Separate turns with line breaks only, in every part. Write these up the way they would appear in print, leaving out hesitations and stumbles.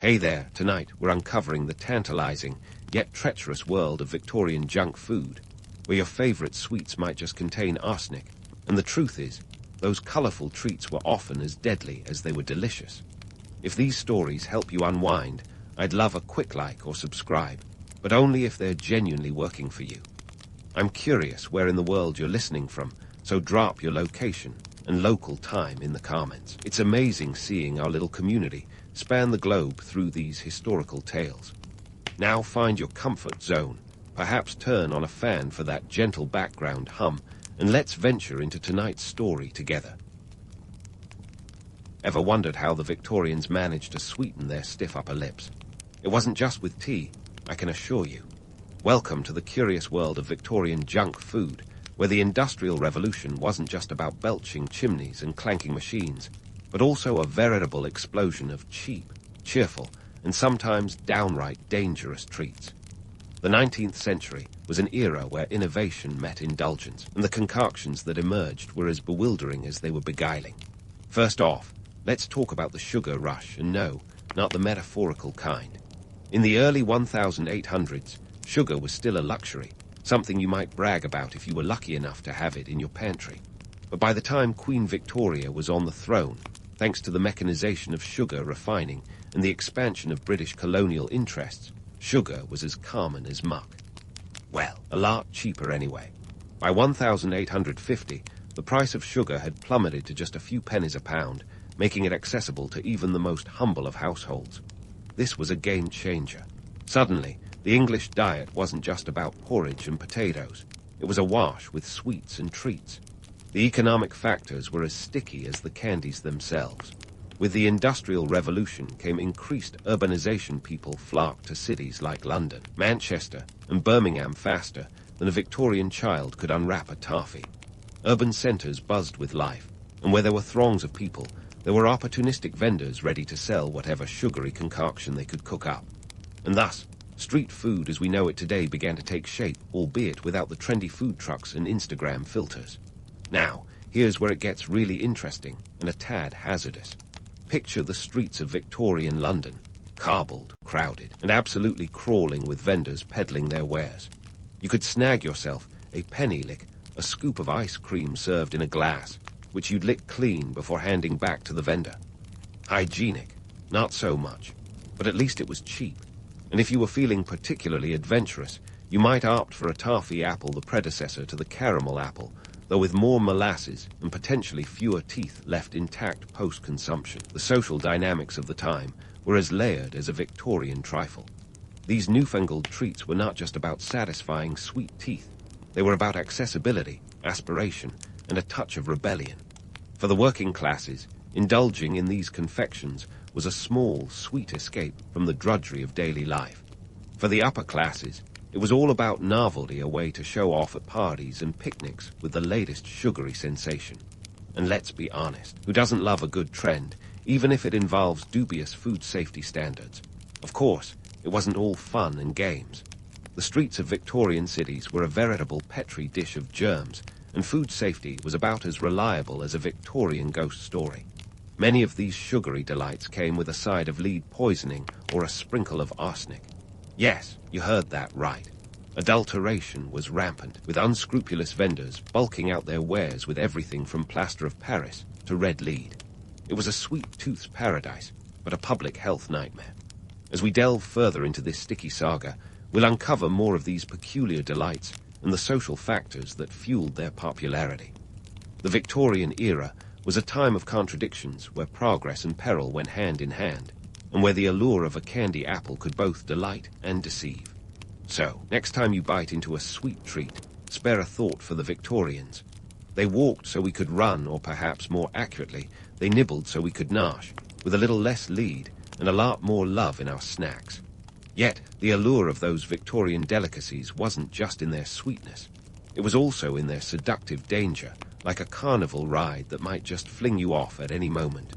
Hey there, tonight we're uncovering the tantalizing, yet treacherous world of Victorian junk food, where your favorite sweets might just contain arsenic, and the truth is, those colorful treats were often as deadly as they were delicious. If these stories help you unwind, I'd love a quick like or subscribe, but only if they're genuinely working for you. I'm curious where in the world you're listening from, so drop your location and local time in the comments. It's amazing seeing our little community span the globe through these historical tales. Now find your comfort zone, perhaps turn on a fan for that gentle background hum, and let's venture into tonight's story together. Ever wondered how the Victorians managed to sweeten their stiff upper lips? It wasn't just with tea, I can assure you. Welcome to the curious world of Victorian junk food, where the Industrial Revolution wasn't just about belching chimneys and clanking machines, but also a veritable explosion of cheap, cheerful, and sometimes downright dangerous treats. The 19th century was an era where innovation met indulgence, and the concoctions that emerged were as bewildering as they were beguiling. First off, let's talk about the sugar rush, and no, not the metaphorical kind. In the early 1800s, sugar was still a luxury, something you might brag about if you were lucky enough to have it in your pantry. But by the time Queen Victoria was on the throne, thanks to the mechanization of sugar refining and the expansion of British colonial interests, sugar was as common as muck. Well, a lot cheaper anyway. By 1850, the price of sugar had plummeted to just a few pennies a pound, making it accessible to even the most humble of households. This was a game changer. Suddenly, the English diet wasn't just about porridge and potatoes. It was awash with sweets and treats. The economic factors were as sticky as the candies themselves. With the Industrial Revolution came increased urbanization. People flocked to cities like London, Manchester, and Birmingham faster than a Victorian child could unwrap a toffee. Urban centers buzzed with life, and where there were throngs of people, there were opportunistic vendors ready to sell whatever sugary concoction they could cook up. And thus, street food as we know it today began to take shape, albeit without the trendy food trucks and Instagram filters. Now, here's where it gets really interesting and a tad hazardous. Picture the streets of Victorian London, cobbled, crowded, and absolutely crawling with vendors peddling their wares. You could snag yourself a penny lick, a scoop of ice cream served in a glass, which you'd lick clean before handing back to the vendor. Hygienic? Not so much. But at least it was cheap. And if you were feeling particularly adventurous, you might opt for a toffee apple, the predecessor to the caramel apple, though with more molasses and potentially fewer teeth left intact post-consumption. The social dynamics of the time were as layered as a Victorian trifle. These newfangled treats were not just about satisfying sweet teeth. They were about accessibility, aspiration, and a touch of rebellion. For the working classes, indulging in these confections was a small, sweet escape from the drudgery of daily life. For the upper classes, it was all about novelty, a way to show off at parties and picnics with the latest sugary sensation. And let's be honest, who doesn't love a good trend, even if it involves dubious food safety standards? Of course, it wasn't all fun and games. The streets of Victorian cities were a veritable petri dish of germs, and food safety was about as reliable as a Victorian ghost story. Many of these sugary delights came with a side of lead poisoning or a sprinkle of arsenic. Yes, you heard that right. Adulteration was rampant, with unscrupulous vendors bulking out their wares with everything from plaster of Paris to red lead. It was a sweet tooth's paradise, but a public health nightmare. As we delve further into this sticky saga, we'll uncover more of these peculiar delights and the social factors that fueled their popularity. The Victorian era was a time of contradictions where progress and peril went hand in hand, and where the allure of a candy apple could both delight and deceive. So, next time you bite into a sweet treat, spare a thought for the Victorians. They walked so we could run, or perhaps more accurately, they nibbled so we could nosh, with a little less lead and a lot more love in our snacks. Yet, the allure of those Victorian delicacies wasn't just in their sweetness. It was also in their seductive danger, like a carnival ride that might just fling you off at any moment.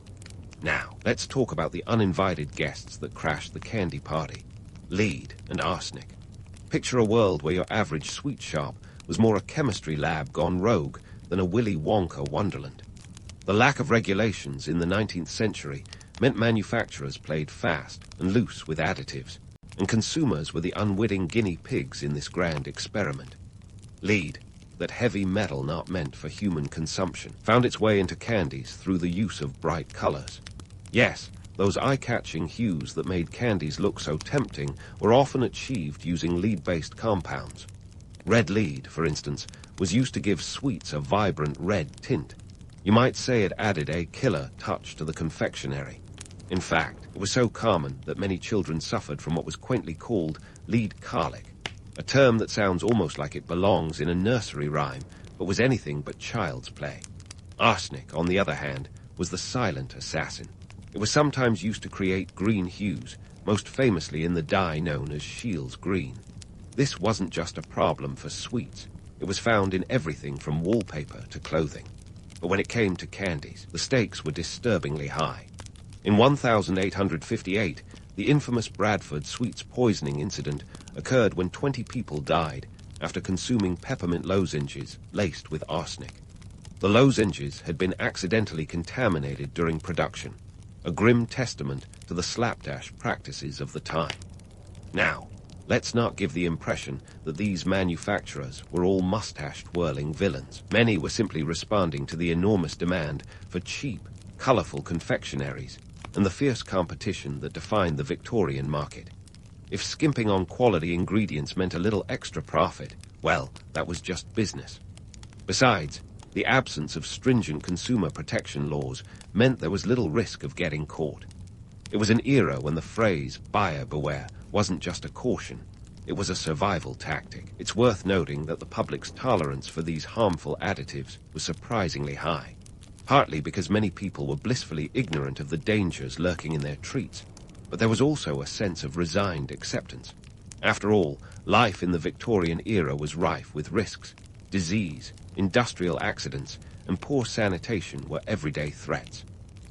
Now, let's talk about the uninvited guests that crashed the candy party. Lead and arsenic. Picture a world where your average sweet shop was more a chemistry lab gone rogue than a Willy Wonka wonderland. The lack of regulations in the 19th century meant manufacturers played fast and loose with additives, and consumers were the unwitting guinea pigs in this grand experiment. Lead, that heavy metal not meant for human consumption, found its way into candies through the use of bright colors. Yes, those eye-catching hues that made candies look so tempting were often achieved using lead-based compounds. Red lead, for instance, was used to give sweets a vibrant red tint. You might say it added a killer touch to the confectionery. In fact, it was so common that many children suffered from what was quaintly called lead colic, a term that sounds almost like it belongs in a nursery rhyme, but was anything but child's play. Arsenic, on the other hand, was the silent assassin. It was sometimes used to create green hues, most famously in the dye known as Shields green. This wasn't just a problem for sweets. It was found in everything from wallpaper to clothing. But when it came to candies, the stakes were disturbingly high. In 1858, the infamous Bradford sweets poisoning incident occurred when 20 people died after consuming peppermint lozenges laced with arsenic. The lozenges had been accidentally contaminated during production, a grim testament to the slapdash practices of the time. Now, let's not give the impression that these manufacturers were all mustache-twirling villains. Many were simply responding to the enormous demand for cheap, colorful confectionaries and the fierce competition that defined the Victorian market. If skimping on quality ingredients meant a little extra profit, well, that was just business. Besides, the absence of stringent consumer protection laws meant there was little risk of getting caught. It was an era when the phrase "buyer beware" wasn't just a caution, it was a survival tactic. It's worth noting that the public's tolerance for these harmful additives was surprisingly high, partly because many people were blissfully ignorant of the dangers lurking in their treats, but there was also a sense of resigned acceptance. After all, life in the Victorian era was rife with risks. Disease, industrial accidents, and poor sanitation were everyday threats.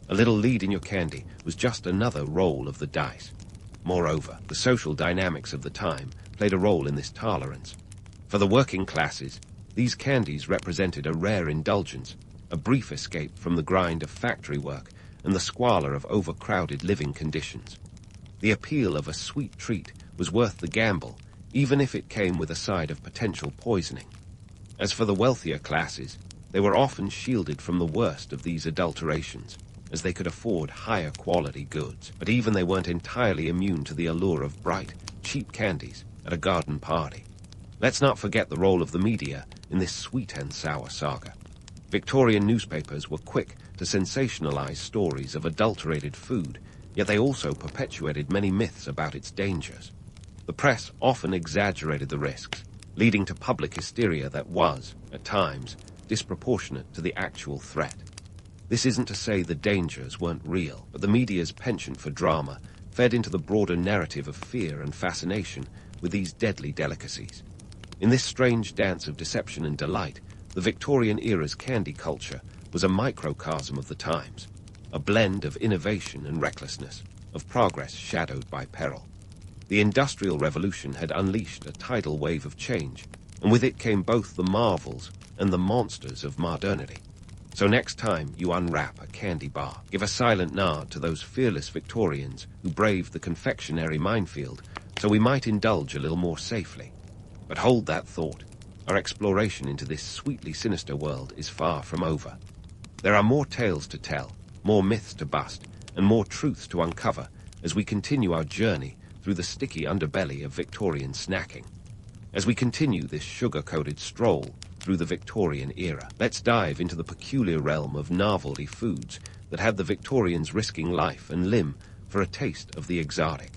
A little lead in your candy was just another roll of the dice. Moreover, the social dynamics of the time played a role in this tolerance. For the working classes, these candies represented a rare indulgence, a brief escape from the grind of factory work and the squalor of overcrowded living conditions. The appeal of a sweet treat was worth the gamble, even if it came with a side of potential poisoning. As for the wealthier classes, they were often shielded from the worst of these adulterations, as they could afford higher quality goods. But even they weren't entirely immune to the allure of bright, cheap candies at a garden party. Let's not forget the role of the media in this sweet and sour saga. Victorian newspapers were quick to sensationalize stories of adulterated food, yet they also perpetuated many myths about its dangers. The press often exaggerated the risks, leading to public hysteria that was, at times, disproportionate to the actual threat. This isn't to say the dangers weren't real, but the media's penchant for drama fed into the broader narrative of fear and fascination with these deadly delicacies. In this strange dance of deception and delight, the Victorian era's candy culture was a microcosm of the times, a blend of innovation and recklessness, of progress shadowed by peril. The Industrial Revolution had unleashed a tidal wave of change, and with it came both the marvels and the monsters of modernity. So next time you unwrap a candy bar, give a silent nod to those fearless Victorians who braved the confectionery minefield, so we might indulge a little more safely. But hold that thought. Our exploration into this sweetly sinister world is far from over. There are more tales to tell, more myths to bust, and more truths to uncover as we continue our journey through the sticky underbelly of Victorian snacking. As we continue this sugar-coated stroll through the Victorian era, let's dive into the peculiar realm of novelty foods that had the Victorians risking life and limb for a taste of the exotic.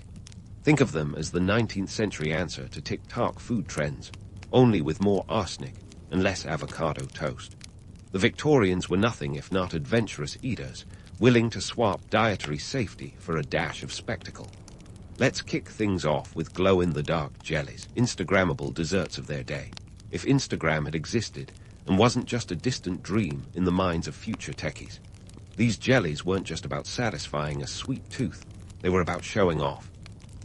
Think of them as the 19th century answer to TikTok food trends, only with more arsenic and less avocado toast. The Victorians were nothing if not adventurous eaters, willing to swap dietary safety for a dash of spectacle. Let's kick things off with glow-in-the-dark jellies, Instagrammable desserts of their day. If Instagram had existed and wasn't just a distant dream in the minds of future techies, these jellies weren't just about satisfying a sweet tooth, they were about showing off.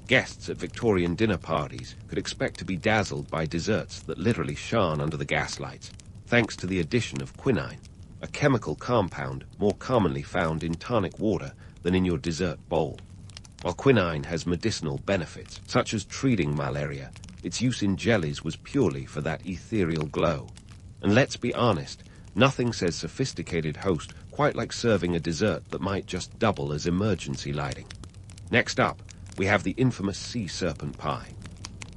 Guests at Victorian dinner parties could expect to be dazzled by desserts that literally shone under the gaslights, thanks to the addition of quinine, a chemical compound more commonly found in tonic water than in your dessert bowl. While quinine has medicinal benefits, such as treating malaria, its use in jellies was purely for that ethereal glow. And let's be honest, nothing says sophisticated host quite like serving a dessert that might just double as emergency lighting. Next up, we have the infamous sea serpent pie.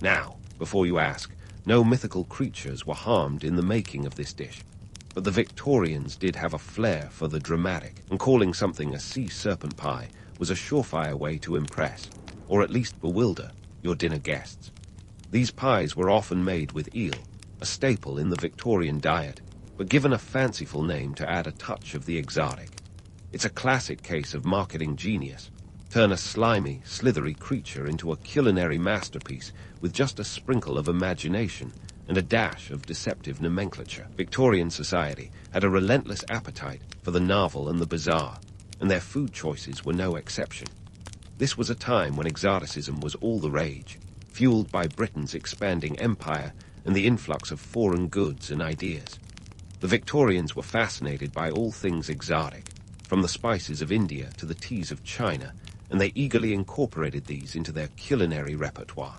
Now, before you ask, no mythical creatures were harmed in the making of this dish. But the Victorians did have a flair for the dramatic, and calling something a sea serpent pie was a surefire way to impress, or at least bewilder, your dinner guests. These pies were often made with eel, a staple in the Victorian diet, but given a fanciful name to add a touch of the exotic. It's a classic case of marketing genius. Turn a slimy, slithery creature into a culinary masterpiece with just a sprinkle of imagination and a dash of deceptive nomenclature. Victorian society had a relentless appetite for the novel and the bizarre, and their food choices were no exception. This was a time when exoticism was all the rage, fueled by Britain's expanding empire and the influx of foreign goods and ideas. The Victorians were fascinated by all things exotic, from the spices of India to the teas of China, and they eagerly incorporated these into their culinary repertoire.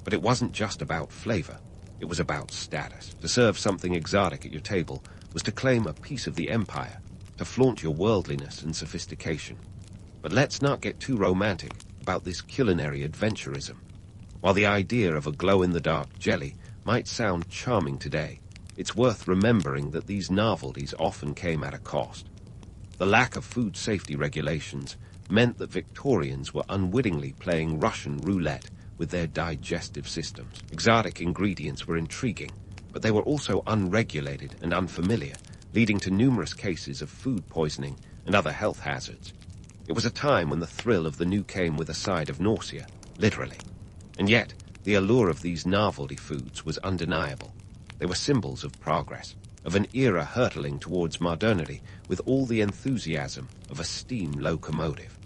But it wasn't just about flavor, it was about status. To serve something exotic at your table was to claim a piece of the empire, to flaunt your worldliness and sophistication. But let's not get too romantic about this culinary adventurism. While the idea of a glow-in-the-dark jelly might sound charming today, it's worth remembering that these novelties often came at a cost. The lack of food safety regulations meant that Victorians were unwittingly playing Russian roulette with their digestive systems. Exotic ingredients were intriguing, but they were also unregulated and unfamiliar, leading to numerous cases of food poisoning and other health hazards. It was a time when the thrill of the new came with a side of nausea, literally. And yet, the allure of these novelty foods was undeniable. They were symbols of progress, of an era hurtling towards modernity with all the enthusiasm of a steam locomotive.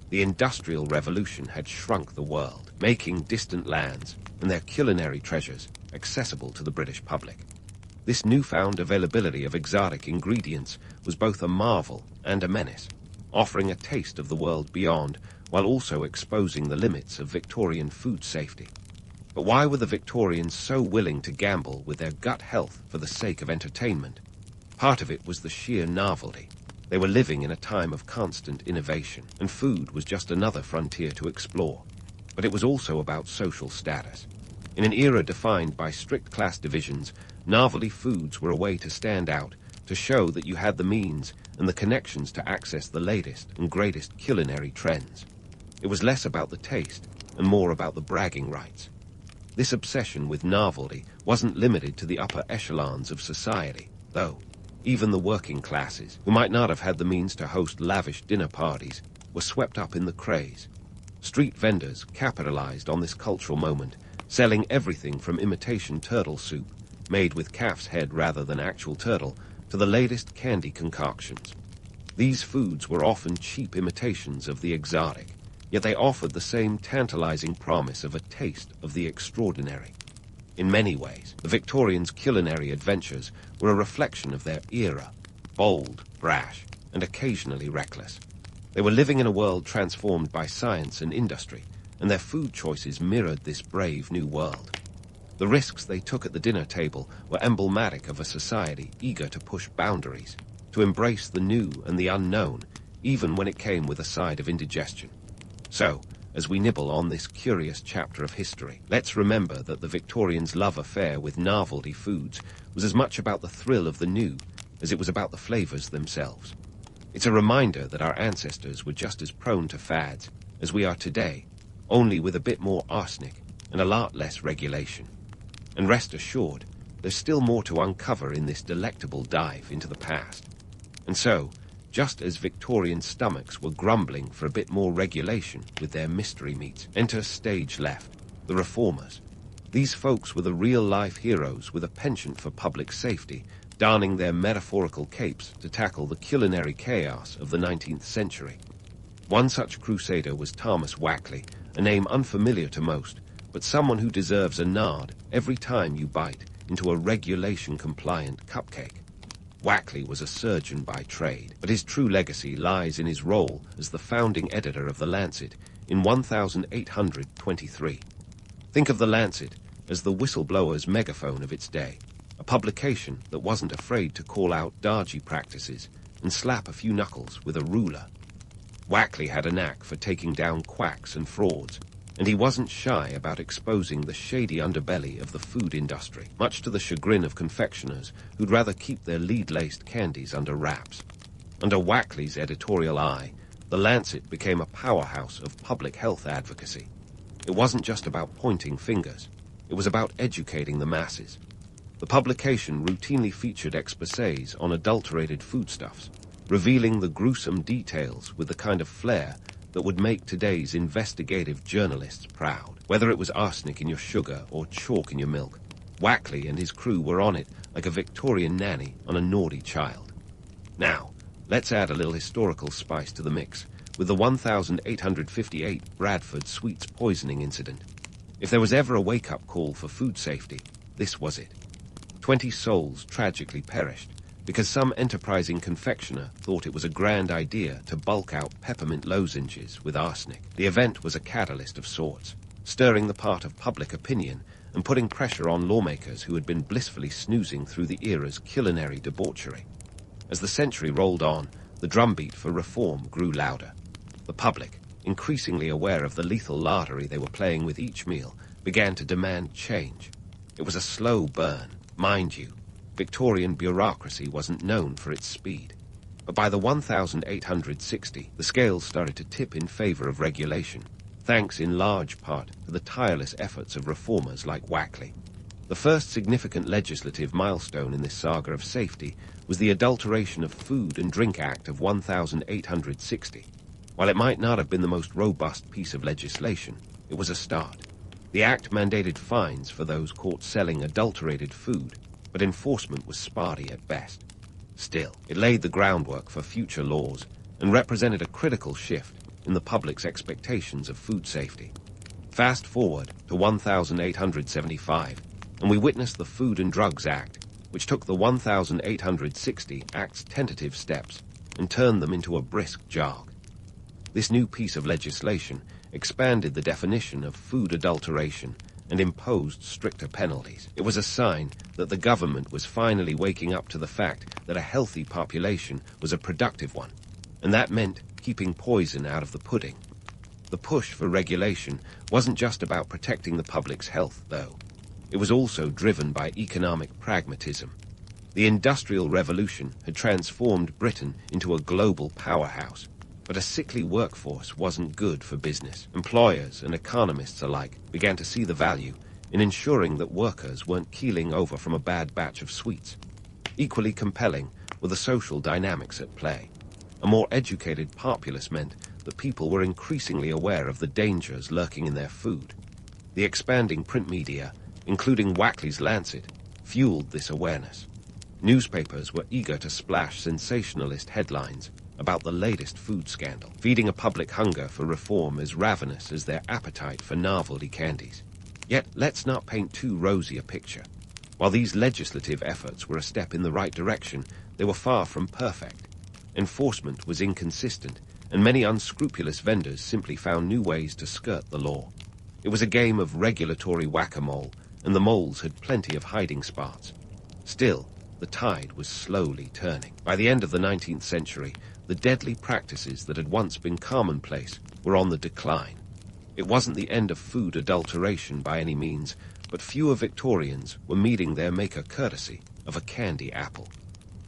The Industrial Revolution had shrunk the world, making distant lands and their culinary treasures accessible to the British public. This newfound availability of exotic ingredients was both a marvel and a menace, offering a taste of the world beyond while also exposing the limits of Victorian food safety. But why were the Victorians so willing to gamble with their gut health for the sake of entertainment? Part of it was the sheer novelty. They were living in a time of constant innovation, and food was just another frontier to explore. But it was also about social status. In an era defined by strict class divisions, novelty foods were a way to stand out, to show that you had the means and the connections to access the latest and greatest culinary trends. It was less about the taste and more about the bragging rights. This obsession with novelty wasn't limited to the upper echelons of society, though. Even the working classes, who might not have had the means to host lavish dinner parties, were swept up in the craze. Street vendors capitalized on this cultural moment, selling everything from imitation turtle soup, made with calf's head rather than actual turtle, to the latest candy concoctions. These foods were often cheap imitations of the exotic, yet they offered the same tantalizing promise of a taste of the extraordinary. In many ways, the Victorians' culinary adventures were a reflection of their era, bold, brash, and occasionally reckless. They were living in a world transformed by science and industry, and their food choices mirrored this brave new world. The risks they took at the dinner table were emblematic of a society eager to push boundaries, to embrace the new and the unknown, even when it came with a side of indigestion. So, as we nibble on this curious chapter of history, let's remember that the Victorians' love affair with novelty foods was as much about the thrill of the new as it was about the flavors themselves. It's a reminder that our ancestors were just as prone to fads as we are today, only with a bit more arsenic and a lot less regulation. And rest assured, there's still more to uncover in this delectable dive into the past. And so, just as Victorian stomachs were grumbling for a bit more regulation with their mystery meats, enter stage left, the reformers. These folks were the real-life heroes with a penchant for public safety, donning their metaphorical capes to tackle the culinary chaos of the 19th century. One such crusader was Thomas Wackley, a name unfamiliar to most, but someone who deserves a nod every time you bite into a regulation-compliant cupcake. Wackley was a surgeon by trade, but his true legacy lies in his role as the founding editor of the Lancet in 1823. Think of the Lancet as the whistleblower's megaphone of its day, a publication that wasn't afraid to call out dodgy practices and slap a few knuckles with a ruler. Wackley had a knack for taking down quacks and frauds, and he wasn't shy about exposing the shady underbelly of the food industry, much to the chagrin of confectioners who'd rather keep their lead-laced candies under wraps. Under Wackley's editorial eye, the Lancet became a powerhouse of public health advocacy. It wasn't just about pointing fingers. It was about educating the masses. The publication routinely featured exposés on adulterated foodstuffs, revealing the gruesome details with the kind of flair that would make today's investigative journalists proud. Whether it was arsenic in your sugar or chalk in your milk, Wackley and his crew were on it like a Victorian nanny on a naughty child. Now, let's add a little historical spice to the mix with the 1858 Bradford sweets poisoning incident. If there was ever a wake-up call for food safety, this was it. 20 souls tragically perished because some enterprising confectioner thought it was a grand idea to bulk out peppermint lozenges with arsenic. The event was a catalyst of sorts, stirring the pot of public opinion and putting pressure on lawmakers who had been blissfully snoozing through the era's culinary debauchery. As the century rolled on, the drumbeat for reform grew louder. The public, increasingly aware of the lethal lardery they were playing with each meal, began to demand change. It was a slow burn, mind you. Victorian bureaucracy wasn't known for its speed. But by the 1860, the scales started to tip in favor of regulation, thanks in large part to the tireless efforts of reformers like Wackley. The first significant legislative milestone in this saga of safety was the Adulteration of Food and Drink Act of 1860. While it might not have been the most robust piece of legislation, it was a start. The act mandated fines for those caught selling adulterated food, but enforcement was sparty at best. Still, it laid the groundwork for future laws and represented a critical shift in the public's expectations of food safety. Fast forward to 1875, and we witnessed the Food and Drugs Act, which took the 1860 Act's tentative steps and turned them into a brisk jog. This new piece of legislation expanded the definition of food adulteration and imposed stricter penalties. It was a sign that the government was finally waking up to the fact that a healthy population was a productive one, and that meant keeping poison out of the pudding. The push for regulation wasn't just about protecting the public's health, though. It was also driven by economic pragmatism. The Industrial Revolution had transformed Britain into a global powerhouse, but a sickly workforce wasn't good for business. Employers and economists alike began to see the value in ensuring that workers weren't keeling over from a bad batch of sweets. Equally compelling were the social dynamics at play. A more educated populace meant that people were increasingly aware of the dangers lurking in their food. The expanding print media, including Wackley's Lancet, fueled this awareness. Newspapers were eager to splash sensationalist headlines about the latest food scandal, feeding a public hunger for reform as ravenous as their appetite for novelty candies. Yet, let's not paint too rosy a picture. While these legislative efforts were a step in the right direction, they were far from perfect. Enforcement was inconsistent, and many unscrupulous vendors simply found new ways to skirt the law. It was a game of regulatory whack-a-mole, and the moles had plenty of hiding spots. Still, the tide was slowly turning. By the end of the 19th century, the deadly practices that had once been commonplace were on the decline. It wasn't the end of food adulteration by any means, but fewer Victorians were meeting their maker courtesy of a candy apple.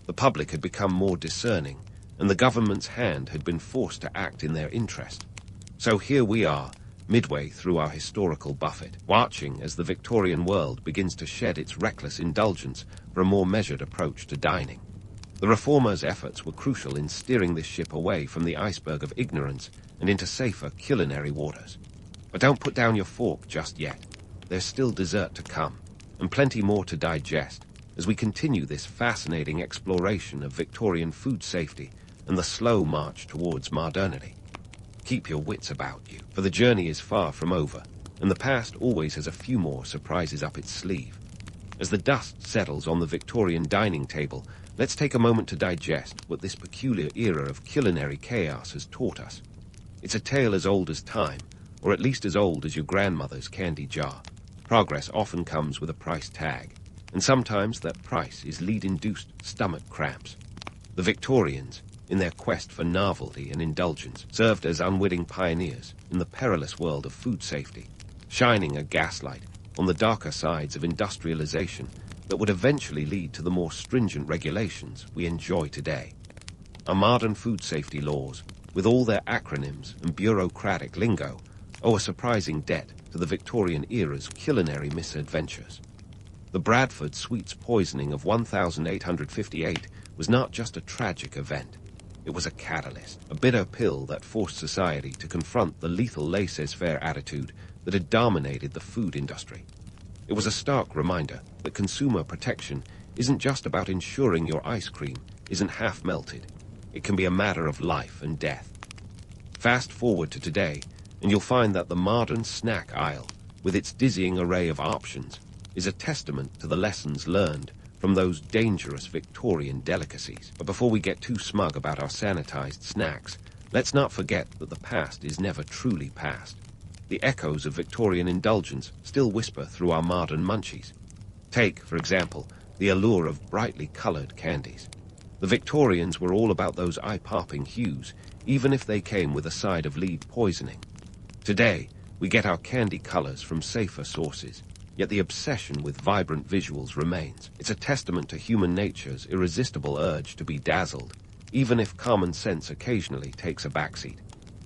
The public had become more discerning, and the government's hand had been forced to act in their interest. So here we are, midway through our historical buffet, watching as the Victorian world begins to shed its reckless indulgence for a more measured approach to dining. The reformers' efforts were crucial in steering this ship away from the iceberg of ignorance and into safer culinary waters. But don't put down your fork just yet. There's still dessert to come, and plenty more to digest, as we continue this fascinating exploration of Victorian food safety and the slow march towards modernity. Keep your wits about you, for the journey is far from over, and the past always has a few more surprises up its sleeve. As the dust settles on the Victorian dining table, let's take a moment to digest what this peculiar era of culinary chaos has taught us. It's a tale as old as time, or at least as old as your grandmother's candy jar. Progress often comes with a price tag, and sometimes that price is lead-induced stomach cramps. The Victorians, in their quest for novelty and indulgence, served as unwitting pioneers in the perilous world of food safety, shining a gaslight on the darker sides of industrialization that would eventually lead to the more stringent regulations we enjoy today. Our modern food safety laws, with all their acronyms and bureaucratic lingo, owe a surprising debt to the Victorian era's culinary misadventures. The Bradford sweets poisoning of 1858 was not just a tragic event. It was a catalyst, a bitter pill that forced society to confront the lethal laissez-faire attitude that had dominated the food industry. It was a stark reminder that consumer protection isn't just about ensuring your ice cream isn't half melted. It can be a matter of life and death. Fast forward to today, and you'll find that the modern snack aisle, with its dizzying array of options, is a testament to the lessons learned from those dangerous Victorian delicacies. But before we get too smug about our sanitized snacks, let's not forget that the past is never truly past. The echoes of Victorian indulgence still whisper through our modern munchies. Take, for example, the allure of brightly colored candies. The Victorians were all about those eye-popping hues, even if they came with a side of lead poisoning. Today, we get our candy colors from safer sources, yet the obsession with vibrant visuals remains. It's a testament to human nature's irresistible urge to be dazzled, even if common sense occasionally takes a backseat.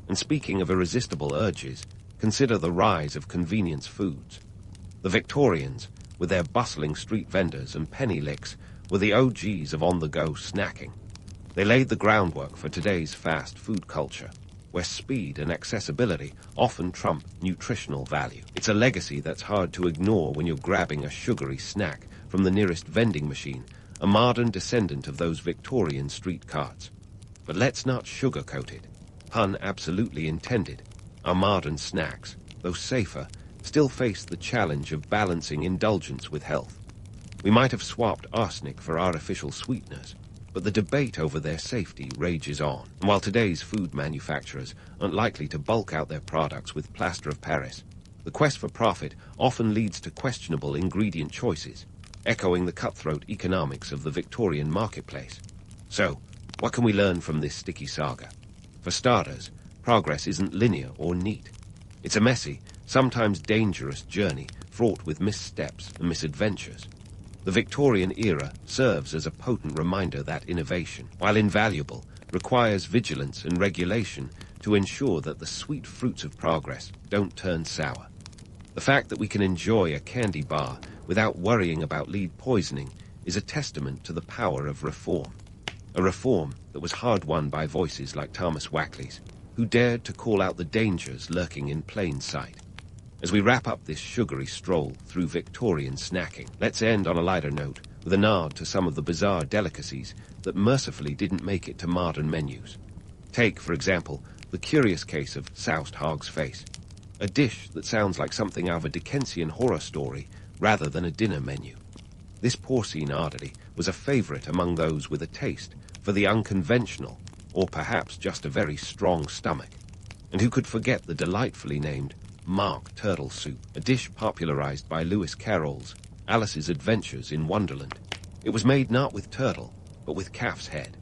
And speaking of irresistible urges, consider the rise of convenience foods. The Victorians, with their bustling street vendors and penny licks, were the OGs of on-the-go snacking. They laid the groundwork for today's fast food culture, where speed and accessibility often trump nutritional value. It's a legacy that's hard to ignore when you're grabbing a sugary snack from the nearest vending machine, a modern descendant of those Victorian street carts. But let's not sugarcoat it. Pun absolutely intended. Our modern snacks, though safer, still face the challenge of balancing indulgence with health. We might have swapped arsenic for artificial sweeteners, but the debate over their safety rages on. And while today's food manufacturers aren't likely to bulk out their products with plaster of Paris, the quest for profit often leads to questionable ingredient choices, echoing the cutthroat economics of the Victorian marketplace. So, what can we learn from this sticky saga? For starters, progress isn't linear or neat. It's a messy, sometimes dangerous journey fraught with missteps and misadventures. The Victorian era serves as a potent reminder that innovation, while invaluable, requires vigilance and regulation to ensure that the sweet fruits of progress don't turn sour. The fact that we can enjoy a candy bar without worrying about lead poisoning is a testament to the power of reform. A reform that was hard-won by voices like Thomas Wackley's, who dared to call out the dangers lurking in plain sight. As we wrap up this sugary stroll through Victorian snacking, let's end on a lighter note with a nod to some of the bizarre delicacies that mercifully didn't make it to modern menus. Take, for example, the curious case of soused hog's face, a dish that sounds like something out of a Dickensian horror story rather than a dinner menu. This porcine oddity was a favorite among those with a taste for the unconventional, or perhaps just a very strong stomach. And who could forget the delightfully named Mark turtle soup, a dish popularized by Lewis Carroll's Alice's Adventures in Wonderland. It was made not with turtle, but with calf's head.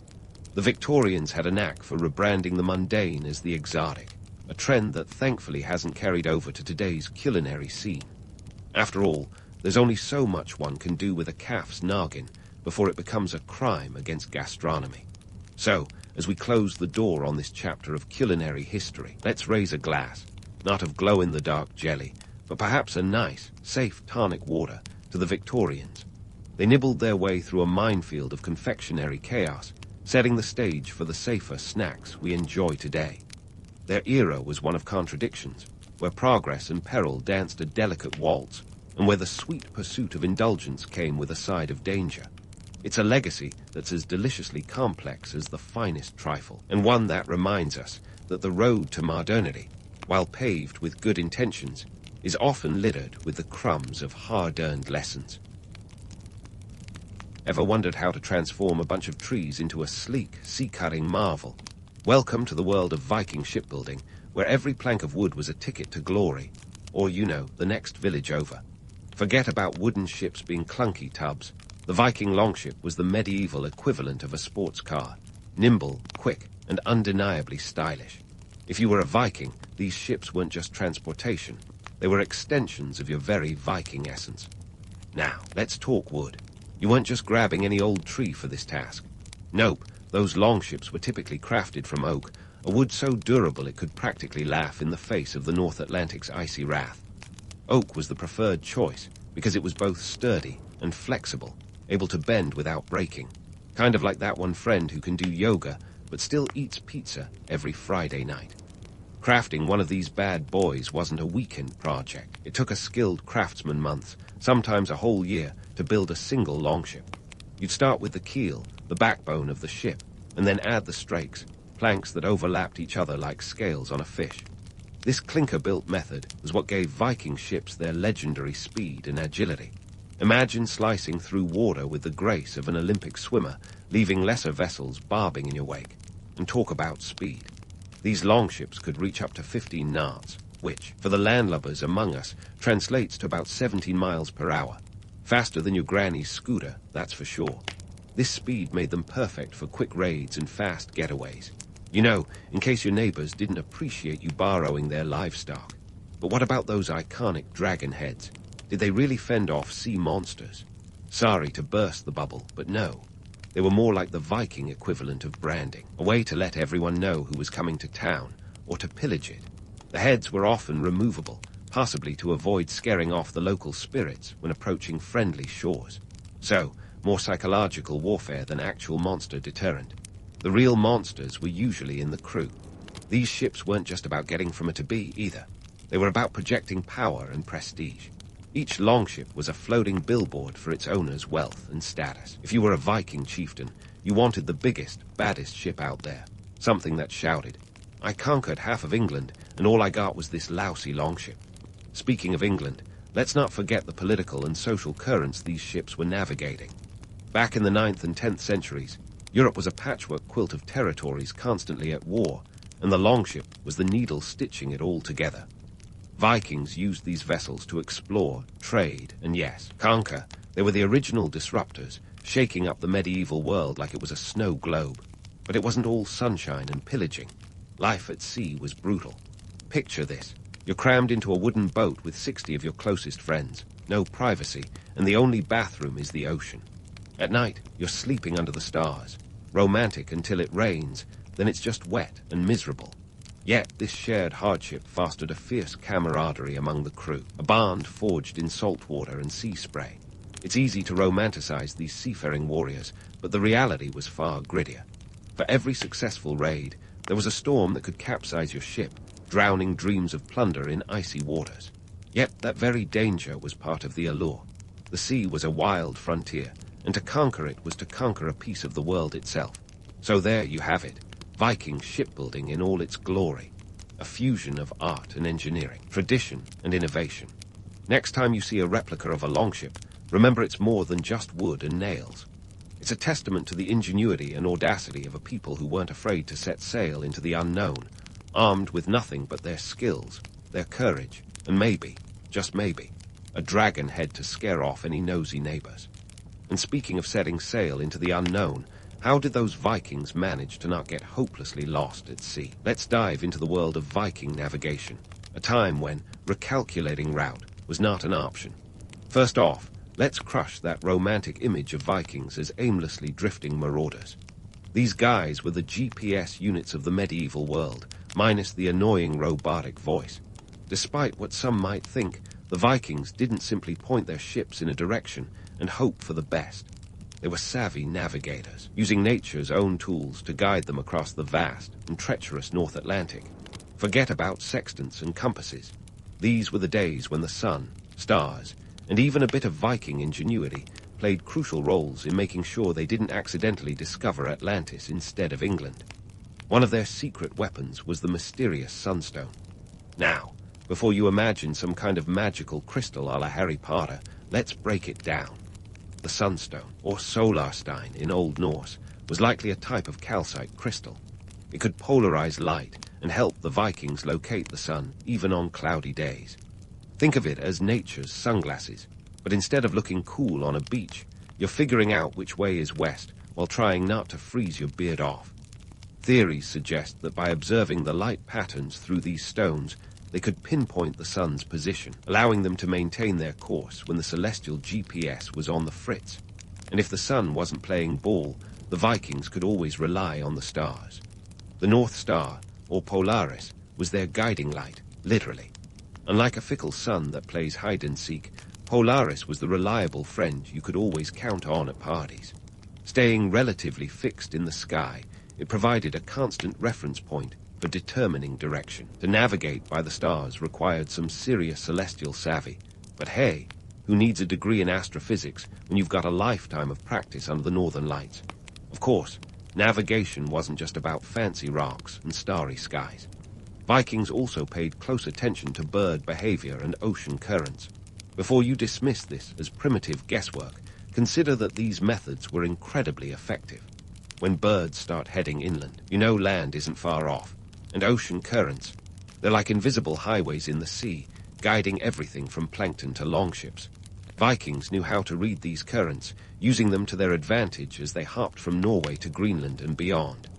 The Victorians had a knack for rebranding the mundane as the exotic, a trend that thankfully hasn't carried over to today's culinary scene. After all, there's only so much one can do with a calf's noggin before it becomes a crime against gastronomy. So, as we close the door on this chapter of culinary history, let's raise a glass, not of glow-in-the-dark jelly, but perhaps a nice, safe tonic water to the Victorians. They nibbled their way through a minefield of confectionery chaos, setting the stage for the safer snacks we enjoy today. Their era was one of contradictions, where progress and peril danced a delicate waltz, and where the sweet pursuit of indulgence came with a side of danger. It's a legacy that's as deliciously complex as the finest trifle, and one that reminds us that the road to modernity, while paved with good intentions, is often littered with the crumbs of hard-earned lessons. Ever wondered how to transform a bunch of trees into a sleek, sea-cutting marvel? Welcome to the world of Viking shipbuilding, where every plank of wood was a ticket to glory, or, the next village over. Forget about wooden ships being clunky tubs. The Viking longship was the medieval equivalent of a sports car, nimble, quick, and undeniably stylish. If you were a Viking, these ships weren't just transportation. They were extensions of your very Viking essence. Now, let's talk wood. You weren't just grabbing any old tree for this task. Nope, those longships were typically crafted from oak, a wood so durable it could practically laugh in the face of the North Atlantic's icy wrath. Oak was the preferred choice because it was both sturdy and flexible, able to bend without breaking. Kind of like that one friend who can do yoga but still eats pizza every Friday night. Crafting one of these bad boys wasn't a weekend project. It took a skilled craftsman months, sometimes a whole year, to build a single longship. You'd start with the keel, the backbone of the ship, and then add the strakes, planks that overlapped each other like scales on a fish. This clinker-built method was what gave Viking ships their legendary speed and agility. Imagine slicing through water with the grace of an Olympic swimmer, leaving lesser vessels barbing in your wake. And talk about speed. These longships could reach up to 15 knots, which, for the landlubbers among us, translates to about 17 miles per hour. Faster than your granny's scooter, that's for sure. This speed made them perfect for quick raids and fast getaways. In case your neighbors didn't appreciate you borrowing their livestock. But what about those iconic dragon heads? Did they really fend off sea monsters? Sorry to burst the bubble, but no. They were more like the Viking equivalent of branding, a way to let everyone know who was coming to town, or to pillage it. The heads were often removable, possibly to avoid scaring off the local spirits when approaching friendly shores. So, more psychological warfare than actual monster deterrent. The real monsters were usually in the crew. These ships weren't just about getting from A to B either. They were about projecting power and prestige. Each longship was a floating billboard for its owner's wealth and status. If you were a Viking chieftain, you wanted the biggest, baddest ship out there. Something that shouted, "I conquered half of England, and all I got was this lousy longship." Speaking of England, let's not forget the political and social currents these ships were navigating. Back in the 9th and 10th centuries, Europe was a patchwork quilt of territories constantly at war, and the longship was the needle stitching it all together. Vikings used these vessels to explore, trade, and yes, conquer. They were the original disruptors, shaking up the medieval world like it was a snow globe. But it wasn't all sunshine and pillaging. Life at sea was brutal. Picture this. You're crammed into a wooden boat with 60 of your closest friends. No privacy, and the only bathroom is the ocean. At night, you're sleeping under the stars. Romantic until it rains, then it's just wet and miserable. Yet this shared hardship fostered a fierce camaraderie among the crew, a bond forged in salt water and sea spray. It's easy to romanticize these seafaring warriors, but the reality was far grittier. For every successful raid, there was a storm that could capsize your ship, drowning dreams of plunder in icy waters. Yet that very danger was part of the allure. The sea was a wild frontier, and to conquer it was to conquer a piece of the world itself. So there you have it, Viking shipbuilding in all its glory. A fusion of art and engineering, tradition and innovation. Next time you see a replica of a longship, remember it's more than just wood and nails. It's a testament to the ingenuity and audacity of a people who weren't afraid to set sail into the unknown, armed with nothing but their skills, their courage, and maybe, just maybe, a dragon head to scare off any nosy neighbors. And speaking of setting sail into the unknown, how did those Vikings manage to not get hopelessly lost at sea? Let's dive into the world of Viking navigation, a time when recalculating route was not an option. First off, let's crush that romantic image of Vikings as aimlessly drifting marauders. These guys were the GPS units of the medieval world, minus the annoying robotic voice. Despite what some might think, the Vikings didn't simply point their ships in a direction and hope for the best. They were savvy navigators, using nature's own tools to guide them across the vast and treacherous North Atlantic. Forget about sextants and compasses. These were the days when the sun, stars, and even a bit of Viking ingenuity played crucial roles in making sure they didn't accidentally discover Atlantis instead of England. One of their secret weapons was the mysterious sunstone. Now, before you imagine some kind of magical crystal a la Harry Potter, let's break it down. The sunstone, or solarstein in Old Norse, was likely a type of calcite crystal. It could polarize light and help the Vikings locate the sun even on cloudy days. Think of it as nature's sunglasses, but instead of looking cool on a beach, you're figuring out which way is west while trying not to freeze your beard off. Theories suggest that by observing the light patterns through these stones, they could pinpoint the sun's position, allowing them to maintain their course when the celestial GPS was on the fritz. And if the sun wasn't playing ball, the Vikings could always rely on the stars. The North Star, or Polaris, was their guiding light, literally. Unlike a fickle sun that plays hide-and-seek, Polaris was the reliable friend you could always count on at parties. Staying relatively fixed in the sky, it provided a constant reference point for determining direction. To navigate by the stars required some serious celestial savvy, but hey, who needs a degree in astrophysics when you've got a lifetime of practice under the northern lights? Of course, navigation wasn't just about fancy rocks and starry skies. Vikings also paid close attention to bird behavior and ocean currents. Before you dismiss this as primitive guesswork, consider that these methods were incredibly effective. When birds start heading inland, you know land isn't far off. And ocean currents, they're like invisible highways in the sea, guiding everything from plankton to longships. Vikings knew how to read these currents, using them to their advantage as they hopped from Norway to Greenland and beyond.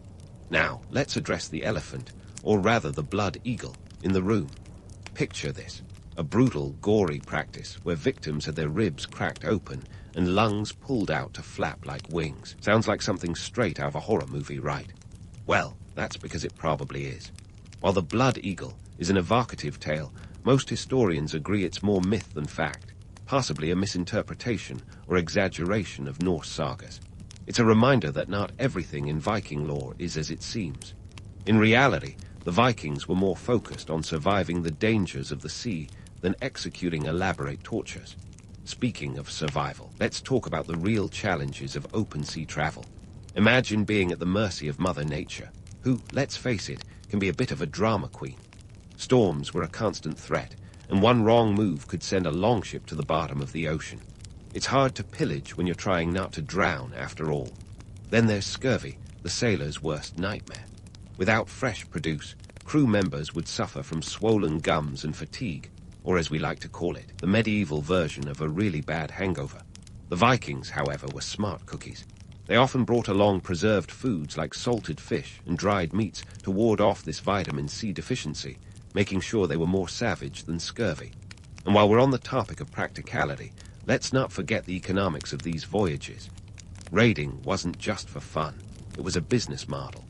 Now, let's address the elephant, or rather the blood eagle, in the room. Picture this, a brutal, gory practice where victims had their ribs cracked open and lungs pulled out to flap like wings. Sounds like something straight out of a horror movie, right? Well, that's because it probably is. While the blood eagle is an evocative tale, most historians agree it's more myth than fact, possibly a misinterpretation or exaggeration of Norse sagas. It's a reminder that not everything in Viking lore is as it seems. In reality, the Vikings were more focused on surviving the dangers of the sea than executing elaborate tortures. Speaking of survival, let's talk about the real challenges of open sea travel. Imagine being at the mercy of Mother Nature, who, let's face it, can be a bit of a drama queen. Storms were a constant threat, and one wrong move could send a longship to the bottom of the ocean. It's hard to pillage when you're trying not to drown, after all. Then there's scurvy, the sailor's worst nightmare. Without fresh produce, crew members would suffer from swollen gums and fatigue, or as we like to call it, the medieval version of a really bad hangover. The Vikings, however, were smart cookies. They often brought along preserved foods like salted fish and dried meats to ward off this vitamin C deficiency, making sure they were more savage than scurvy. And while we're on the topic of practicality, let's not forget the economics of these voyages. Raiding wasn't just for fun, it was a business model.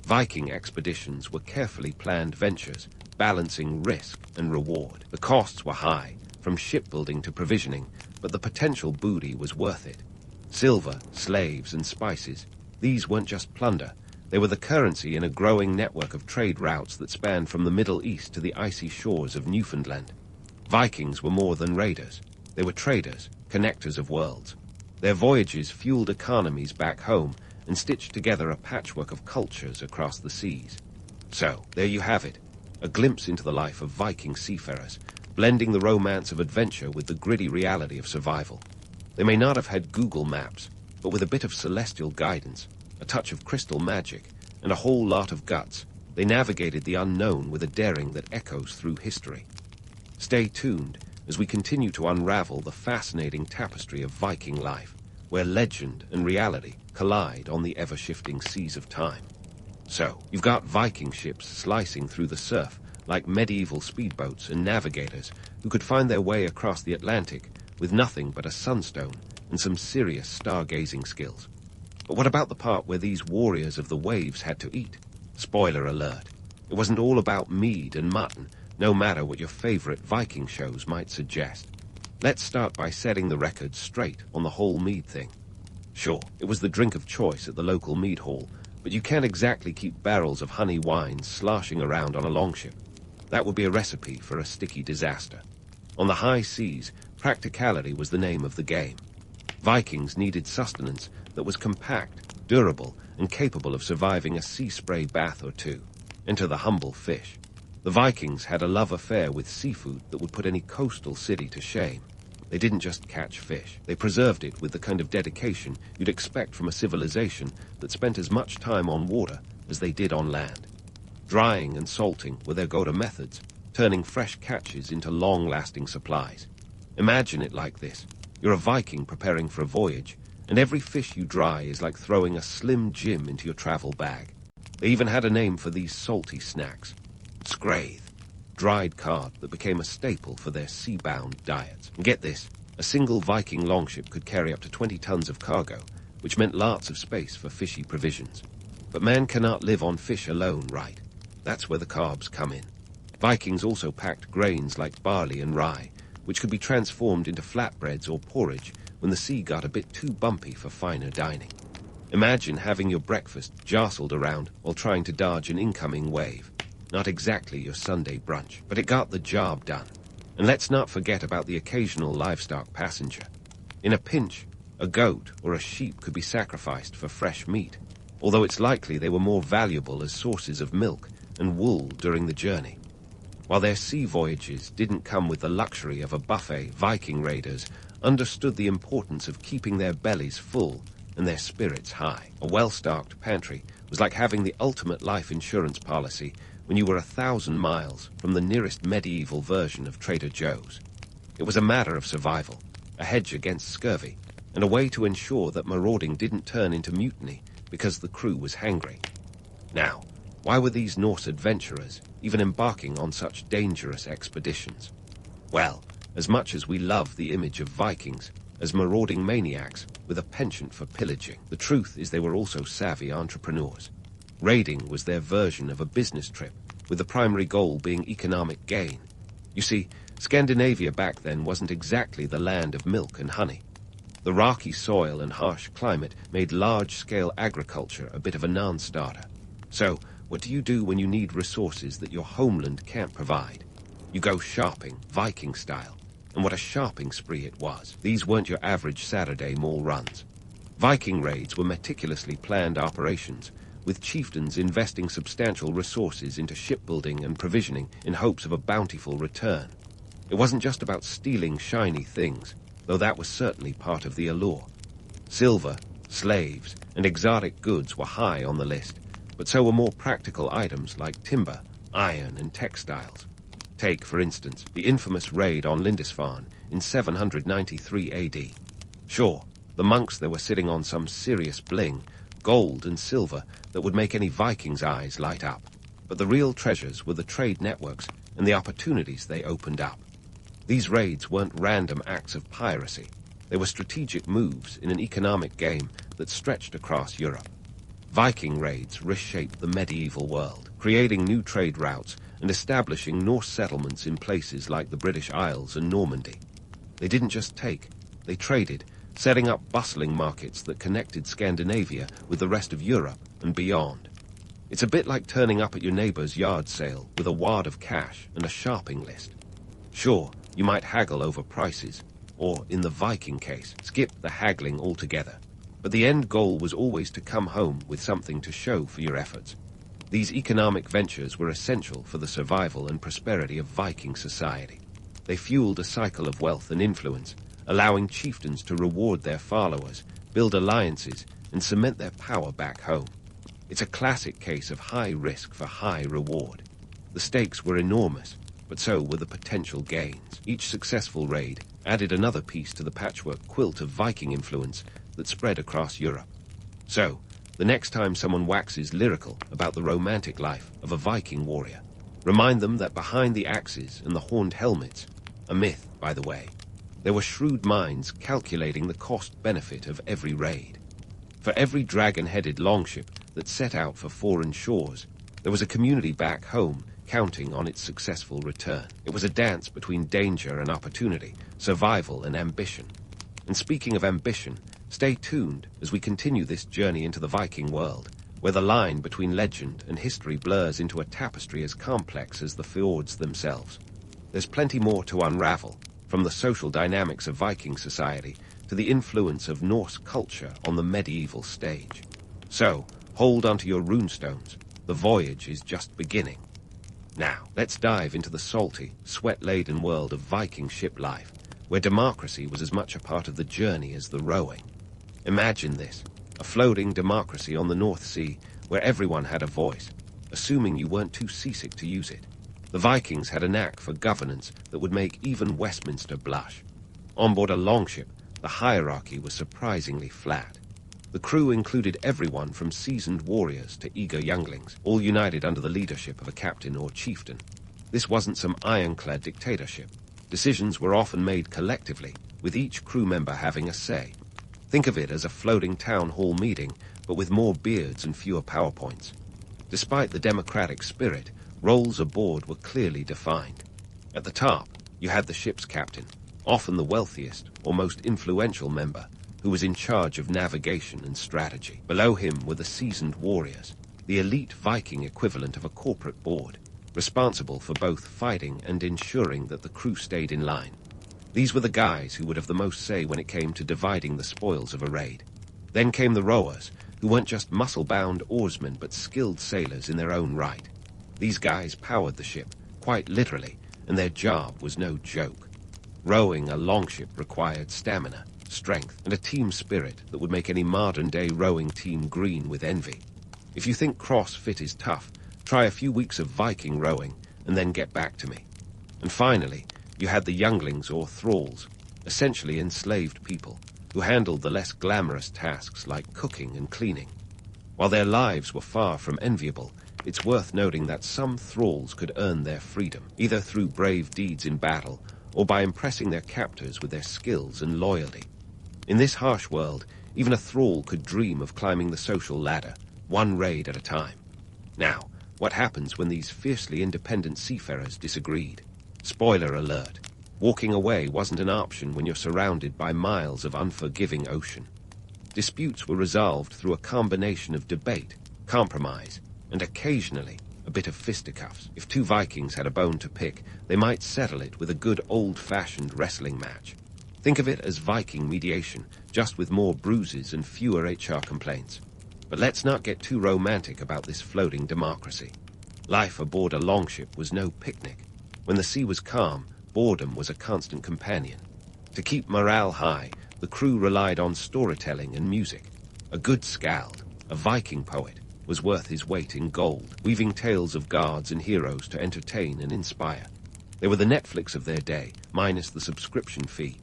Viking expeditions were carefully planned ventures, balancing risk and reward. The costs were high, from shipbuilding to provisioning, but the potential booty was worth it. Silver, slaves, and spices, these weren't just plunder. They were the currency in a growing network of trade routes that spanned from the Middle East to the icy shores of Newfoundland. Vikings were more than raiders. They were traders, connectors of worlds. Their voyages fueled economies back home and stitched together a patchwork of cultures across the seas. So, there you have it, a glimpse into the life of Viking seafarers, blending the romance of adventure with the gritty reality of survival. They may not have had Google Maps, but with a bit of celestial guidance, a touch of crystal magic, and a whole lot of guts, they navigated the unknown with a daring that echoes through history. Stay tuned as we continue to unravel the fascinating tapestry of Viking life, where legend and reality collide on the ever-shifting seas of time. So, you've got Viking ships slicing through the surf like medieval speedboats and navigators who could find their way across the Atlantic with nothing but a sunstone and some serious stargazing skills. But what about the part where these warriors of the waves had to eat? Spoiler alert, it wasn't all about mead and mutton, no matter what your favorite Viking shows might suggest. Let's start by setting the record straight on the whole mead thing. Sure, it was the drink of choice at the local mead hall, but you can't exactly keep barrels of honey wines sloshing around on a longship. That would be a recipe for a sticky disaster. On the high seas, practicality was the name of the game. Vikings needed sustenance that was compact, durable, and capable of surviving a sea spray bath or two. Enter the humble fish. The Vikings had a love affair with seafood that would put any coastal city to shame. They didn't just catch fish. They preserved it with the kind of dedication you'd expect from a civilization that spent as much time on water as they did on land. Drying and salting were their go-to methods, turning fresh catches into long-lasting supplies. Imagine it like this. You're a Viking preparing for a voyage, and every fish you dry is like throwing a slim gem into your travel bag. They even had a name for these salty snacks. Scraith, dried cod that became a staple for their sea-bound diets. And get this, a single Viking longship could carry up to 20 tons of cargo, which meant lots of space for fishy provisions. But man cannot live on fish alone, right? That's where the carbs come in. Vikings also packed grains like barley and rye, which could be transformed into flatbreads or porridge when the sea got a bit too bumpy for finer dining. Imagine having your breakfast jostled around while trying to dodge an incoming wave. Not exactly your Sunday brunch, but it got the job done. And let's not forget about the occasional livestock passenger. In a pinch, a goat or a sheep could be sacrificed for fresh meat, although it's likely they were more valuable as sources of milk and wool during the journey. While their sea voyages didn't come with the luxury of a buffet, Viking raiders understood the importance of keeping their bellies full and their spirits high. A well-stocked pantry was like having the ultimate life insurance policy when you were 1,000 miles from the nearest medieval version of Trader Joe's. It was a matter of survival, a hedge against scurvy, and a way to ensure that marauding didn't turn into mutiny because the crew was hangry. Now, why were these Norse adventurers even embarking on such dangerous expeditions? Well, as much as we love the image of Vikings as marauding maniacs with a penchant for pillaging, the truth is they were also savvy entrepreneurs. Raiding was their version of a business trip, with the primary goal being economic gain. You see, Scandinavia back then wasn't exactly the land of milk and honey. The rocky soil and harsh climate made large-scale agriculture a bit of a non-starter. So, what do you do when you need resources that your homeland can't provide? You go shopping, Viking style. And what a shopping spree it was. These weren't your average Saturday mall runs. Viking raids were meticulously planned operations, with chieftains investing substantial resources into shipbuilding and provisioning in hopes of a bountiful return. It wasn't just about stealing shiny things, though that was certainly part of the allure. Silver, slaves, and exotic goods were high on the list, but so were more practical items like timber, iron, and textiles. Take, for instance, the infamous raid on Lindisfarne in 793 AD. Sure, the monks there were sitting on some serious bling, gold and silver that would make any Viking's eyes light up. But the real treasures were the trade networks and the opportunities they opened up. These raids weren't random acts of piracy. They were strategic moves in an economic game that stretched across Europe. Viking raids reshaped the medieval world, creating new trade routes and establishing Norse settlements in places like the British Isles and Normandy. They didn't just take, they traded, setting up bustling markets that connected Scandinavia with the rest of Europe and beyond. It's a bit like turning up at your neighbor's yard sale with a wad of cash and a shopping list. Sure, you might haggle over prices, or, in the Viking case, skip the haggling altogether. But the end goal was always to come home with something to show for your efforts. These economic ventures were essential for the survival and prosperity of Viking society. They fueled a cycle of wealth and influence, allowing chieftains to reward their followers, build alliances, and cement their power back home. It's a classic case of high risk for high reward. The stakes were enormous, but so were the potential gains. Each successful raid added another piece to the patchwork quilt of Viking influence that spread across Europe. So, the next time someone waxes lyrical about the romantic life of a Viking warrior, remind them that behind the axes and the horned helmets, a myth, by the way, there were shrewd minds calculating the cost-benefit of every raid. For every dragon-headed longship that set out for foreign shores, there was a community back home counting on its successful return. It was a dance between danger and opportunity, survival and ambition. And speaking of ambition, stay tuned as we continue this journey into the Viking world, where the line between legend and history blurs into a tapestry as complex as the fjords themselves. There's plenty more to unravel, from the social dynamics of Viking society to the influence of Norse culture on the medieval stage. So, hold onto your runestones. The voyage is just beginning. Now, let's dive into the salty, sweat-laden world of Viking ship life, where democracy was as much a part of the journey as the rowing. Imagine this, a floating democracy on the North Sea where everyone had a voice, assuming you weren't too seasick to use it. The Vikings had a knack for governance that would make even Westminster blush. On board a longship, the hierarchy was surprisingly flat. The crew included everyone from seasoned warriors to eager younglings, all united under the leadership of a captain or chieftain. This wasn't some ironclad dictatorship. Decisions were often made collectively, with each crew member having a say. Think of it as a floating town hall meeting, but with more beards and fewer PowerPoints. Despite the democratic spirit, roles aboard were clearly defined. At the top, you had the ship's captain, often the wealthiest or most influential member, who was in charge of navigation and strategy. Below him were the seasoned warriors, the elite Viking equivalent of a corporate board, responsible for both fighting and ensuring that the crew stayed in line. These were the guys who would have the most say when it came to dividing the spoils of a raid. Then came the rowers, who weren't just muscle-bound oarsmen but skilled sailors in their own right. These guys powered the ship, quite literally, and their job was no joke. Rowing a longship required stamina, strength, and a team spirit that would make any modern-day rowing team green with envy. If you think CrossFit is tough, try a few weeks of Viking rowing and then get back to me. And finally, you had the younglings or thralls, essentially enslaved people, who handled the less glamorous tasks like cooking and cleaning. While their lives were far from enviable, it's worth noting that some thralls could earn their freedom, either through brave deeds in battle or by impressing their captors with their skills and loyalty. In this harsh world, even a thrall could dream of climbing the social ladder, one raid at a time. Now, what happens when these fiercely independent seafarers disagreed? Spoiler alert. Walking away wasn't an option when you're surrounded by miles of unforgiving ocean. Disputes were resolved through a combination of debate, compromise, and occasionally a bit of fisticuffs. If two Vikings had a bone to pick, they might settle it with a good old-fashioned wrestling match. Think of it as Viking mediation, just with more bruises and fewer HR complaints. But let's not get too romantic about this floating democracy. Life aboard a longship was no picnic. When the sea was calm, boredom was a constant companion. To keep morale high, the crew relied on storytelling and music. A good skald, a Viking poet, was worth his weight in gold, weaving tales of gods and heroes to entertain and inspire. They were the Netflix of their day, minus the subscription fee.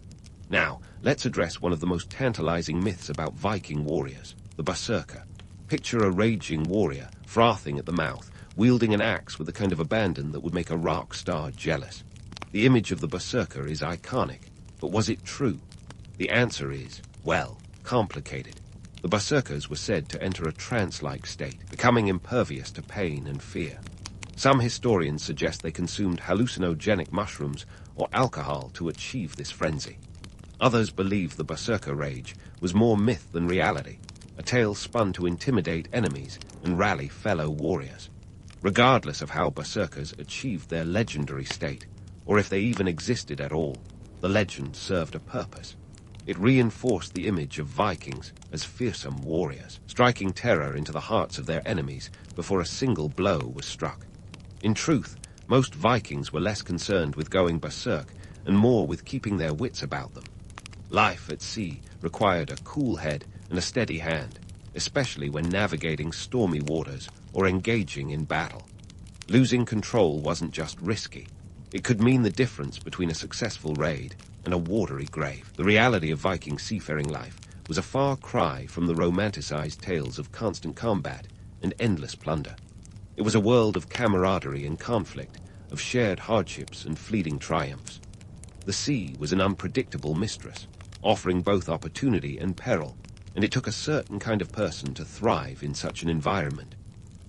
Now, let's address one of the most tantalizing myths about Viking warriors, the berserker. Picture a raging warrior, frothing at the mouth, wielding an axe with the kind of abandon that would make a rock star jealous. The image of the berserker is iconic, but was it true? The answer is, well, complicated. The berserkers were said to enter a trance-like state, becoming impervious to pain and fear. Some historians suggest they consumed hallucinogenic mushrooms or alcohol to achieve this frenzy. Others believe the berserker rage was more myth than reality, a tale spun to intimidate enemies and rally fellow warriors. Regardless of how berserkers achieved their legendary state, or if they even existed at all, the legend served a purpose. It reinforced the image of Vikings as fearsome warriors, striking terror into the hearts of their enemies before a single blow was struck. In truth, most Vikings were less concerned with going berserk and more with keeping their wits about them. Life at sea required a cool head and a steady hand, especially when navigating stormy waters or engaging in battle. Losing control wasn't just risky. It could mean the difference between a successful raid and a watery grave. The reality of Viking seafaring life was a far cry from the romanticized tales of constant combat and endless plunder. It was a world of camaraderie and conflict, of shared hardships and fleeting triumphs. The sea was an unpredictable mistress, offering both opportunity and peril, and it took a certain kind of person to thrive in such an environment.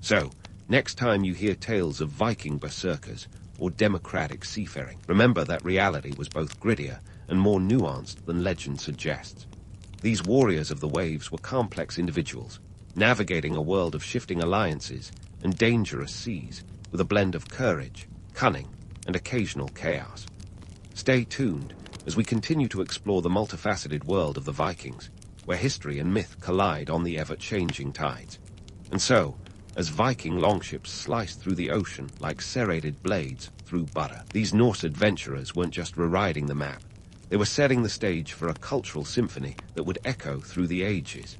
So, next time you hear tales of Viking berserkers or democratic seafaring, remember that reality was both grittier and more nuanced than legend suggests. These warriors of the waves were complex individuals, navigating a world of shifting alliances and dangerous seas with a blend of courage, cunning, and occasional chaos. Stay tuned as we continue to explore the multifaceted world of the Vikings, where history and myth collide on the ever-changing tides. And so, as Viking longships sliced through the ocean like serrated blades through butter, these Norse adventurers weren't just reriding the map. They were setting the stage for a cultural symphony that would echo through the ages.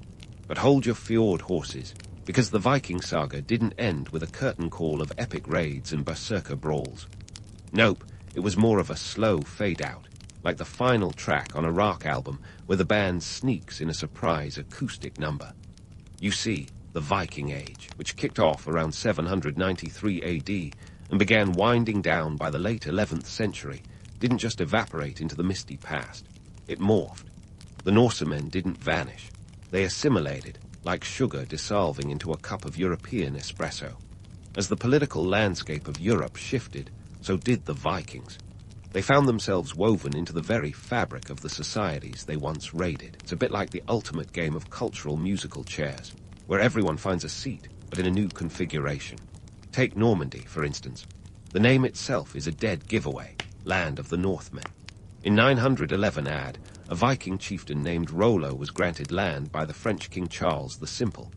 But hold your fjord horses, because the Viking saga didn't end with a curtain call of epic raids and berserker brawls. Nope, it was more of a slow fade-out, like the final track on a rock album where the band sneaks in a surprise acoustic number. You see, the Viking Age, which kicked off around 793 AD and began winding down by the late 11th century, didn't just evaporate into the misty past. It morphed. The Norsemen didn't vanish. They assimilated, like sugar dissolving into a cup of European espresso. As the political landscape of Europe shifted, so did the Vikings. They found themselves woven into the very fabric of the societies they once raided. It's a bit like the ultimate game of cultural musical chairs, where everyone finds a seat, but in a new configuration. Take Normandy, for instance. The name itself is a dead giveaway, land of the Northmen. In 911 AD, a Viking chieftain named Rollo was granted land by the French King Charles the Simple.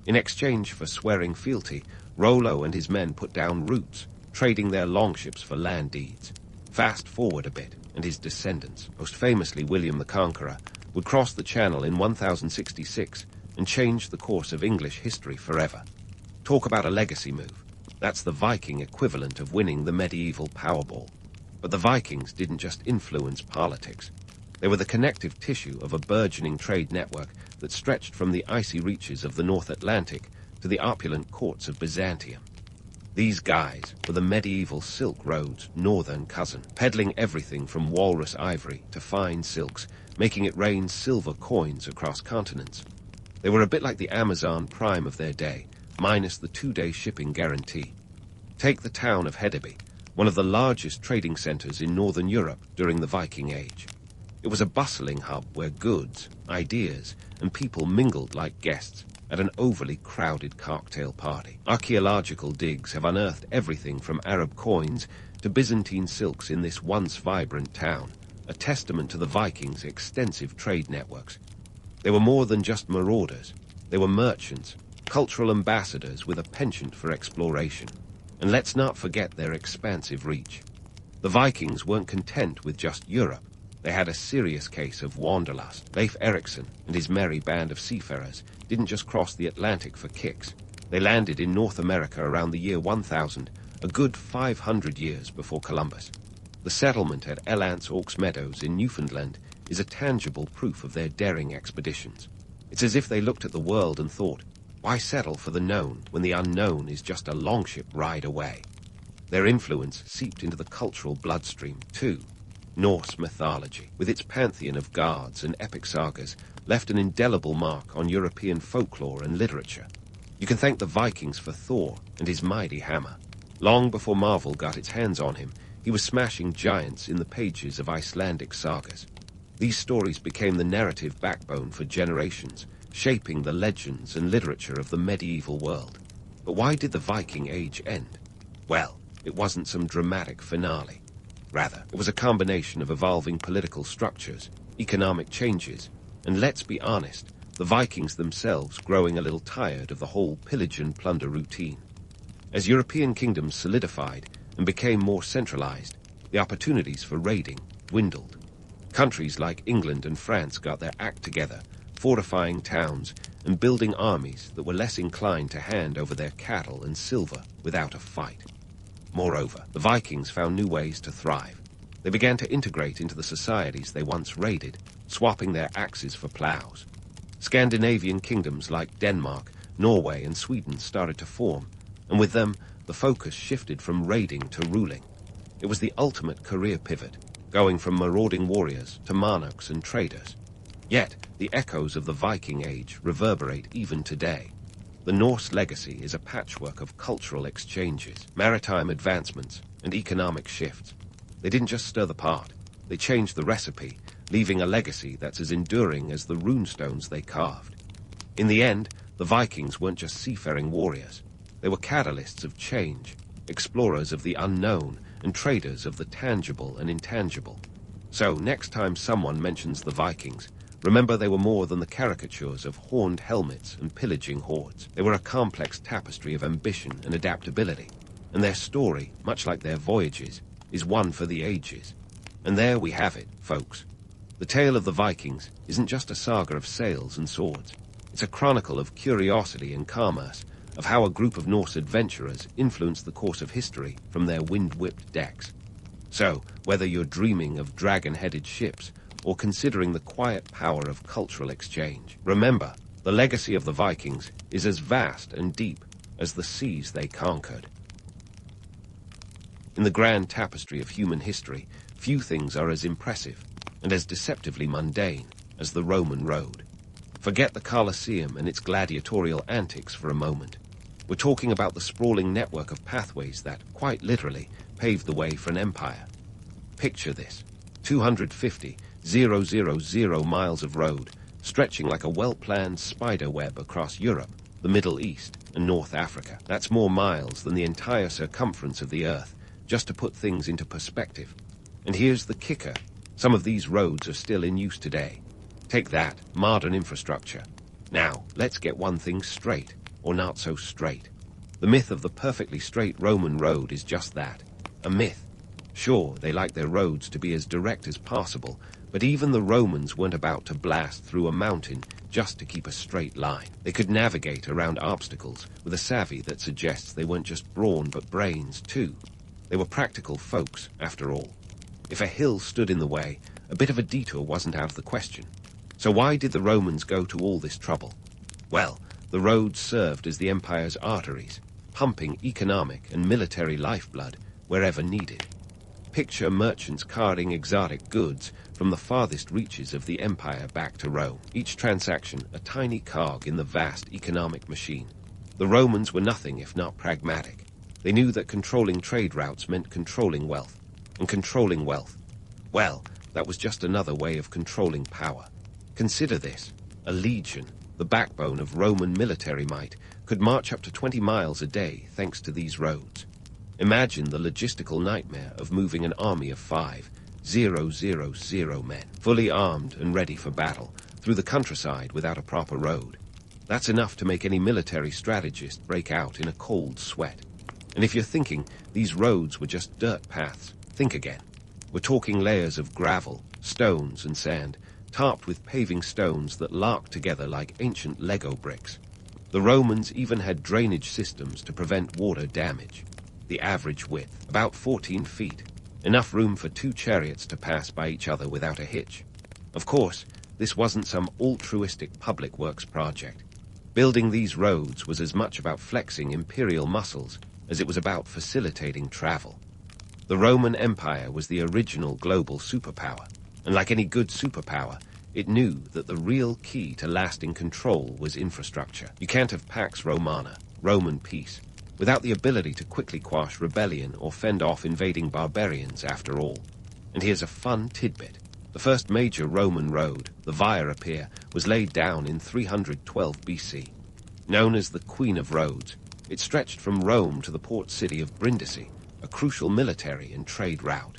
In exchange for swearing fealty, Rollo and his men put down roots, trading their longships for land deeds. Fast forward a bit, and his descendants, most famously William the Conqueror, would cross the Channel in 1066 and change the course of English history forever. Talk about a legacy move. That's the Viking equivalent of winning the medieval Powerball. But the Vikings didn't just influence politics. They were the connective tissue of a burgeoning trade network that stretched from the icy reaches of the North Atlantic to the opulent courts of Byzantium. These guys were the medieval Silk Road's northern cousin, peddling everything from walrus ivory to fine silks, making it rain silver coins across continents. They were a bit like the Amazon Prime of their day, minus the 2-day shipping guarantee. Take the town of Hedeby, one of the largest trading centers in northern Europe during the Viking Age. It was a bustling hub where goods, ideas, and people mingled like guests at an overly crowded cocktail party. Archaeological digs have unearthed everything from Arab coins to Byzantine silks in this once vibrant town, a testament to the Vikings' extensive trade networks. They were more than just marauders. They were merchants, cultural ambassadors with a penchant for exploration. And let's not forget their expansive reach. The Vikings weren't content with just Europe. They had a serious case of wanderlust. Leif Erikson and his merry band of seafarers didn't just cross the Atlantic for kicks. They landed in North America around the year 1000, a good 500 years before Columbus. The settlement at Elance Oaks Meadows in Newfoundland is a tangible proof of their daring expeditions. It's as if they looked at the world and thought, why settle for the known when the unknown is just a longship ride away? Their influence seeped into the cultural bloodstream, too. Norse mythology, with its pantheon of gods and epic sagas, left an indelible mark on European folklore and literature. You can thank the Vikings for Thor and his mighty hammer. Long before Marvel got its hands on him, he was smashing giants in the pages of Icelandic sagas. These stories became the narrative backbone for generations, shaping the legends and literature of the medieval world. But why did the Viking Age end? Well, it wasn't some dramatic finale. Rather, it was a combination of evolving political structures, economic changes, and let's be honest, the Vikings themselves growing a little tired of the whole pillage and plunder routine. As European kingdoms solidified and became more centralized, the opportunities for raiding dwindled. Countries like England and France got their act together, fortifying towns and building armies that were less inclined to hand over their cattle and silver without a fight. Moreover, the Vikings found new ways to thrive. They began to integrate into the societies they once raided, swapping their axes for plows. Scandinavian kingdoms like Denmark, Norway, and Sweden started to form, and with them, the focus shifted from raiding to ruling. It was the ultimate career pivot, going from marauding warriors to monarchs and traders. Yet, the echoes of the Viking Age reverberate even today. The Norse legacy is a patchwork of cultural exchanges, maritime advancements, and economic shifts. They didn't just stir the pot, they changed the recipe, leaving a legacy that's as enduring as the runestones they carved. In the end, the Vikings weren't just seafaring warriors. They were catalysts of change, explorers of the unknown, and traders of the tangible and intangible. So, next time someone mentions the Vikings, remember they were more than the caricatures of horned helmets and pillaging hordes. They were a complex tapestry of ambition and adaptability, and their story, much like their voyages, is one for the ages. And there we have it, folks, The tale of the Vikings isn't just a saga of sails and swords. It's a chronicle of curiosity and commerce, of how a group of Norse adventurers influenced the course of history from their wind-whipped decks. So, whether you're dreaming of dragon-headed ships or considering the quiet power of cultural exchange, remember, the legacy of the Vikings is as vast and deep as the seas they conquered. In the grand tapestry of human history, few things are as impressive and as deceptively mundane as the Roman road. Forget the Colosseum and its gladiatorial antics for a moment. We're talking about the sprawling network of pathways that, quite literally, paved the way for an empire. Picture this: 250,000 miles of road, stretching like a well-planned spider web across Europe, the Middle East, and North Africa. That's more miles than the entire circumference of the Earth, just to put things into perspective. And here's the kicker: some of these roads are still in use today. Take that, modern infrastructure. Now, let's get one thing straight, or not so straight. The myth of the perfectly straight Roman road is just that, a myth. Sure, they like their roads to be as direct as possible, but even the Romans weren't about to blast through a mountain just to keep a straight line. They could navigate around obstacles with a savvy that suggests they weren't just brawn but brains too. They were practical folks, after all. If a hill stood in the way, a bit of a detour wasn't out of the question. So why did the Romans go to all this trouble? Well, the roads served as the empire's arteries, pumping economic and military lifeblood wherever needed. Picture merchants carting exotic goods from the farthest reaches of the empire back to Rome, each transaction a tiny cog in the vast economic machine. The Romans were nothing if not pragmatic. They knew that controlling trade routes meant controlling wealth, and controlling wealth, well, that was just another way of controlling power. Consider this: a legion, the backbone of Roman military might, could march up to 20 miles a day thanks to these roads. Imagine the logistical nightmare of moving an army of 5,000 men, fully armed and ready for battle, through the countryside without a proper road. That's enough to make any military strategist break out in a cold sweat. And if you're thinking these roads were just dirt paths, think again. We're talking layers of gravel, stones, and sand, topped with paving stones that larked together like ancient Lego bricks. The Romans even had drainage systems to prevent water damage. The average width, about 14 feet, enough room for 2 chariots to pass by each other without a hitch. Of course, this wasn't some altruistic public works project. Building these roads was as much about flexing imperial muscles as it was about facilitating travel. The Roman Empire was the original global superpower, and like any good superpower, it knew that the real key to lasting control was infrastructure. You can't have Pax Romana, Roman peace, without the ability to quickly quash rebellion or fend off invading barbarians, after all. And here's a fun tidbit. The first major Roman road, the Via Appia, was laid down in 312 BC. Known as the Queen of Roads, it stretched from Rome to the port city of Brindisi, a crucial military and trade route.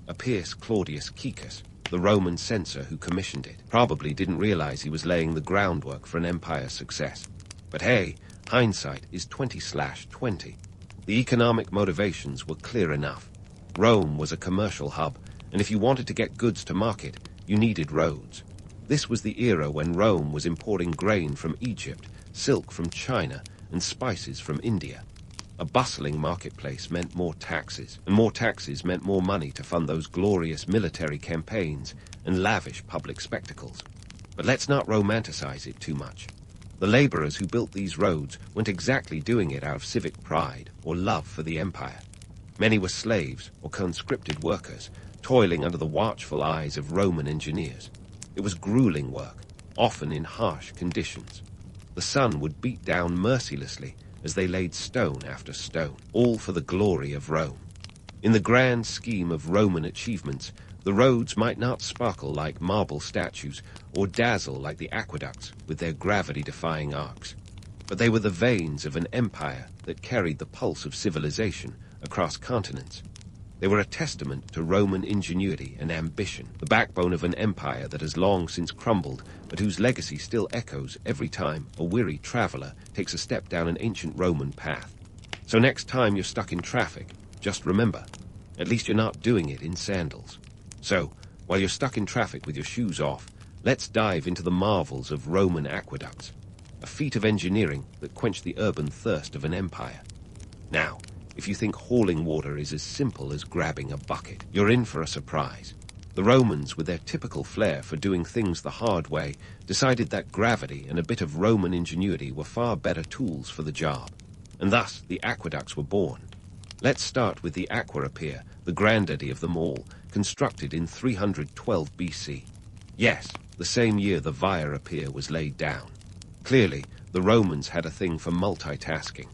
Appius Claudius Caecus, the Roman censor who commissioned it, probably didn't realize he was laying the groundwork for an empire's success. But hey, hindsight is 20/20. The economic motivations were clear enough. Rome was a commercial hub, and if you wanted to get goods to market, you needed roads. This was the era when Rome was importing grain from Egypt, silk from China, and spices from India. A bustling marketplace meant more taxes, and more taxes meant more money to fund those glorious military campaigns and lavish public spectacles. But let's not romanticize it too much. The laborers who built these roads weren't exactly doing it out of civic pride or love for the empire. Many were slaves or conscripted workers, toiling under the watchful eyes of Roman engineers. It was grueling work, often in harsh conditions. The sun would beat down mercilessly as they laid stone after stone, all for the glory of Rome. In the grand scheme of Roman achievements, the roads might not sparkle like marble statues or dazzle like the aqueducts with their gravity-defying arcs, but they were the veins of an empire that carried the pulse of civilization across continents. They were a testament to Roman ingenuity and ambition, the backbone of an empire that has long since crumbled, but whose legacy still echoes every time a weary traveler takes a step down an ancient Roman path. So next time you're stuck in traffic, just remember, at least you're not doing it in sandals. So, While you're stuck in traffic with your shoes off, let's dive into the marvels of Roman aqueducts, a feat of engineering that quenched the urban thirst of an empire. Now, if you think hauling water is as simple as grabbing a bucket, you're in for a surprise. The Romans, with their typical flair for doing things the hard way, decided that gravity and a bit of Roman ingenuity were far better tools for the job. And thus, the aqueducts were born. Let's start with the Aqua Pier, the granddaddy of them all, constructed in 312 BC. Yes, the same year the Via Pier was laid down. Clearly, the Romans had a thing for multitasking.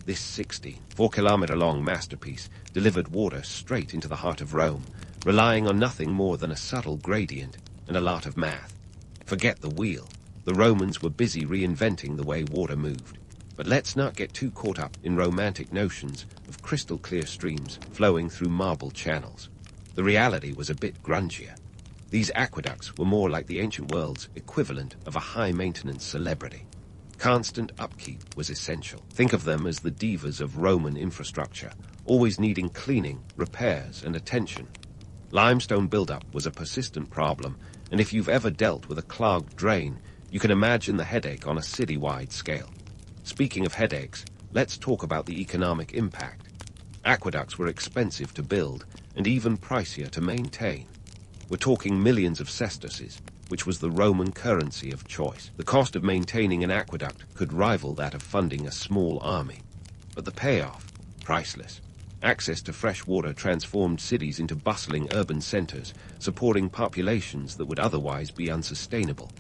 This 64-kilometer-long masterpiece delivered water straight into the heart of Rome, relying on nothing more than a subtle gradient and a lot of math. Forget the wheel. The Romans were busy reinventing the way water moved. But let's not get too caught up in romantic notions of crystal-clear streams flowing through marble channels. The reality was a bit grungier. These aqueducts were more like the ancient world's equivalent of a high-maintenance celebrity. Constant upkeep was essential. Think of them as the divas of Roman infrastructure, always needing cleaning, repairs, and attention. Limestone buildup was a persistent problem, and if you've ever dealt with a clogged drain, you can imagine the headache on a city-wide scale. Speaking of headaches, let's talk about the economic impact. Aqueducts were expensive to build, and even pricier to maintain. We're talking millions of sesterces, which was the Roman currency of choice. The cost of maintaining an aqueduct could rival that of funding a small army. But the payoff, priceless. Access to fresh water transformed cities into bustling urban centers, supporting populations that would otherwise be unsustainable.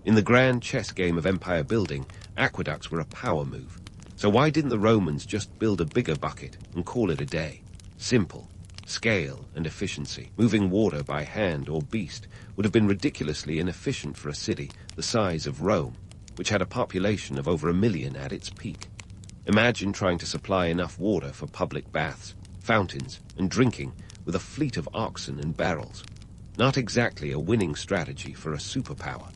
In the grand chess game of empire building, aqueducts were a power move. So why didn't the Romans just build a bigger bucket and call it a day? Simple. Scale and efficiency. Moving water by hand or beast would have been ridiculously inefficient for a city the size of Rome, which had a population of over 1 million at its peak. Imagine trying to supply enough water for public baths, fountains, and drinking with a fleet of oxen and barrels. Not exactly a winning strategy for a superpower.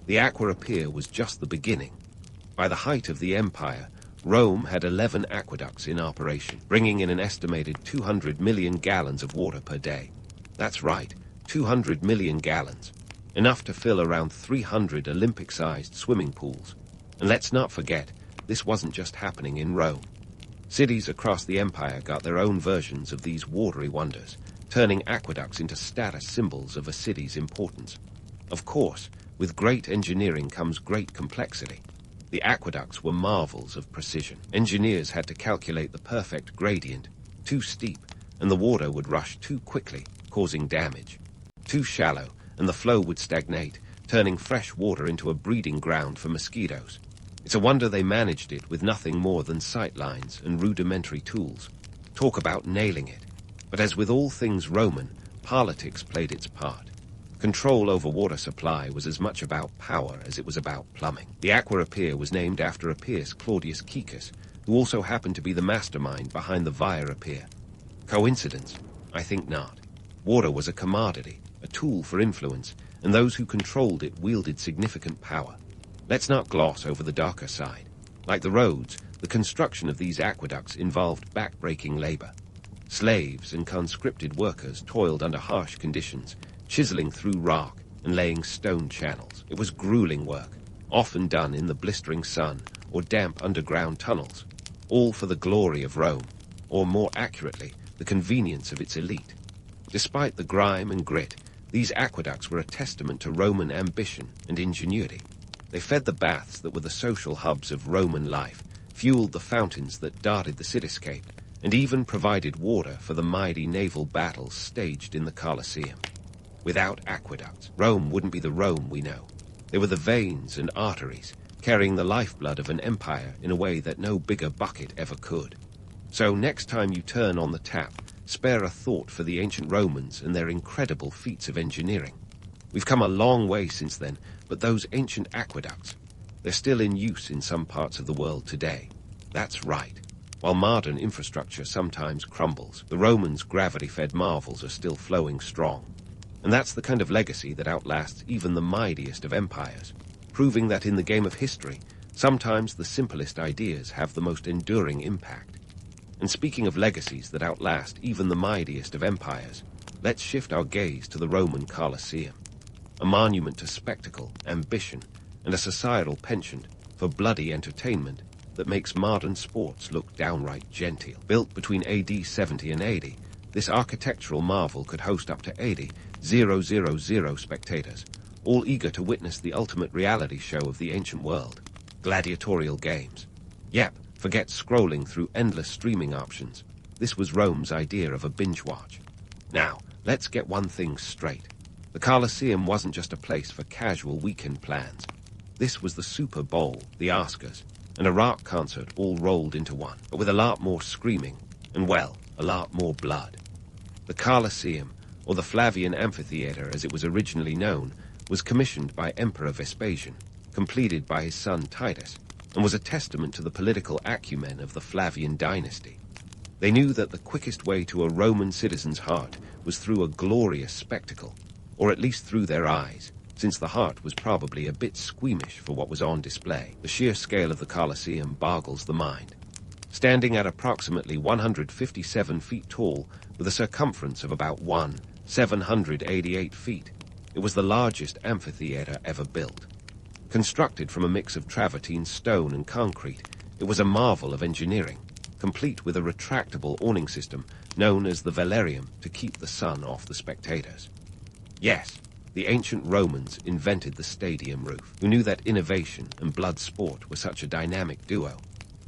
The Aqua Pier was just the beginning. By the height of the empire, Rome had 11 aqueducts in operation, bringing in an estimated 200 million gallons of water per day. That's right, 200 million gallons. Enough to fill around 300 Olympic-sized swimming pools. And let's not forget, this wasn't just happening in Rome. Cities across the empire got their own versions of these watery wonders, turning aqueducts into status symbols of a city's importance. Of course, with great engineering comes great complexity. The aqueducts were marvels of precision. Engineers had to calculate the perfect gradient. Too steep, and the water would rush too quickly, causing damage. Too shallow, and the flow would stagnate, turning fresh water into a breeding ground for mosquitoes. It's a wonder they managed it with nothing more than sightlines and rudimentary tools. Talk about nailing it. But as with all things Roman, politics played its part. Control over water supply was as much about power as it was about plumbing. The Aqua Pier was named after Appius Claudius Caecus, who also happened to be the mastermind behind the Via Pier. Coincidence? I think not. Water was a commodity, a tool for influence, and those who controlled it wielded significant power. Let's not gloss over the darker side. Like the roads, the construction of these aqueducts involved back-breaking labor. Slaves and conscripted workers toiled under harsh conditions, chiseling through rock and laying stone channels. It was grueling work, often done in the blistering sun or damp underground tunnels, all for the glory of Rome, or more accurately, the convenience of its elite. Despite the grime and grit, these aqueducts were a testament to Roman ambition and ingenuity. They fed the baths that were the social hubs of Roman life, fueled the fountains that dotted the cityscape, and even provided water for the mighty naval battles staged in the Colosseum. Without aqueducts, Rome wouldn't be the Rome we know. They were the veins and arteries, carrying the lifeblood of an empire in a way that no bigger bucket ever could. So next time you turn on the tap, spare a thought for the ancient Romans and their incredible feats of engineering. We've come a long way since then, but those ancient aqueducts, they're still in use in some parts of the world today. That's right. While modern infrastructure sometimes crumbles, the Romans' gravity-fed marvels are still flowing strong. And that's the kind of legacy that outlasts even the mightiest of empires, proving that in the game of history, sometimes the simplest ideas have the most enduring impact. And speaking of legacies that outlast even the mightiest of empires, let's shift our gaze to the Roman Colosseum, a monument to spectacle, ambition, and a societal penchant for bloody entertainment that makes modern sports look downright genteel. Built between AD 70 and 80, this architectural marvel could host up to 80,000 spectators, all eager to witness the ultimate reality show of the ancient world, gladiatorial games. Yep, forget scrolling through endless streaming options. This was Rome's idea of a binge watch. Now, let's get one thing straight. The Colosseum wasn't just a place for casual weekend plans. This was the Super Bowl, the Oscars, and a rock concert all rolled into one, but with a lot more screaming, and well, a lot more blood. The Colosseum, or the Flavian Amphitheater as it was originally known, was commissioned by Emperor Vespasian, completed by his son Titus, and was a testament to the political acumen of the Flavian dynasty. They knew that the quickest way to a Roman citizen's heart was through a glorious spectacle, or at least through their eyes, since the heart was probably a bit squeamish for what was on display. The sheer scale of the Colosseum boggles the mind. Standing at approximately 157 feet tall, with a circumference of about 788 feet, it was the largest amphitheater ever built. Constructed from a mix of travertine stone and concrete, it was a marvel of engineering, complete with a retractable awning system known as the velarium to keep the sun off the spectators. Yes, the ancient Romans invented the stadium roof, who knew that innovation and blood sport were such a dynamic duo.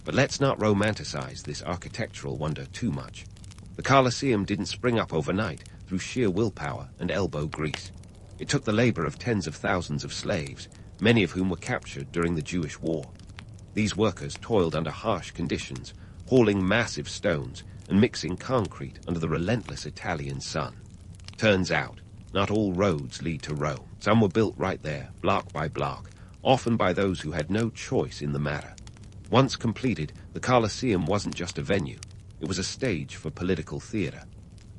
But let's not romanticize this architectural wonder too much. The Colosseum didn't spring up overnight through sheer willpower and elbow grease. It took the labor of tens of thousands of slaves, many of whom were captured during the Jewish War. These workers toiled under harsh conditions, hauling massive stones and mixing concrete under the relentless Italian sun. Turns out, not all roads lead to Rome. Some were built right there, block by block, often by those who had no choice in the matter. Once completed, the Colosseum wasn't just a venue. It was a stage for political theater.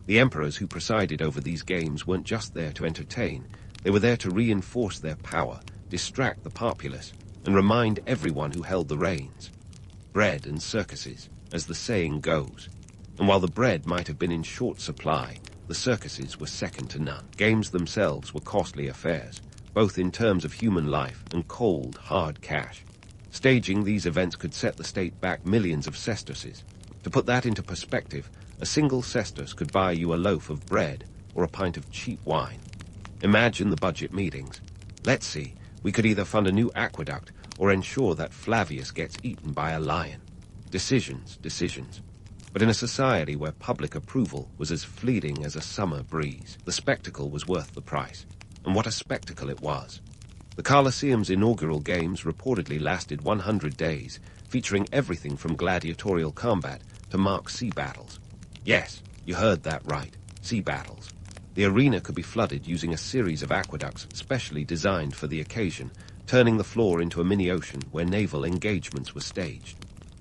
The emperors who presided over these games weren't just there to entertain. They were there to reinforce their power, distract the populace, and remind everyone who held the reins. Bread and circuses, as the saying goes. And while the bread might have been in short supply, the circuses were second to none. Games themselves were costly affairs, both in terms of human life and cold, hard cash. Staging these events could set the state back millions of sesterces. To put that into perspective, a single sesterce could buy you a loaf of bread or a pint of cheap wine. Imagine the budget meetings. Let's see, we could either fund a new aqueduct or ensure that Flavius gets eaten by a lion. Decisions. But in a society where public approval was as fleeting as a summer breeze, the spectacle was worth the price. And what a spectacle it was. The Colosseum's inaugural games reportedly lasted 100 days, featuring everything from gladiatorial combat to mock sea battles. Yes, you heard that right, sea battles. The arena could be flooded using a series of aqueducts specially designed for the occasion, turning the floor into a mini-ocean where naval engagements were staged.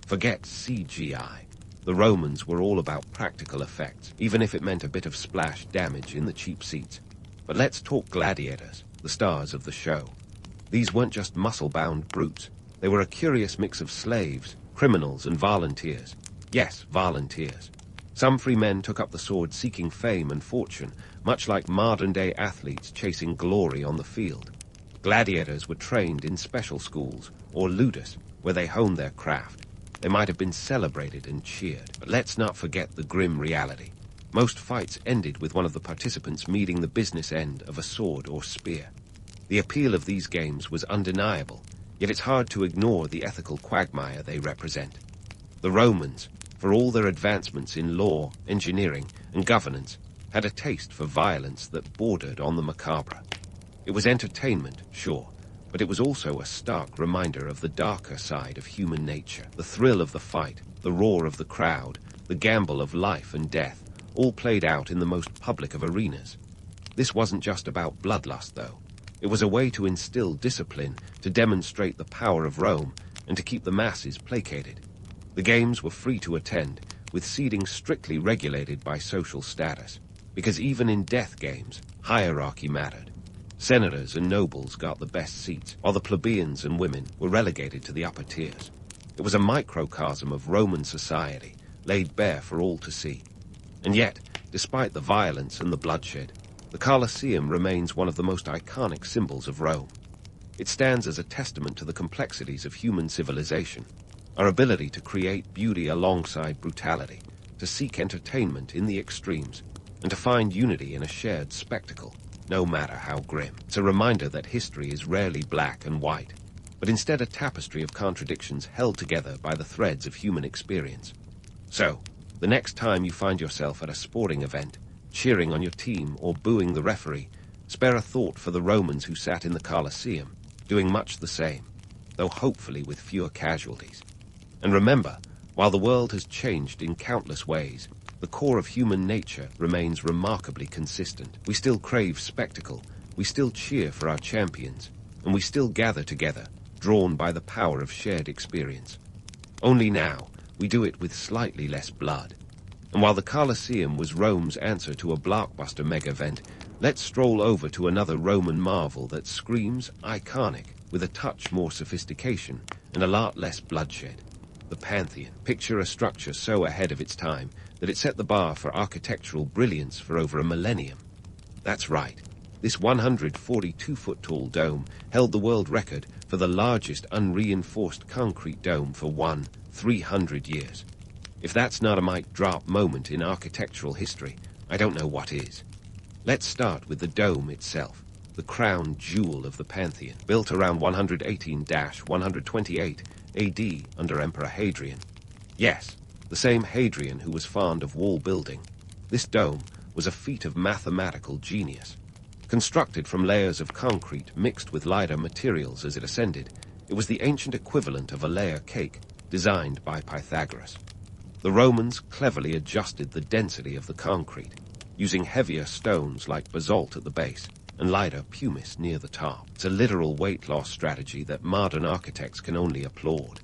Forget CGI. The Romans were all about practical effects, even if it meant a bit of splash damage in the cheap seats. But let's talk gladiators, the stars of the show. These weren't just muscle-bound brutes. They were a curious mix of slaves, criminals, and volunteers. Yes, volunteers. Some free men took up the sword seeking fame and fortune, much like modern-day athletes chasing glory on the field. Gladiators were trained in special schools, or ludus, where they honed their craft. They might have been celebrated and cheered, but let's not forget the grim reality. Most fights ended with one of the participants meeting the business end of a sword or spear. The appeal of these games was undeniable, yet it's hard to ignore the ethical quagmire they represent. The Romans, for all their advancements in law, engineering, and governance, had a taste for violence that bordered on the macabre. It was entertainment, sure, but it was also a stark reminder of the darker side of human nature. The thrill of the fight, the roar of the crowd, the gamble of life and death, all played out in the most public of arenas. This wasn't just about bloodlust, though. It was a way to instill discipline, to demonstrate the power of Rome, and to keep the masses placated. The games were free to attend, with seeding strictly regulated by social status, because even in death games, hierarchy mattered. Senators and nobles got the best seats, while the plebeians and women were relegated to the upper tiers. It was a microcosm of Roman society, laid bare for all to see. And yet, Despite the violence and the bloodshed, the Colosseum remains one of the most iconic symbols of Rome. It stands as a testament to the complexities of human civilization, our ability to create beauty alongside brutality, to seek entertainment in the extremes, and to find unity in a shared spectacle, no matter how grim. It's a reminder that history is rarely black and white, but instead a tapestry of contradictions held together by the threads of human experience. So, the next time you find yourself at a sporting event, cheering on your team or booing the referee, spare a thought for the Romans who sat in the Colosseum, doing much the same, though hopefully with fewer casualties. And remember, while the world has changed in countless ways, the core of human nature remains remarkably consistent. We still crave spectacle, we still cheer for our champions, and we still gather together, drawn by the power of shared experience. Only now, we do it with slightly less blood. And while the Colosseum was Rome's answer to a blockbuster mega-event, let's stroll over to another Roman marvel that screams iconic, with a touch more sophistication and a lot less bloodshed. The Pantheon. Picture a structure so ahead of its time that it set the bar for architectural brilliance for over a millennium. That's right. This 142-foot-tall dome held the world record for the largest unreinforced concrete dome for 300 years. If that's not a mic drop moment in architectural history, I don't know what is. Let's start with the dome itself, the crown jewel of the Pantheon, built around 118-128 AD under Emperor Hadrian. Yes, the same Hadrian who was fond of wall building. This dome was a feat of mathematical genius. Constructed from layers of concrete mixed with lighter materials as it ascended, it was the ancient equivalent of a layer cake, designed by Pythagoras. The Romans cleverly adjusted the density of the concrete, using heavier stones like basalt at the base and lighter pumice near the top. It's a literal weight loss strategy that modern architects can only applaud.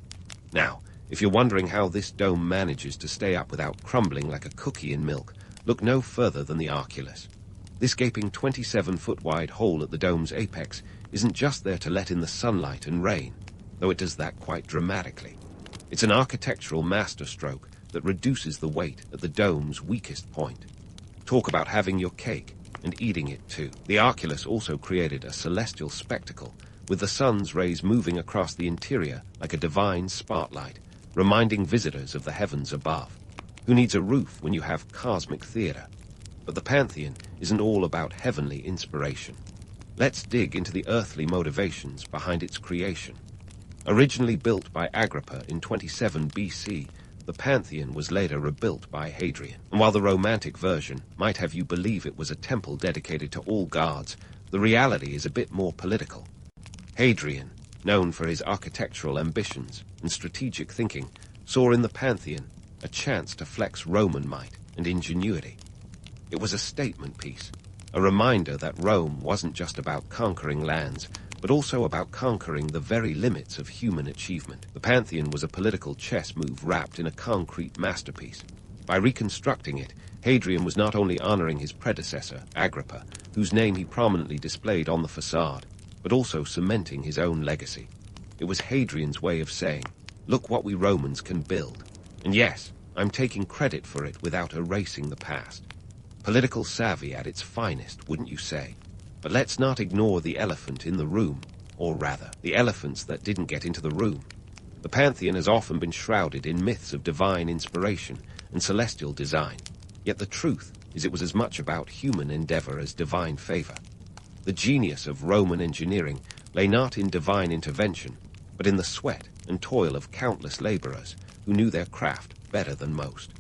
Now, if you're wondering how this dome manages to stay up without crumbling like a cookie in milk, look no further than the Oculus. This gaping 27-foot-wide hole at the dome's apex isn't just there to let in the sunlight and rain, though it does that quite dramatically. It's an architectural masterstroke that reduces the weight at the dome's weakest point. Talk about having your cake and eating it too. The Oculus also created a celestial spectacle, with the sun's rays moving across the interior like a divine spotlight, reminding visitors of the heavens above. Who needs a roof when you have cosmic theater? But the Pantheon isn't all about heavenly inspiration. Let's dig into the earthly motivations behind its creation. Originally built by Agrippa in 27 BC, the Pantheon was later rebuilt by Hadrian. And while the romantic version might have you believe it was a temple dedicated to all gods, the reality is a bit more political. Hadrian, known for his architectural ambitions and strategic thinking, saw in the Pantheon a chance to flex Roman might and ingenuity. It was a statement piece, a reminder that Rome wasn't just about conquering lands, but also about conquering the very limits of human achievement. The Pantheon was a political chess move wrapped in a concrete masterpiece. By reconstructing it, Hadrian was not only honoring his predecessor, Agrippa, whose name he prominently displayed on the facade, but also cementing his own legacy. It was Hadrian's way of saying, look what we Romans can build. And yes, I'm taking credit for it without erasing the past. Political savvy at its finest, wouldn't you say? But let's not ignore the elephant in the room, or rather, the elephants that didn't get into the room. The Pantheon has often been shrouded in myths of divine inspiration and celestial design, yet the truth is it was as much about human endeavor as divine favor. The genius of Roman engineering lay not in divine intervention, but in the sweat and toil of countless laborers who knew their craft better than most.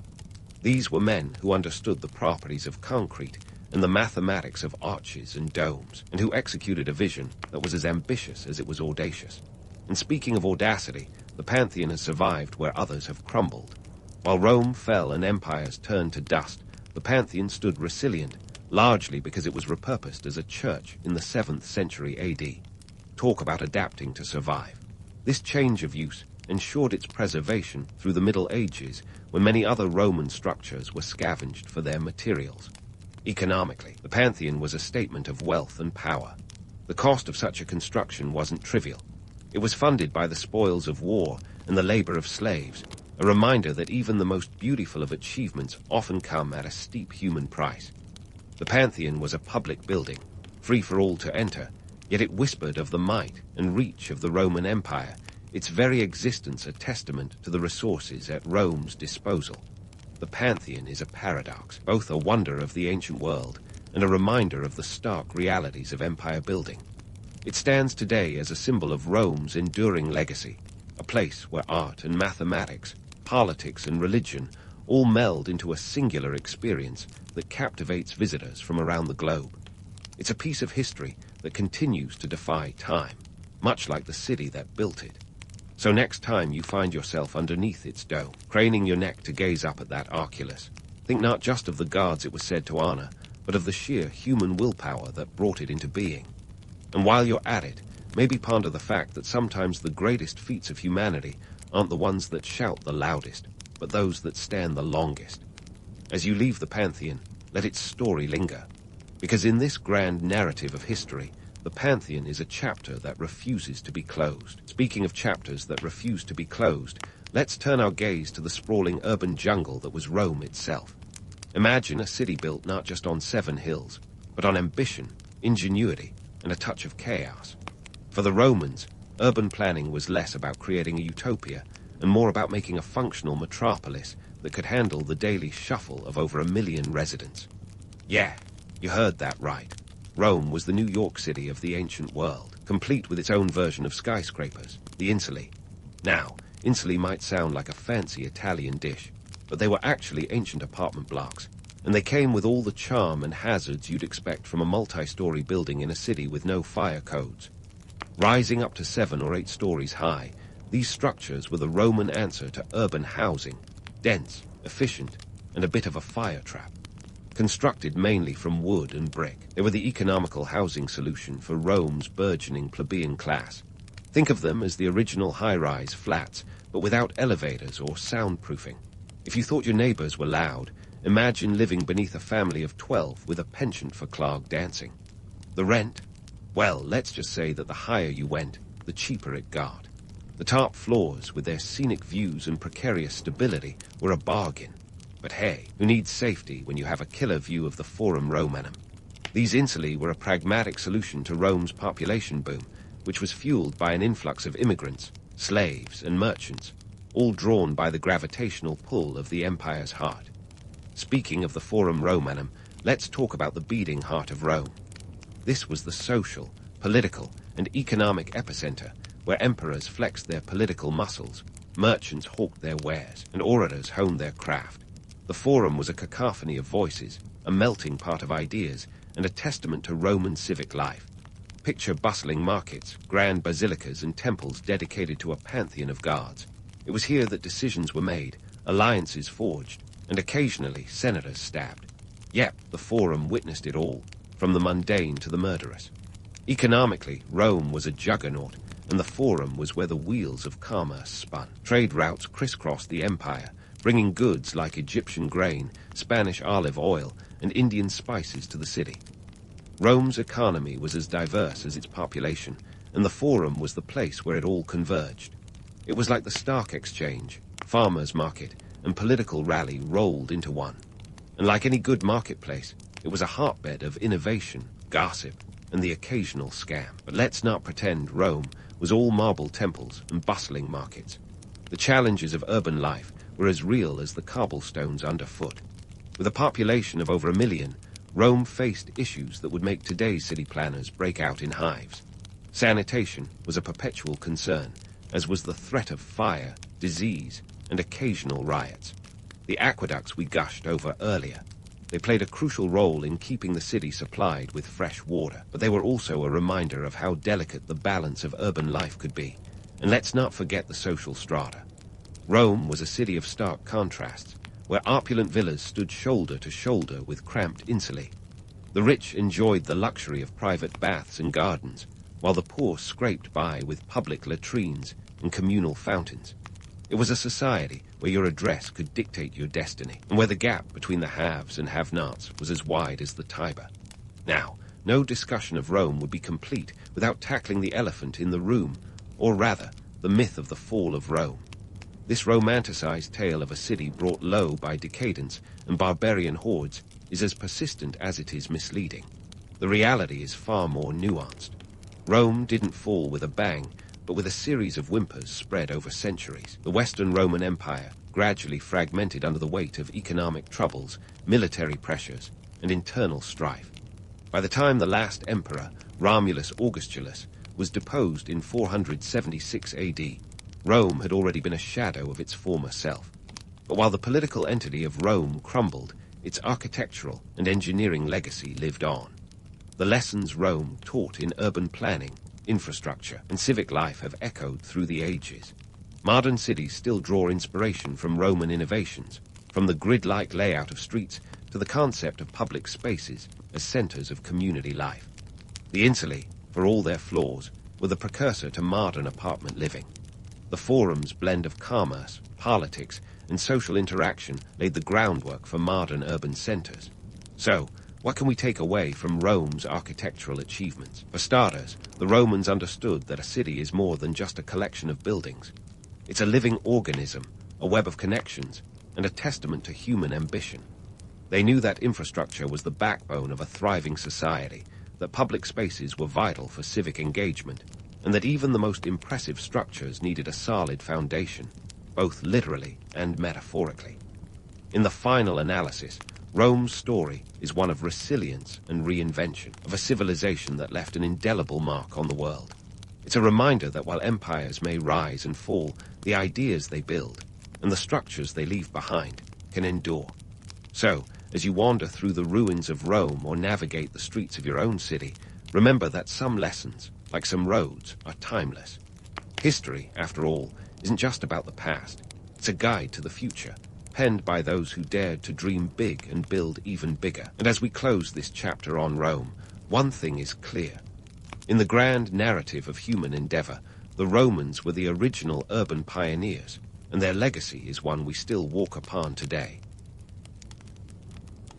These were men who understood the properties of concrete and the mathematics of arches and domes, and who executed a vision that was as ambitious as it was audacious. And speaking of audacity, the Pantheon has survived where others have crumbled. While Rome fell and empires turned to dust, the Pantheon stood resilient, largely because it was repurposed as a church in the 7th century AD. Talk about adapting to survive. This change of use ensured its preservation through the Middle Ages, when many other Roman structures were scavenged for their materials. Economically, the Pantheon was a statement of wealth and power. The cost of such a construction wasn't trivial. It was funded by the spoils of war and the labor of slaves, a reminder that even the most beautiful of achievements often come at a steep human price. The Pantheon was a public building, free for all to enter, yet it whispered of the might and reach of the Roman Empire, its very existence a testament to the resources at Rome's disposal. The Pantheon is a paradox, both a wonder of the ancient world and a reminder of the stark realities of empire building. It stands today as a symbol of Rome's enduring legacy, a place where art and mathematics, politics and religion all meld into a singular experience that captivates visitors from around the globe. It's a piece of history that continues to defy time, much like the city that built it. So next time you find yourself underneath its dome, craning your neck to gaze up at that Oculus, think not just of the gods it was said to honor, but of the sheer human willpower that brought it into being. And while you're at it, maybe ponder the fact that sometimes the greatest feats of humanity aren't the ones that shout the loudest, but those that stand the longest. As you leave the Pantheon, let its story linger, because in this grand narrative of history, the Pantheon is a chapter that refuses to be closed. Speaking of chapters that refuse to be closed, let's turn our gaze to the sprawling urban jungle that was Rome itself. Imagine a city built not just on 7 hills, but on ambition, ingenuity, and a touch of chaos. For the Romans, urban planning was less about creating a utopia and more about making a functional metropolis that could handle the daily shuffle of over 1 million residents. Yeah, you heard that right. Rome was the New York City of the ancient world, complete with its own version of skyscrapers, the insulae. Now, insulae might sound like a fancy Italian dish, but they were actually ancient apartment blocks, and they came with all the charm and hazards you'd expect from a multi-story building in a city with no fire codes. Rising up to 7 or 8 stories high, these structures were the Roman answer to urban housing, dense, efficient, and a bit of a fire trap. Constructed mainly from wood and brick, they were the economical housing solution for Rome's burgeoning plebeian class. Think of them as the original high-rise flats, but without elevators or soundproofing. If you thought your neighbors were loud, imagine living beneath a family of 12 with a penchant for clog dancing. The rent? Well, let's just say that the higher you went, the cheaper it got. The top floors, with their scenic views and precarious stability, were a bargain. But hey, who needs safety when you have a killer view of the Forum Romanum? These insulae were a pragmatic solution to Rome's population boom, which was fueled by an influx of immigrants, slaves, and merchants, all drawn by the gravitational pull of the empire's heart. Speaking of the Forum Romanum, let's talk about the beating heart of Rome. This was the social, political, and economic epicenter where emperors flexed their political muscles, merchants hawked their wares, and orators honed their craft. The Forum was a cacophony of voices, a melting pot of ideas, and a testament to Roman civic life. Picture bustling markets, grand basilicas, and temples dedicated to a pantheon of gods. It was here that decisions were made, alliances forged, and occasionally senators stabbed. Yet the Forum witnessed it all, from the mundane to the murderous. Economically, Rome was a juggernaut, and the Forum was where the wheels of commerce spun. Trade routes crisscrossed the empire, bringing goods like Egyptian grain, Spanish olive oil, and Indian spices to the city. Rome's economy was as diverse as its population, and the Forum was the place where it all converged. It was like the stock exchange, farmers' market, and political rally rolled into one. And like any good marketplace, it was a hotbed of innovation, gossip, and the occasional scam. But let's not pretend Rome was all marble temples and bustling markets. The challenges of urban life were as real as the cobblestones underfoot. With a population of over 1 million, Rome faced issues that would make today's city planners break out in hives. Sanitation was a perpetual concern, as was the threat of fire, disease, and occasional riots. The aqueducts we gushed over earlier. They played a crucial role in keeping the city supplied with fresh water, but they were also a reminder of how delicate the balance of urban life could be. And let's not forget the social strata. Rome was a city of stark contrasts, where opulent villas stood shoulder to shoulder with cramped insulae. The rich enjoyed the luxury of private baths and gardens, while the poor scraped by with public latrines and communal fountains. It was a society where your address could dictate your destiny, and where the gap between the haves and have-nots was as wide as the Tiber. Now, no discussion of Rome would be complete without tackling the elephant in the room, or rather, the myth of the fall of Rome. This romanticized tale of a city brought low by decadence and barbarian hordes is as persistent as it is misleading. The reality is far more nuanced. Rome didn't fall with a bang, but with a series of whimpers spread over centuries. The Western Roman Empire gradually fragmented under the weight of economic troubles, military pressures, and internal strife. By the time the last emperor, Romulus Augustulus, was deposed in 476 AD, Rome had already been a shadow of its former self. But while the political entity of Rome crumbled, its architectural and engineering legacy lived on. The lessons Rome taught in urban planning, infrastructure, and civic life have echoed through the ages. Modern cities still draw inspiration from Roman innovations, from the grid-like layout of streets to the concept of public spaces as centers of community life. The insulae, for all their flaws, were the precursor to modern apartment living. The forum's blend of commerce, politics, and social interaction laid the groundwork for modern urban centers. So, what can we take away from Rome's architectural achievements? For starters, the Romans understood that a city is more than just a collection of buildings. It's a living organism, a web of connections, and a testament to human ambition. They knew that infrastructure was the backbone of a thriving society, that public spaces were vital for civic engagement, and that even the most impressive structures needed a solid foundation, both literally and metaphorically. In the final analysis, Rome's story is one of resilience and reinvention, of a civilization that left an indelible mark on the world. It's a reminder that while empires may rise and fall, the ideas they build and the structures they leave behind can endure. So, as you wander through the ruins of Rome or navigate the streets of your own city, remember that some lessons, like some roads, are timeless. History, after all, isn't just about the past. It's a guide to the future, penned by those who dared to dream big and build even bigger. And as we close this chapter on Rome, one thing is clear. In the grand narrative of human endeavor, the Romans were the original urban pioneers, and their legacy is one we still walk upon today.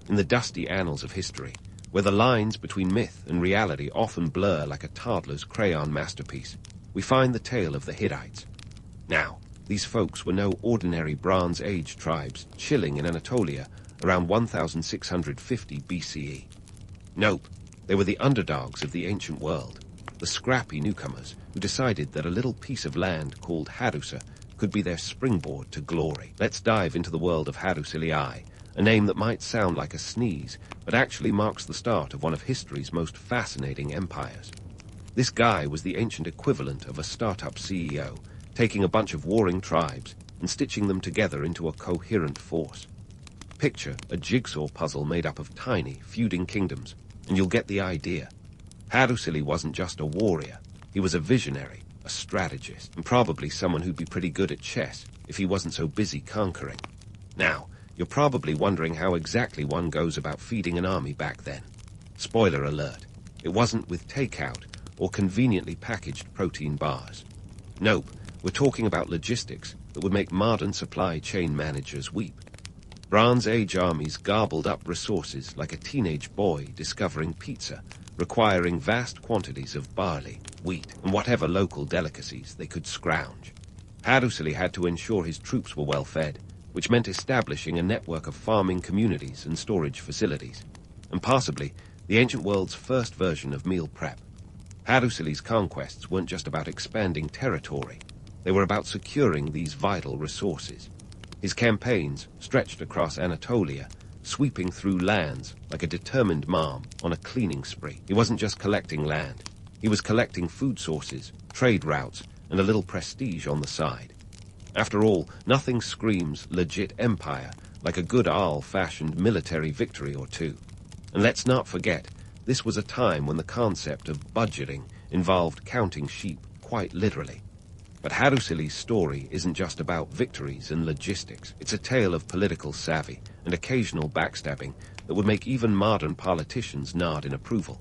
In the dusty annals of history, where the lines between myth and reality often blur like a toddler's crayon masterpiece, we find the tale of the Hittites. Now, these folks were no ordinary Bronze Age tribes chilling in Anatolia around 1650 BCE. Nope, they were the underdogs of the ancient world, the scrappy newcomers who decided that a little piece of land called Hadusa could be their springboard to glory. Let's dive into the world of Hadusilii, a name that might sound like a sneeze, but actually marks the start of one of history's most fascinating empires. This guy was the ancient equivalent of a startup CEO, taking a bunch of warring tribes and stitching them together into a coherent force. Picture a jigsaw puzzle made up of tiny, feuding kingdoms, and you'll get the idea. Hadusili wasn't just a warrior. He was a visionary, a strategist, and probably someone who'd be pretty good at chess if he wasn't so busy conquering. Now, you're probably wondering how exactly one goes about feeding an army back then. Spoiler alert, it wasn't with takeout or conveniently packaged protein bars. Nope, we're talking about logistics that would make modern supply chain managers weep. Bronze Age armies gobbled up resources like a teenage boy discovering pizza, requiring vast quantities of barley, wheat, and whatever local delicacies they could scrounge. Hadusili had to ensure his troops were well fed, which meant establishing a network of farming communities and storage facilities, and possibly the ancient world's first version of meal prep. Hadusili's conquests weren't just about expanding territory, they were about securing these vital resources. His campaigns stretched across Anatolia, sweeping through lands like a determined mom on a cleaning spree. He wasn't just collecting land, he was collecting food sources, trade routes, and a little prestige on the side. After all, nothing screams legit empire like a good old-fashioned military victory or two. And let's not forget, this was a time when the concept of budgeting involved counting sheep quite literally. But Hadusili's story isn't just about victories and logistics. It's a tale of political savvy and occasional backstabbing that would make even modern politicians nod in approval.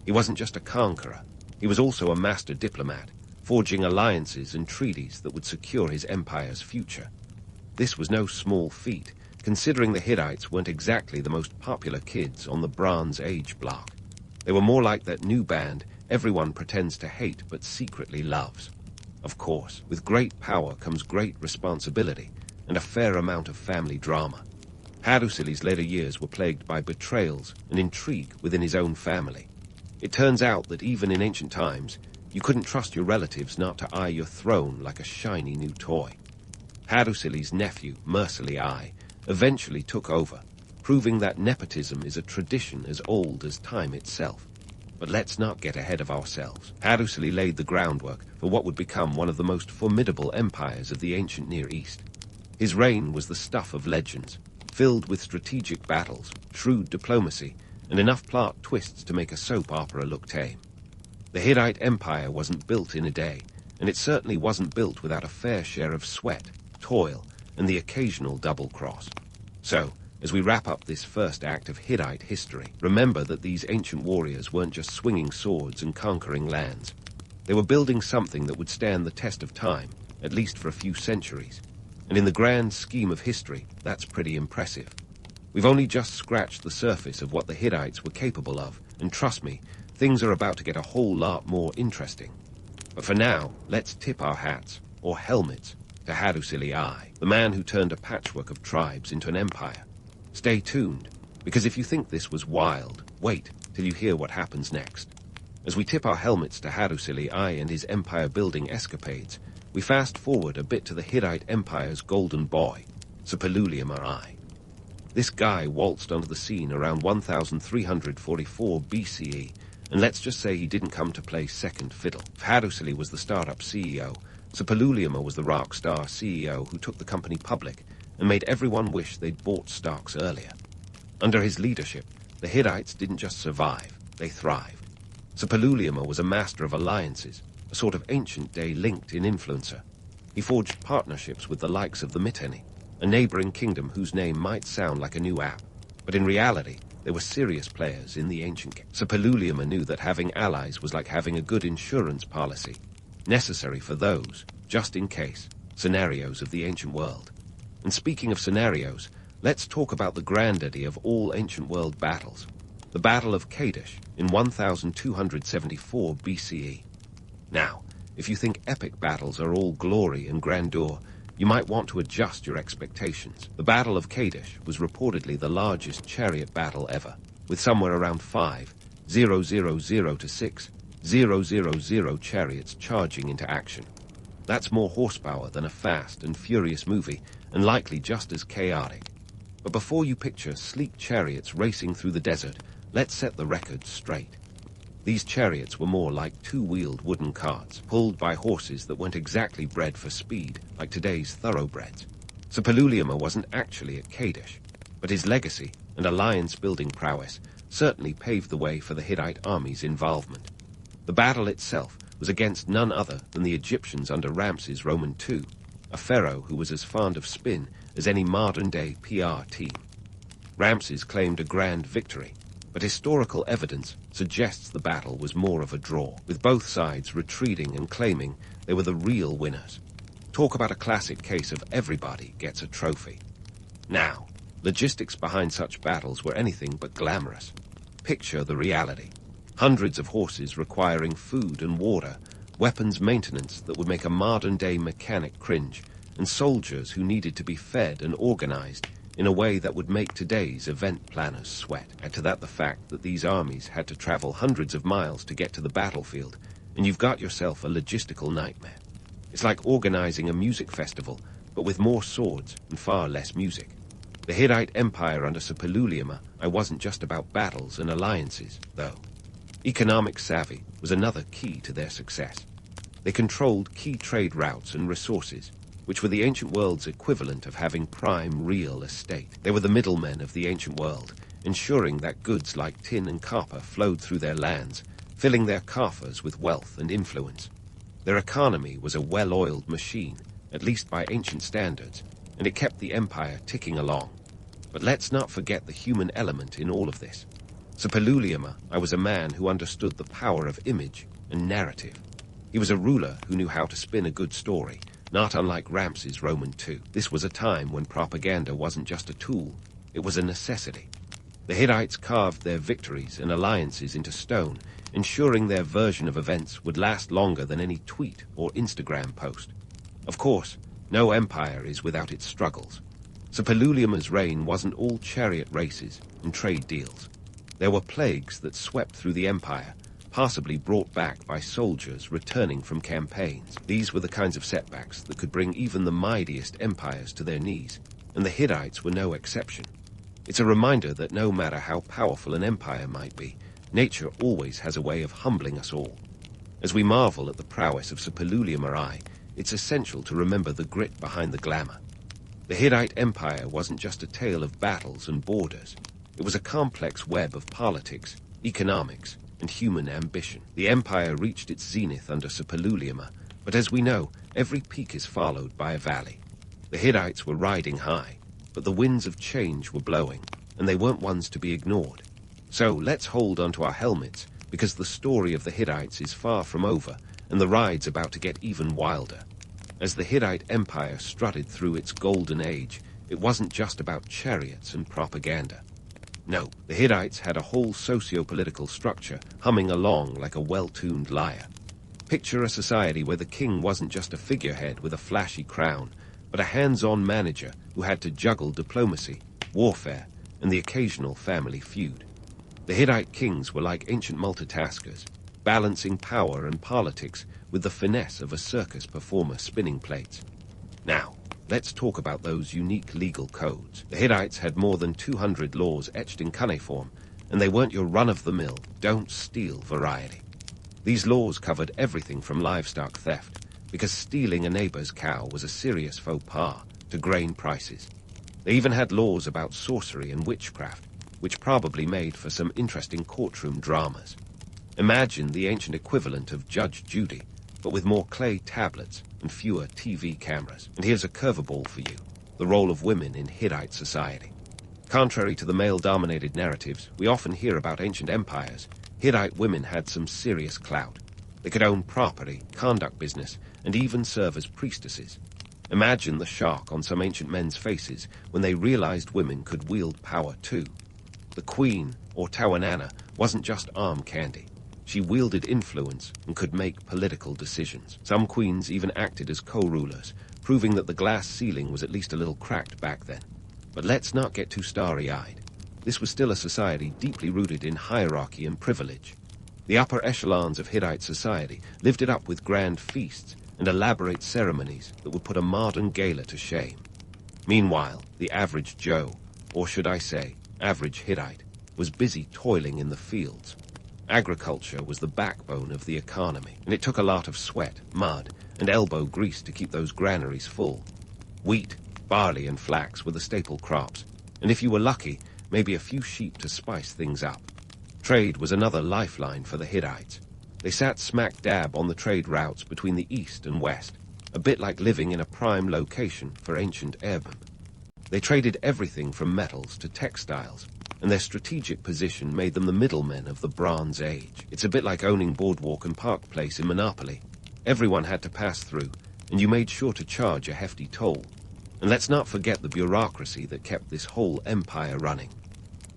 He wasn't just a conqueror, he was also a master diplomat, forging alliances and treaties that would secure his empire's future. This was no small feat, considering the Hittites weren't exactly the most popular kids on the Bronze Age block. They were more like that new band everyone pretends to hate but secretly loves. Of course, with great power comes great responsibility and a fair amount of family drama. Hadusili's later years were plagued by betrayals and intrigue within his own family. It turns out that even in ancient times, you couldn't trust your relatives not to eye your throne like a shiny new toy. Hadusili's nephew, Mercilli I, eventually took over, proving that nepotism is a tradition as old as time itself. But let's not get ahead of ourselves. Hadusili laid the groundwork for what would become one of the most formidable empires of the ancient Near East. His reign was the stuff of legends, filled with strategic battles, shrewd diplomacy, and enough plot twists to make a soap opera look tame. The Hittite Empire wasn't built in a day, and it certainly wasn't built without a fair share of sweat, toil, and the occasional double-cross. So, as we wrap up this first act of Hittite history, remember that these ancient warriors weren't just swinging swords and conquering lands. They were building something that would stand the test of time, at least for a few centuries. And in the grand scheme of history, that's pretty impressive. We've only just scratched the surface of what the Hittites were capable of, and trust me, things are about to get a whole lot more interesting. But for now, let's tip our hats, or helmets, to Hadusili I, the man who turned a patchwork of tribes into an empire. Stay tuned, because if you think this was wild, wait till you hear what happens next. As we tip our helmets to Hadusili I and his empire-building escapades, we fast-forward a bit to the Hittite Empire's golden boy, Suppiluliuma I. This guy waltzed onto the scene around 1344 BCE, and let's just say he didn't come to play second fiddle. If Hadusili was the startup CEO, Suppiluliuma was the rock star CEO who took the company public and made everyone wish they'd bought stocks earlier. Under his leadership, the Hittites didn't just survive, they thrived. Suppiluliuma was a master of alliances, a sort of ancient-day LinkedIn influencer. He forged partnerships with the likes of the Mitanni, a neighboring kingdom whose name might sound like a new app, but in reality, they were serious players in the ancient game. Suppiluliuma knew that having allies was like having a good insurance policy, necessary for those, just in case, scenarios of the ancient world. And speaking of scenarios, let's talk about the granddaddy of all ancient world battles, the Battle of Kadesh in 1274 BCE. Now, if you think epic battles are all glory and grandeur, you might want to adjust your expectations. The Battle of Kadesh was reportedly the largest chariot battle ever, with somewhere around 5,000 to 6,000 chariots charging into action. That's more horsepower than a fast and furious movie, and likely just as chaotic. But before you picture sleek chariots racing through the desert, let's set the record straight. These chariots were more like two-wheeled wooden carts, pulled by horses that weren't exactly bred for speed, like today's thoroughbreds. Suppiluliuma wasn't actually at Kadesh, but his legacy and alliance-building prowess certainly paved the way for the Hittite army's involvement. The battle itself was against none other than the Egyptians under Ramses Roman II, a pharaoh who was as fond of spin as any modern-day PR team. Ramses claimed a grand victory, but historical evidence suggests the battle was more of a draw, with both sides retreating and claiming they were the real winners. Talk about a classic case of everybody gets a trophy. Now, logistics behind such battles were anything but glamorous. Picture the reality. Hundreds of horses requiring food and water, weapons maintenance that would make a modern-day mechanic cringe, and soldiers who needed to be fed and organized in a way that would make today's event planners sweat. Add to that the fact that these armies had to travel hundreds of miles to get to the battlefield, and you've got yourself a logistical nightmare. It's like organizing a music festival, but with more swords and far less music. The Hittite Empire under Suppiluliuma wasn't just about battles and alliances, though. Economic savvy was another key to their success. They controlled key trade routes and resources, which were the ancient world's equivalent of having prime real estate. They were the middlemen of the ancient world, ensuring that goods like tin and copper flowed through their lands, filling their coffers with wealth and influence. Their economy was a well-oiled machine, at least by ancient standards, and it kept the empire ticking along. But let's not forget the human element in all of this. Suppiluliuma was a man who understood the power of image and narrative. He was a ruler who knew how to spin a good story, not unlike Ramses Roman II. This was a time when propaganda wasn't just a tool, it was a necessity. The Hittites carved their victories and alliances into stone, ensuring their version of events would last longer than any tweet or Instagram post. Of course, no empire is without its struggles. Suppiluliuma's reign wasn't all chariot races and trade deals. There were plagues that swept through the empire, possibly brought back by soldiers returning from campaigns. These were the kinds of setbacks that could bring even the mightiest empires to their knees, and the Hittites were no exception. It's a reminder that no matter how powerful an empire might be, nature always has a way of humbling us all. As we marvel at the prowess of Suppiluliuma, it's essential to remember the grit behind the glamour. The Hittite Empire wasn't just a tale of battles and borders. It was a complex web of politics, economics, and human ambition. The empire reached its zenith under Suppiluliuma, but as we know, every peak is followed by a valley. The Hittites were riding high, but the winds of change were blowing, and they weren't ones to be ignored. So let's hold onto our helmets, because the story of the Hittites is far from over, and the ride's about to get even wilder. As the Hittite Empire strutted through its golden age, it wasn't just about chariots and propaganda. No, the Hittites had a whole socio-political structure humming along like a well-tuned lyre. Picture a society where the king wasn't just a figurehead with a flashy crown, but a hands-on manager who had to juggle diplomacy, warfare, and the occasional family feud. The Hittite kings were like ancient multitaskers, balancing power and politics with the finesse of a circus performer spinning plates. Now, let's talk about those unique legal codes. The Hittites had more than 200 laws etched in cuneiform, and they weren't your run-of-the-mill, don't steal variety. These laws covered everything from livestock theft, because stealing a neighbor's cow was a serious faux pas, to grain prices. They even had laws about sorcery and witchcraft, which probably made for some interesting courtroom dramas. Imagine the ancient equivalent of Judge Judy, but with more clay tablets and fewer TV cameras. And here's a curveball for you: the role of women in Hittite society. Contrary to the male-dominated narratives we often hear about ancient empires, Hittite women had some serious clout. They could own property, conduct business, and even serve as priestesses. Imagine the shock on some ancient men's faces when they realized women could wield power too. The queen, or Tawanana, wasn't just arm candy. She wielded influence and could make political decisions. Some queens even acted as co-rulers, proving that the glass ceiling was at least a little cracked back then. But let's not get too starry-eyed. This was still a society deeply rooted in hierarchy and privilege. The upper echelons of Hittite society lived it up with grand feasts and elaborate ceremonies that would put a modern gala to shame. Meanwhile, the average Joe, or should I say, average Hittite, was busy toiling in the fields. Agriculture was the backbone of the economy, and it took a lot of sweat, mud, and elbow grease to keep those granaries full. Wheat, barley, and flax were the staple crops, and if you were lucky, maybe a few sheep to spice things up. Trade was another lifeline for the Hittites. They sat smack dab on the trade routes between the east and west, a bit like living in a prime location for ancient airmen. They traded everything from metals to textiles, and their strategic position made them the middlemen of the Bronze Age. It's a bit like owning Boardwalk and Park Place in Monopoly. Everyone had to pass through, and you made sure to charge a hefty toll. And let's not forget the bureaucracy that kept this whole empire running.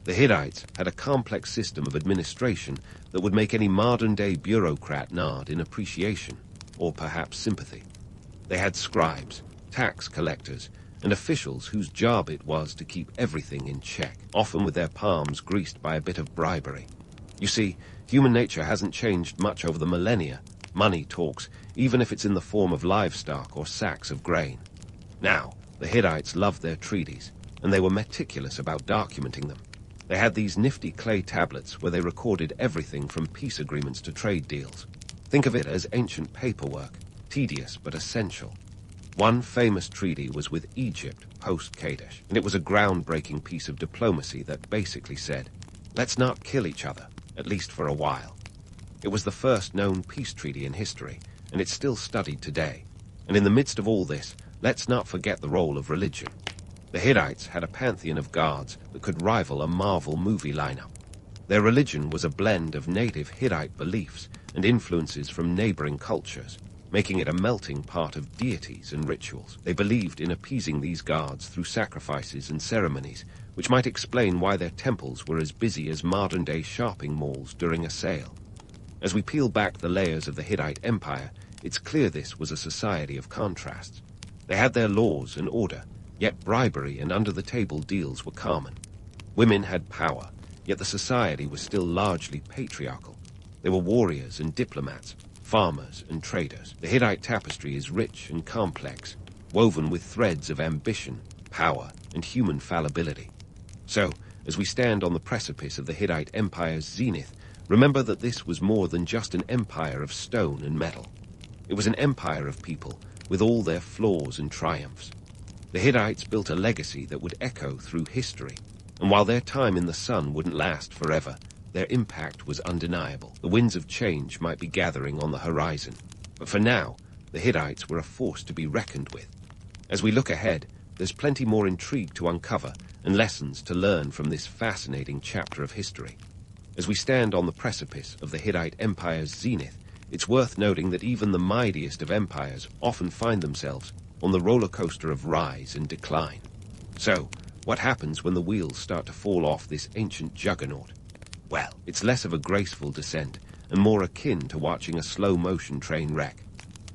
The Hittites had a complex system of administration that would make any modern-day bureaucrat nod in appreciation, or perhaps sympathy. They had scribes, tax collectors, and officials whose job it was to keep everything in check, often with their palms greased by a bit of bribery. You see, human nature hasn't changed much over the millennia. Money talks, even if it's in the form of livestock or sacks of grain. Now, the Hittites loved their treaties, and they were meticulous about documenting them. They had these nifty clay tablets where they recorded everything from peace agreements to trade deals. Think of it as ancient paperwork, tedious but essential. One famous treaty was with Egypt post-Kadesh, and it was a groundbreaking piece of diplomacy that basically said, let's not kill each other, at least for a while. It was the first known peace treaty in history, and it's still studied today. And in the midst of all this, let's not forget the role of religion. The Hittites had a pantheon of gods that could rival a Marvel movie lineup. Their religion was a blend of native Hittite beliefs and influences from neighboring cultures, making it a melting pot of deities and rituals. They believed in appeasing these gods through sacrifices and ceremonies, which might explain why their temples were as busy as modern-day shopping malls during a sale. As we peel back the layers of the Hittite Empire, it's clear this was a society of contrasts. They had their laws and order, yet bribery and under-the-table deals were common. Women had power, yet the society was still largely patriarchal. They were warriors and diplomats, farmers and traders. The Hittite tapestry is rich and complex, woven with threads of ambition, power, and human fallibility. So, as we stand on the precipice of the Hittite Empire's zenith, remember that this was more than just an empire of stone and metal. It was an empire of people, with all their flaws and triumphs. The Hittites built a legacy that would echo through history, and while their time in the sun wouldn't last forever, their impact was undeniable. The winds of change might be gathering on the horizon, but for now, the Hittites were a force to be reckoned with. As we look ahead, there's plenty more intrigue to uncover and lessons to learn from this fascinating chapter of history. As we stand on the precipice of the Hittite Empire's zenith, it's worth noting that even the mightiest of empires often find themselves on the roller coaster of rise and decline. So, what happens when the wheels start to fall off this ancient juggernaut? Well, it's less of a graceful descent and more akin to watching a slow-motion train wreck.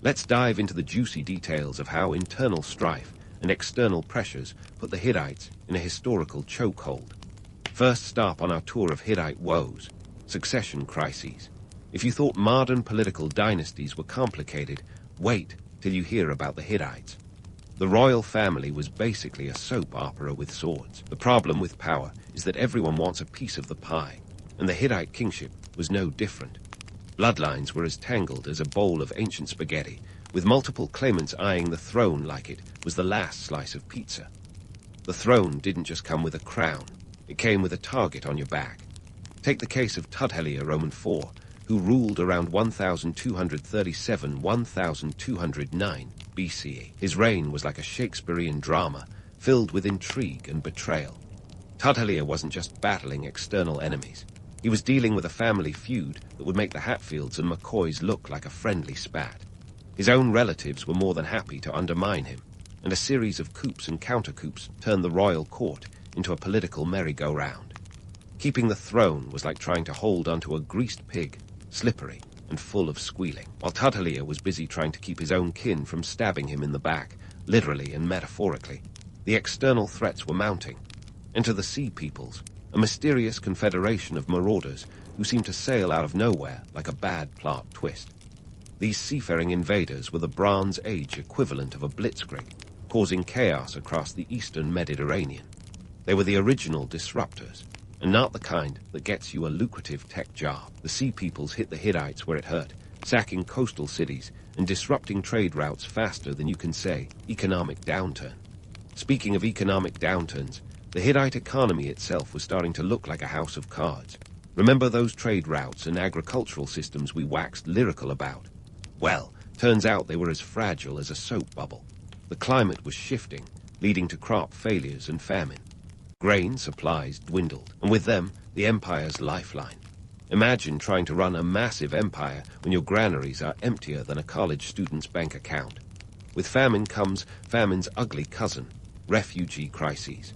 Let's dive into the juicy details of how internal strife and external pressures put the Hittites in a historical chokehold. First stop on our tour of Hittite woes, succession crises. If you thought modern political dynasties were complicated, wait till you hear about the Hittites. The royal family was basically a soap opera with swords. The problem with power is that everyone wants a piece of the pie, and the Hittite kingship was no different. Bloodlines were as tangled as a bowl of ancient spaghetti, with multiple claimants eyeing the throne like it was the last slice of pizza. The throne didn't just come with a crown, it came with a target on your back. Take the case of Tudhaliya Roman IV, who ruled around 1237-1209 BCE. His reign was like a Shakespearean drama, filled with intrigue and betrayal. Tudhaliya wasn't just battling external enemies. He was dealing with a family feud that would make the Hatfields and McCoys look like a friendly spat. His own relatives were more than happy to undermine him, and a series of coups and counter-coups turned the royal court into a political merry-go-round. Keeping the throne was like trying to hold onto a greased pig, slippery and full of squealing, while Tudhaliya was busy trying to keep his own kin from stabbing him in the back, literally and metaphorically. The external threats were mounting. Enter the Sea Peoples, a mysterious confederation of marauders who seemed to sail out of nowhere like a bad plot twist. These seafaring invaders were the Bronze Age equivalent of a blitzkrieg, causing chaos across the eastern Mediterranean. They were the original disruptors, and not the kind that gets you a lucrative tech job. The Sea Peoples hit the Hittites where it hurt, sacking coastal cities and disrupting trade routes faster than you can say economic downturn. Speaking of economic downturns, the Hittite economy itself was starting to look like a house of cards. Remember those trade routes and agricultural systems we waxed lyrical about? Well, turns out they were as fragile as a soap bubble. The climate was shifting, leading to crop failures and famine. Grain supplies dwindled, and with them, the empire's lifeline. Imagine trying to run a massive empire when your granaries are emptier than a college student's bank account. With famine comes famine's ugly cousin, refugee crises.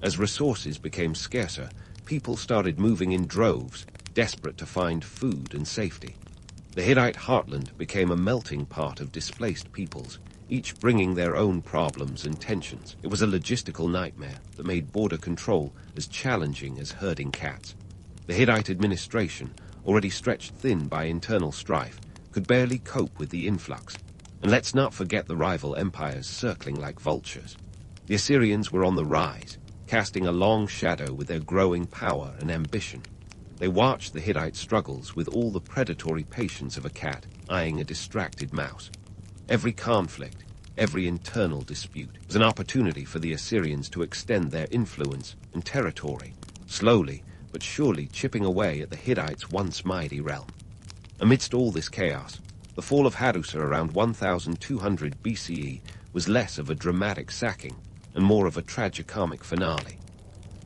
As resources became scarcer, people started moving in droves, desperate to find food and safety. The Hittite heartland became a melting pot of displaced peoples, each bringing their own problems and tensions. It was a logistical nightmare that made border control as challenging as herding cats. The Hittite administration, already stretched thin by internal strife, could barely cope with the influx. And let's not forget the rival empires circling like vultures. The Assyrians were on the rise, casting a long shadow with their growing power and ambition. They watched the Hittite struggles with all the predatory patience of a cat eyeing a distracted mouse. Every conflict, every internal dispute was an opportunity for the Assyrians to extend their influence and territory, slowly but surely chipping away at the Hittites' once mighty realm. Amidst all this chaos, the fall of Hadusa around 1200 BCE was less of a dramatic sacking and more of a tragicomic finale.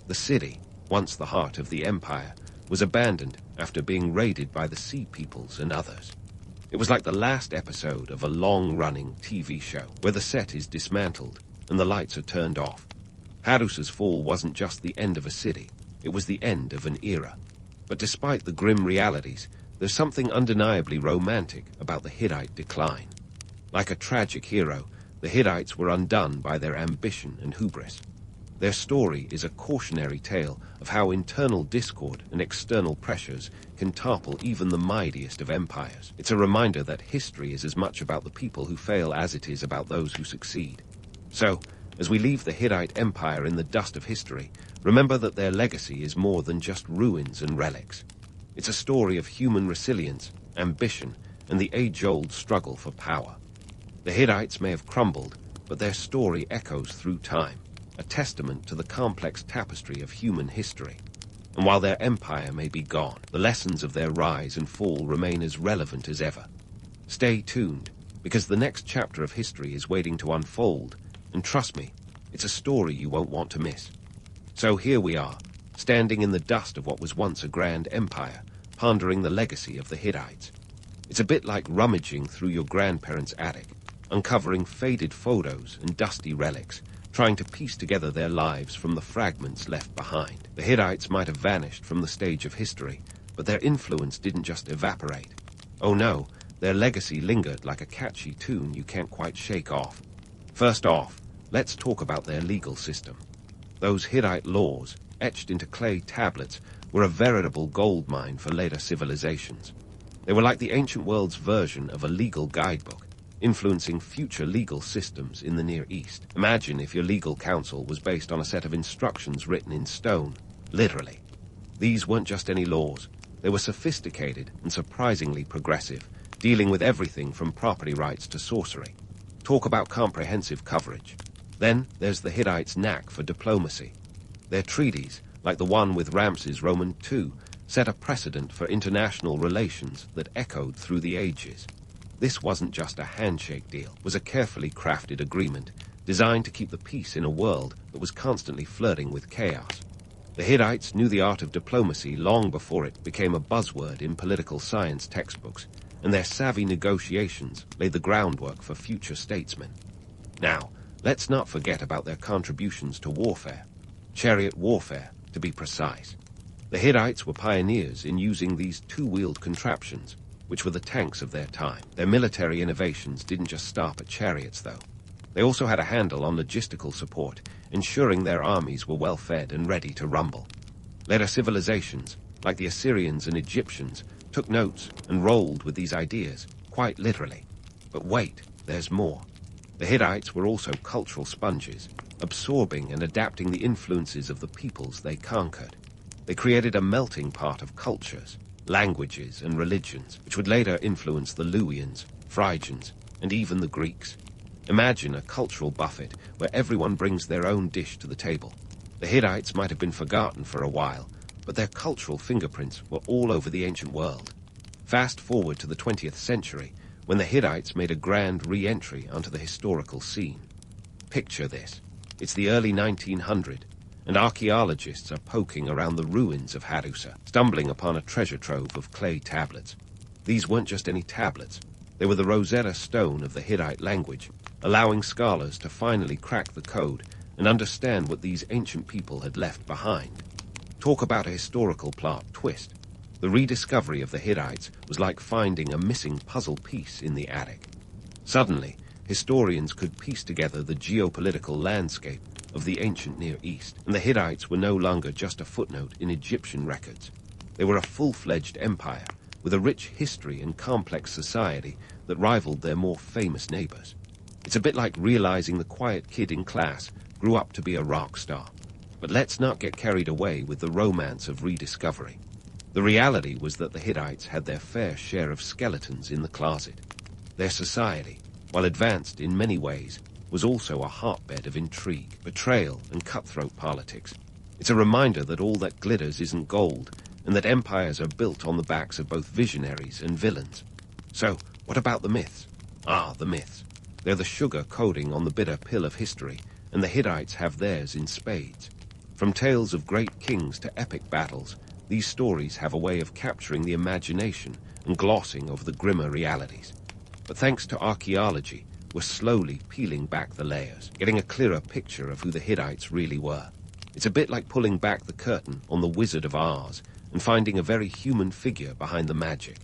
The city, once the heart of the empire, was abandoned after being raided by the Sea Peoples and others. It was like the last episode of a long-running TV show, where the set is dismantled and the lights are turned off. Hadusa's fall wasn't just the end of a city, it was the end of an era. But despite the grim realities, there's something undeniably romantic about the Hittite decline. Like a tragic hero, the Hittites were undone by their ambition and hubris. Their story is a cautionary tale of how internal discord and external pressures can topple even the mightiest of empires. It's a reminder that history is as much about the people who fail as it is about those who succeed. So, as we leave the Hittite Empire in the dust of history, remember that their legacy is more than just ruins and relics. It's a story of human resilience, ambition, and the age-old struggle for power. The Hittites may have crumbled, but their story echoes through time, a testament to the complex tapestry of human history. And while their empire may be gone, the lessons of their rise and fall remain as relevant as ever. Stay tuned, because the next chapter of history is waiting to unfold, and trust me, it's a story you won't want to miss. So here we are, standing in the dust of what was once a grand empire, pondering the legacy of the Hittites. It's a bit like rummaging through your grandparents' attic, uncovering faded photos and dusty relics, trying to piece together their lives from the fragments left behind. The Hittites might have vanished from the stage of history, but their influence didn't just evaporate. Oh no, their legacy lingered like a catchy tune you can't quite shake off. First off, let's talk about their legal system. Those Hittite laws, etched into clay tablets, were a veritable goldmine for later civilizations. They were like the ancient world's version of a legal guidebook, influencing future legal systems in the Near East. Imagine if your legal counsel was based on a set of instructions written in stone, literally. These weren't just any laws. They were sophisticated and surprisingly progressive, dealing with everything from property rights to sorcery. Talk about comprehensive coverage. Then there's the Hittites' knack for diplomacy. Their treaties, like the one with Ramses Roman II, set a precedent for international relations that echoed through the ages. This wasn't just a handshake deal. It was a carefully crafted agreement designed to keep the peace in a world that was constantly flirting with chaos. The Hittites knew the art of diplomacy long before it became a buzzword in political science textbooks, and their savvy negotiations laid the groundwork for future statesmen. Now, let's not forget about their contributions to warfare. Chariot warfare, to be precise. The Hittites were pioneers in using these two-wheeled contraptions, which were the tanks of their time. Their military innovations didn't just stop at chariots, though. They also had a handle on logistical support, ensuring their armies were well-fed and ready to rumble. Later civilizations, like the Assyrians and Egyptians, took notes and rolled with these ideas, quite literally. But wait, there's more. The Hittites were also cultural sponges, absorbing and adapting the influences of the peoples they conquered. They created a melting pot of cultures, languages and religions, which would later influence the Luwians, Phrygians, and even the Greeks. Imagine a cultural buffet where everyone brings their own dish to the table. The Hittites might have been forgotten for a while, but their cultural fingerprints were all over the ancient world. Fast forward to the 20th century, when the Hittites made a grand re-entry onto the historical scene. Picture this. It's the early 1900s, and archaeologists are poking around the ruins of Hadusa, stumbling upon a treasure trove of clay tablets. These weren't just any tablets. They were the Rosetta Stone of the Hittite language, allowing scholars to finally crack the code and understand what these ancient people had left behind. Talk about a historical plot twist. The rediscovery of the Hittites was like finding a missing puzzle piece in the attic. Suddenly, historians could piece together the geopolitical landscape of the ancient Near East, and the Hittites were no longer just a footnote in Egyptian records. They were a full-fledged empire, with a rich history and complex society that rivaled their more famous neighbors. It's a bit like realizing the quiet kid in class grew up to be a rock star. But let's not get carried away with the romance of rediscovery. The reality was that the Hittites had their fair share of skeletons in the closet. Their society, while advanced in many ways, was also a hotbed of intrigue, betrayal, and cutthroat politics. It's a reminder that all that glitters isn't gold, and that empires are built on the backs of both visionaries and villains. So, what about the myths? The myths. They're the sugar coating on the bitter pill of history, and the Hittites have theirs in spades. From tales of great kings to epic battles, these stories have a way of capturing the imagination and glossing over the grimmer realities. But thanks to archaeology, we're slowly peeling back the layers, getting a clearer picture of who the Hittites really were. It's a bit like pulling back the curtain on the Wizard of Oz and finding a very human figure behind the magic.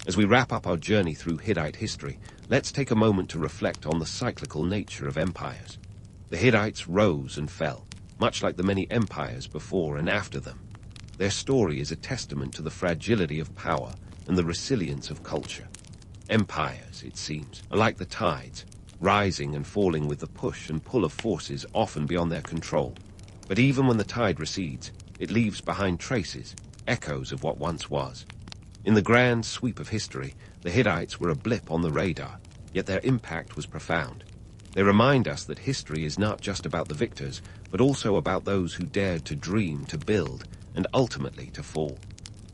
As we wrap up our journey through Hittite history, let's take a moment to reflect on the cyclical nature of empires. The Hittites rose and fell, much like the many empires before and after them. Their story is a testament to the fragility of power and the resilience of culture. Empires, it seems, are like the tides, rising and falling with the push and pull of forces often beyond their control. But even when the tide recedes, it leaves behind traces, echoes of what once was. In the grand sweep of history, the Hittites were a blip on the radar, yet their impact was profound. They remind us that history is not just about the victors, but also about those who dared to dream, to build, and ultimately to fall.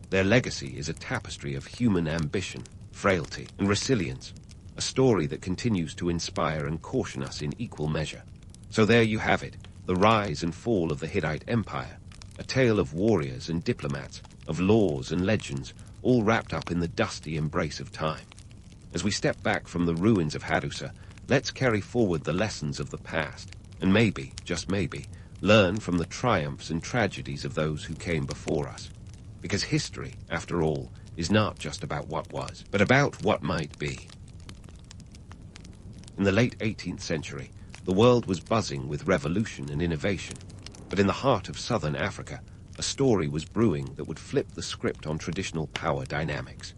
Their legacy is a tapestry of human ambition, frailty, and resilience, a story that continues to inspire and caution us in equal measure. So there you have it, the rise and fall of the Hittite Empire, a tale of warriors and diplomats, of laws and legends, all wrapped up in the dusty embrace of time. As we step back from the ruins of Hadusa, let's carry forward the lessons of the past, and maybe, just maybe, learn from the triumphs and tragedies of those who came before us. Because history, after all, is not just about what was, but about what might be. In the late 18th century, the world was buzzing with revolution and innovation, but in the heart of southern Africa, a story was brewing that would flip the script on traditional power dynamics.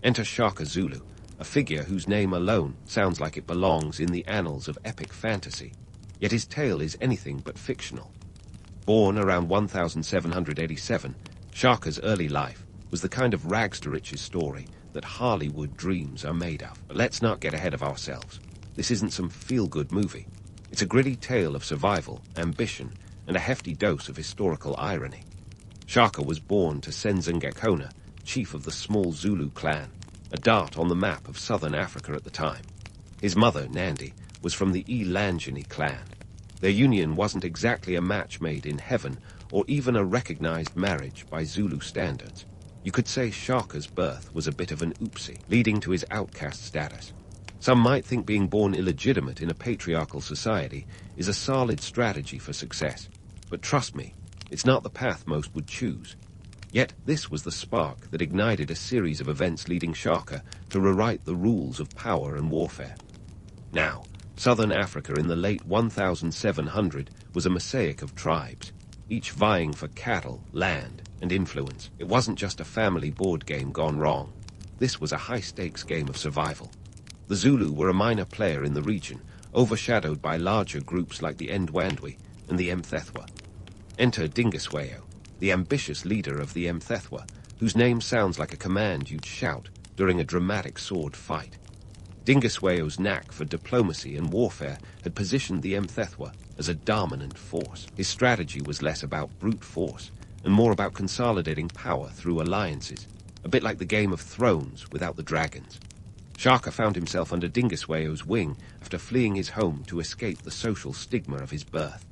Enter Shaka Zulu, a figure whose name alone sounds like it belongs in the annals of epic fantasy, yet his tale is anything but fictional. Born around 1787, Shaka's early life was the kind of rags-to-riches story that Hollywood dreams are made of. But let's not get ahead of ourselves. This isn't some feel-good movie. It's a gritty tale of survival, ambition, and a hefty dose of historical irony. Shaka was born to Senzangekona, chief of the small Zulu clan, a dot on the map of southern Africa at the time. His mother, Nandi, was from the Elanjani clan. Their union wasn't exactly a match made in heaven, or even a recognized marriage by Zulu standards. You could say Shaka's birth was a bit of an oopsie, leading to his outcast status. Some might think being born illegitimate in a patriarchal society is a solid strategy for success. But trust me, it's not the path most would choose. Yet this was the spark that ignited a series of events leading Shaka to rewrite the rules of power and warfare. Now, southern Africa in the late 1700 was a mosaic of tribes, each vying for cattle, land, and influence. It wasn't just a family board game gone wrong. This was a high-stakes game of survival. The Zulu were a minor player in the region, overshadowed by larger groups like the Ndwandwe and the Mthethwa. Enter Dingiswayo, the ambitious leader of the Mthethwa, whose name sounds like a command you'd shout during a dramatic sword fight. Dingiswayo's knack for diplomacy and warfare had positioned the Mthethwa as a dominant force. His strategy was less about brute force and more about consolidating power through alliances, a bit like the Game of Thrones without the dragons. Shaka found himself under Dingiswayo's wing after fleeing his home to escape the social stigma of his birth.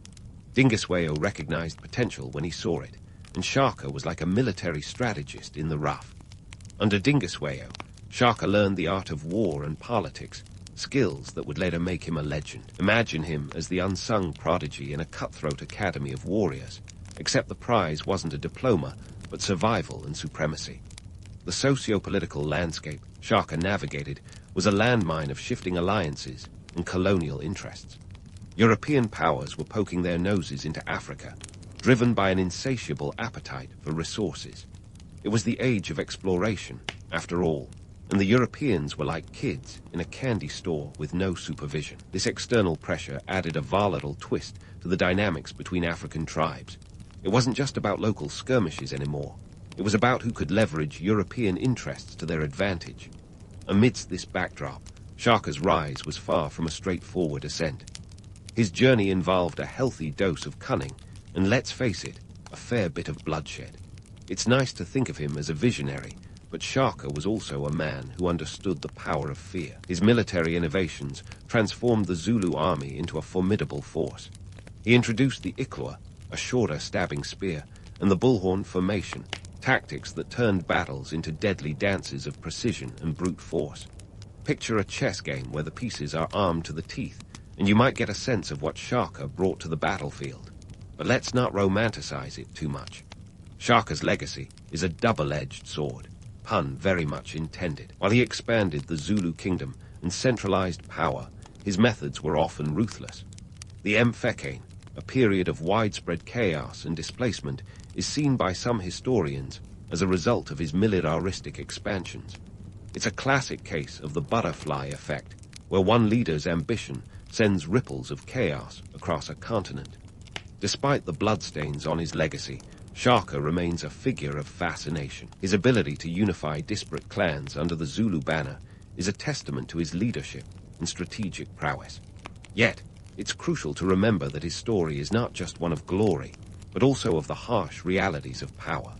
Dingiswayo recognized potential when he saw it, and Shaka was like a military strategist in the rough. Under Dingiswayo, Shaka learned the art of war and politics, skills that would later make him a legend. Imagine him as the unsung prodigy in a cutthroat academy of warriors, except the prize wasn't a diploma, but survival and supremacy. The socio-political landscape Shaka navigated was a landmine of shifting alliances and colonial interests. European powers were poking their noses into Africa, driven by an insatiable appetite for resources. It was the age of exploration, after all, and the Europeans were like kids in a candy store with no supervision. This external pressure added a volatile twist to the dynamics between African tribes. It wasn't just about local skirmishes anymore. It was about who could leverage European interests to their advantage. Amidst this backdrop, Shaka's rise was far from a straightforward ascent. His journey involved a healthy dose of cunning, and let's face it, a fair bit of bloodshed. It's nice to think of him as a visionary, but Shaka was also a man who understood the power of fear. His military innovations transformed the Zulu army into a formidable force. He introduced the Ikwa, a shorter stabbing spear, and the bullhorn formation, tactics that turned battles into deadly dances of precision and brute force. Picture a chess game where the pieces are armed to the teeth, and you might get a sense of what Shaka brought to the battlefield. But let's not romanticize it too much. Shaka's legacy is a double-edged sword. pun very much intended. While he expanded the Zulu kingdom and centralized power, his methods were often ruthless. The Mfecane, a period of widespread chaos and displacement, is seen by some historians as a result of his militaristic expansions. It's a classic case of the butterfly effect, where one leader's ambition sends ripples of chaos across a continent. Despite the bloodstains on his legacy, Shaka remains a figure of fascination. His ability to unify disparate clans under the Zulu banner is a testament to his leadership and strategic prowess. Yet, it's crucial to remember that his story is not just one of glory, but also of the harsh realities of power.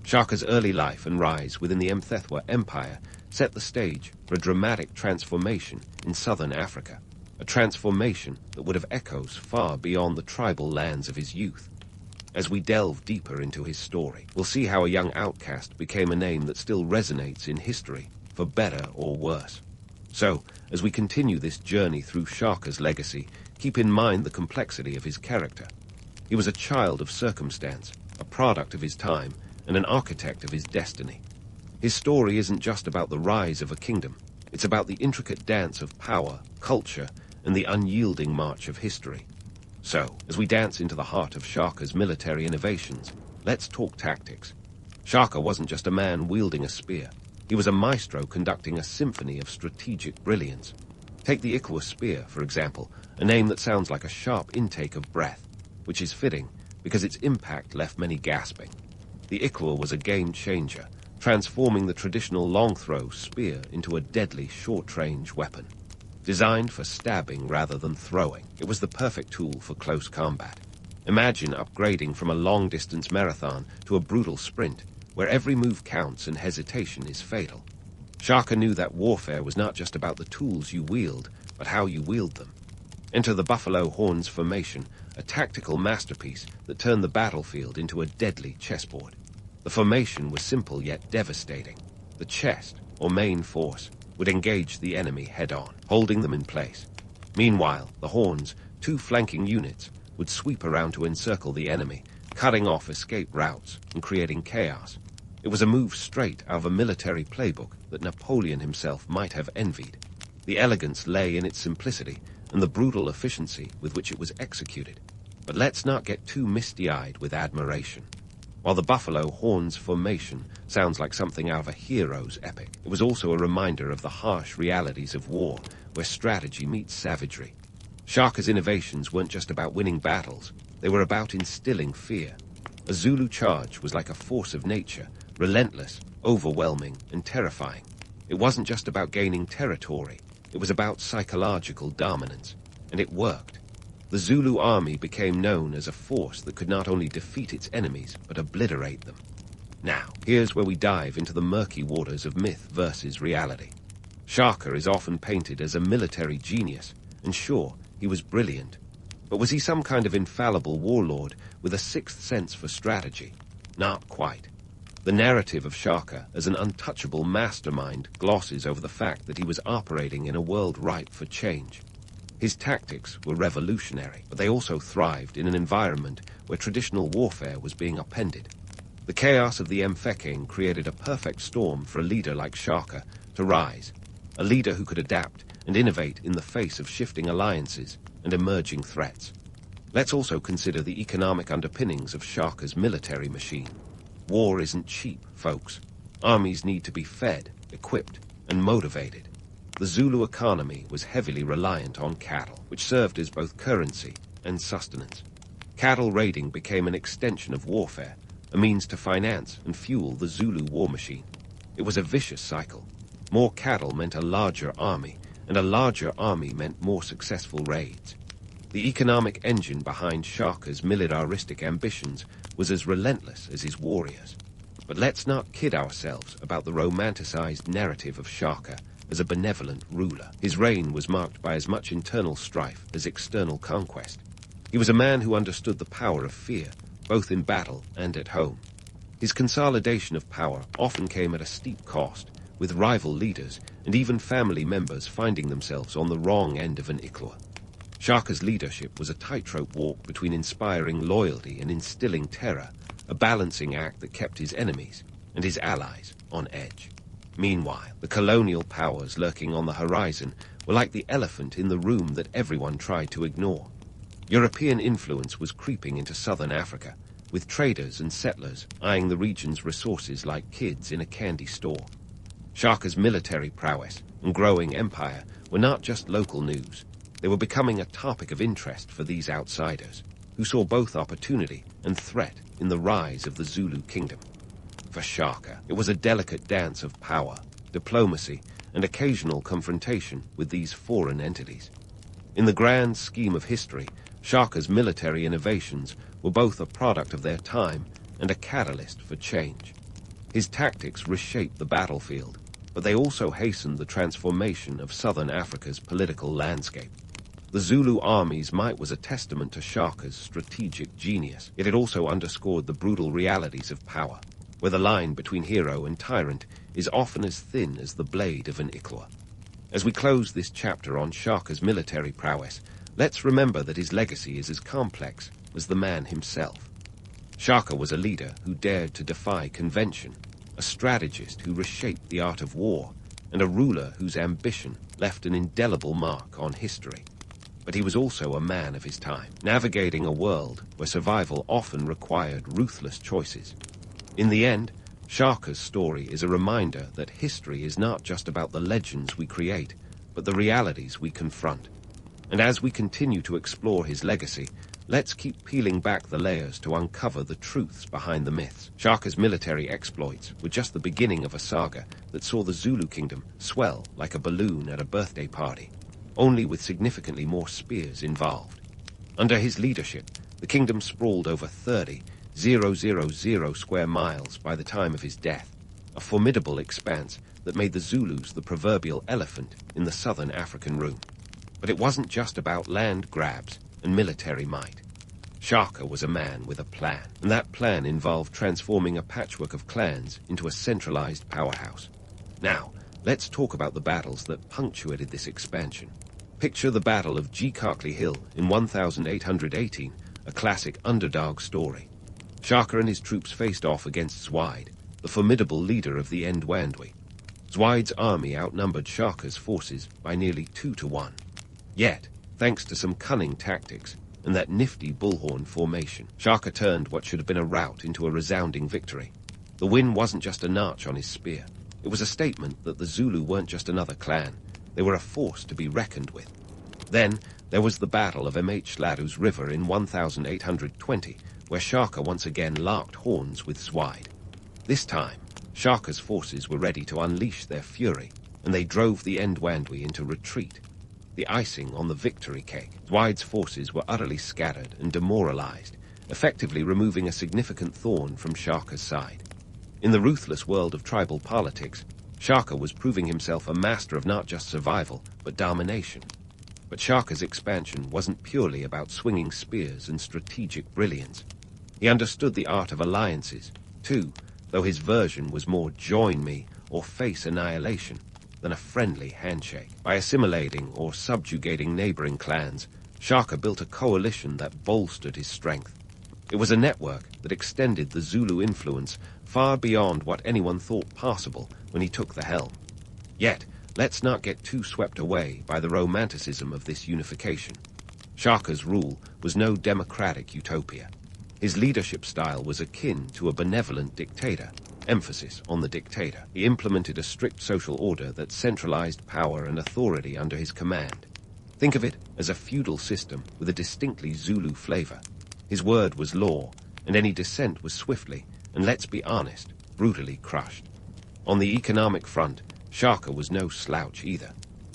Shaka's early life and rise within the Mthethwa Empire set the stage for a dramatic transformation in southern Africa, a transformation that would have echoes far beyond the tribal lands of his youth. As we delve deeper into his story, we'll see how a young outcast became a name that still resonates in history, for better or worse. So, as we continue this journey through Shaka's legacy, keep in mind the complexity of his character. He was a child of circumstance, a product of his time, and an architect of his destiny. His story isn't just about the rise of a kingdom. It's about the intricate dance of power, culture, and the unyielding march of history. So, as we dance into the heart of Shaka's military innovations, let's talk tactics. Shaka wasn't just a man wielding a spear. He was a maestro conducting a symphony of strategic brilliance. Take the Ikwa spear, for example, a name that sounds like a sharp intake of breath, which is fitting because its impact left many gasping. The Ikwa was a game-changer, transforming the traditional long-throw spear into a deadly short-range weapon. Designed for stabbing rather than throwing, it was the perfect tool for close combat. Imagine upgrading from a long-distance marathon to a brutal sprint, where every move counts and hesitation is fatal. Shaka knew that warfare was not just about the tools you wield, but how you wield them. Enter the Buffalo Horns formation, a tactical masterpiece that turned the battlefield into a deadly chessboard. The formation was simple yet devastating. The chest, or main force, would engage the enemy head-on, holding them in place. Meanwhile, the Horns, two flanking units, would sweep around to encircle the enemy, cutting off escape routes and creating chaos. It was a move straight out of a military playbook that Napoleon himself might have envied. The elegance lay in its simplicity and the brutal efficiency with which it was executed. But let's not get too misty-eyed with admiration. While the Buffalo Horns formation sounds like something out of a hero's epic, it was also a reminder of the harsh realities of war, where strategy meets savagery. Shaka's innovations weren't just about winning battles, they were about instilling fear. A Zulu charge was like a force of nature, relentless, overwhelming, and terrifying. It wasn't just about gaining territory, it was about psychological dominance. And it worked. The Zulu army became known as a force that could not only defeat its enemies, but obliterate them. Now, here's where we dive into the murky waters of myth versus reality. Shaka is often painted as a military genius, and sure, he was brilliant. But was he some kind of infallible warlord with a sixth sense for strategy? Not quite. The narrative of Shaka as an untouchable mastermind glosses over the fact that he was operating in a world ripe for change. His tactics were revolutionary, but they also thrived in an environment where traditional warfare was being upended. The chaos of the Mfecane created a perfect storm for a leader like Shaka to rise, a leader who could adapt and innovate in the face of shifting alliances and emerging threats. Let's also consider the economic underpinnings of Shaka's military machine. War isn't cheap, folks. Armies need to be fed, equipped, and motivated. The Zulu economy was heavily reliant on cattle, which served as both currency and sustenance. Cattle raiding became an extension of warfare, a means to finance and fuel the Zulu war machine. It was a vicious cycle. More cattle meant a larger army, and a larger army meant more successful raids. The economic engine behind Shaka's militaristic ambitions was as relentless as his warriors. But let's not kid ourselves about the romanticized narrative of Shaka as a benevolent ruler. His reign was marked by as much internal strife as external conquest. He was a man who understood the power of fear, both in battle and at home. His consolidation of power often came at a steep cost, with rival leaders and even family members finding themselves on the wrong end of an Ikwa. Shaka's leadership was a tightrope walk between inspiring loyalty and instilling terror, a balancing act that kept his enemies and his allies on edge. Meanwhile, the colonial powers lurking on the horizon were like the elephant in the room that everyone tried to ignore. European influence was creeping into southern Africa, with traders and settlers eyeing the region's resources like kids in a candy store. Shaka's military prowess and growing empire were not just local news. They were becoming a topic of interest for these outsiders, who saw both opportunity and threat in the rise of the Zulu kingdom. For Shaka, it was a delicate dance of power, diplomacy, and occasional confrontation with these foreign entities. In the grand scheme of history, Shaka's military innovations were both a product of their time and a catalyst for change. His tactics reshaped the battlefield, but they also hastened the transformation of southern Africa's political landscape. The Zulu army's might was a testament to Shaka's strategic genius, yet it also underscored the brutal realities of power, where the line between hero and tyrant is often as thin as the blade of an Ikwa. As we close this chapter on Shaka's military prowess, let's remember that his legacy is as complex as the man himself. Shaka was a leader who dared to defy convention, a strategist who reshaped the art of war, and a ruler whose ambition left an indelible mark on history. But he was also a man of his time, navigating a world where survival often required ruthless choices. In the end, Shaka's story is a reminder that history is not just about the legends we create, but the realities we confront. And as we continue to explore his legacy, let's keep peeling back the layers to uncover the truths behind the myths. Shaka's military exploits were just the beginning of a saga that saw the Zulu kingdom swell like a balloon at a birthday party, only with significantly more spears involved. Under his leadership, the kingdom sprawled over 30,000 square miles by the time of his death, a formidable expanse that made the Zulus the proverbial elephant in the southern African room. But it wasn't just about land grabs and military might. Shaka was a man with a plan, and that plan involved transforming a patchwork of clans into a centralized powerhouse. Now, let's talk about the battles that punctuated this expansion. Picture the Battle of Gogh Hill in 1818, a classic underdog story. Shaka and his troops faced off against Zwide, the formidable leader of the Ndwandwe. Zwide's army outnumbered Shaka's forces by nearly 2-1. Yet, thanks to some cunning tactics and that nifty bullhorn formation, Shaka turned what should have been a rout into a resounding victory. The win wasn't just a notch on his spear. It was a statement that the Zulu weren't just another clan. They were a force to be reckoned with. Then, there was the Battle of Mhladu's River in 1820, where Shaka once again locked horns with Zwide. This time, Shaka's forces were ready to unleash their fury, and they drove the Ndwandwe into retreat. The icing on the victory cake, Zwide's forces were utterly scattered and demoralized, effectively removing a significant thorn from Shaka's side. In the ruthless world of tribal politics, Shaka was proving himself a master of not just survival, but domination. But Shaka's expansion wasn't purely about swinging spears and strategic brilliance. He understood the art of alliances, too, though his version was more join me or face annihilation than a friendly handshake. By assimilating or subjugating neighboring clans, Shaka built a coalition that bolstered his strength. It was a network that extended the Zulu influence far beyond what anyone thought possible when he took the helm. Yet, let's not get too swept away by the romanticism of this unification. Shaka's rule was no democratic utopia. His leadership style was akin to a benevolent dictator, emphasis on the dictator. He implemented a strict social order that centralized power and authority under his command. Think of it as a feudal system with a distinctly Zulu flavor. His word was law, and any dissent was swiftly, and let's be honest, brutally crushed. On the economic front, Shaka was no slouch either.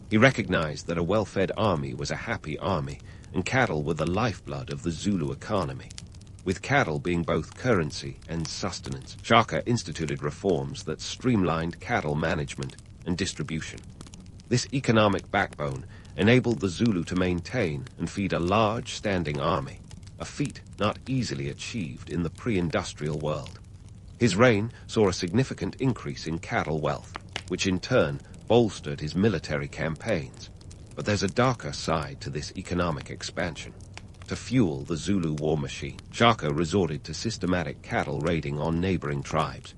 He recognized that a well-fed army was a happy army, and cattle were the lifeblood of the Zulu economy. With cattle being both currency and sustenance, Shaka instituted reforms that streamlined cattle management and distribution. This economic backbone enabled the Zulu to maintain and feed a large standing army, a feat not easily achieved in the pre-industrial world. His reign saw a significant increase in cattle wealth, which in turn bolstered his military campaigns. But there's a darker side to this economic expansion. To fuel the Zulu war machine, Shaka resorted to systematic cattle raiding on neighboring tribes.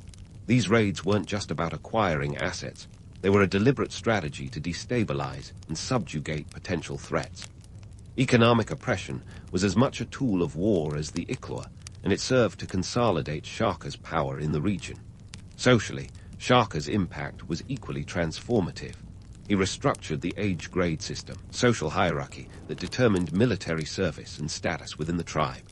These raids weren't just about acquiring assets. They were a deliberate strategy to destabilize and subjugate potential threats. Economic oppression was as much a tool of war as the Ichloa, and it served to consolidate Shaka's power in the region. Socially, Shaka's impact was equally transformative. He restructured the age grade system, social hierarchy that determined military service and status within the tribe.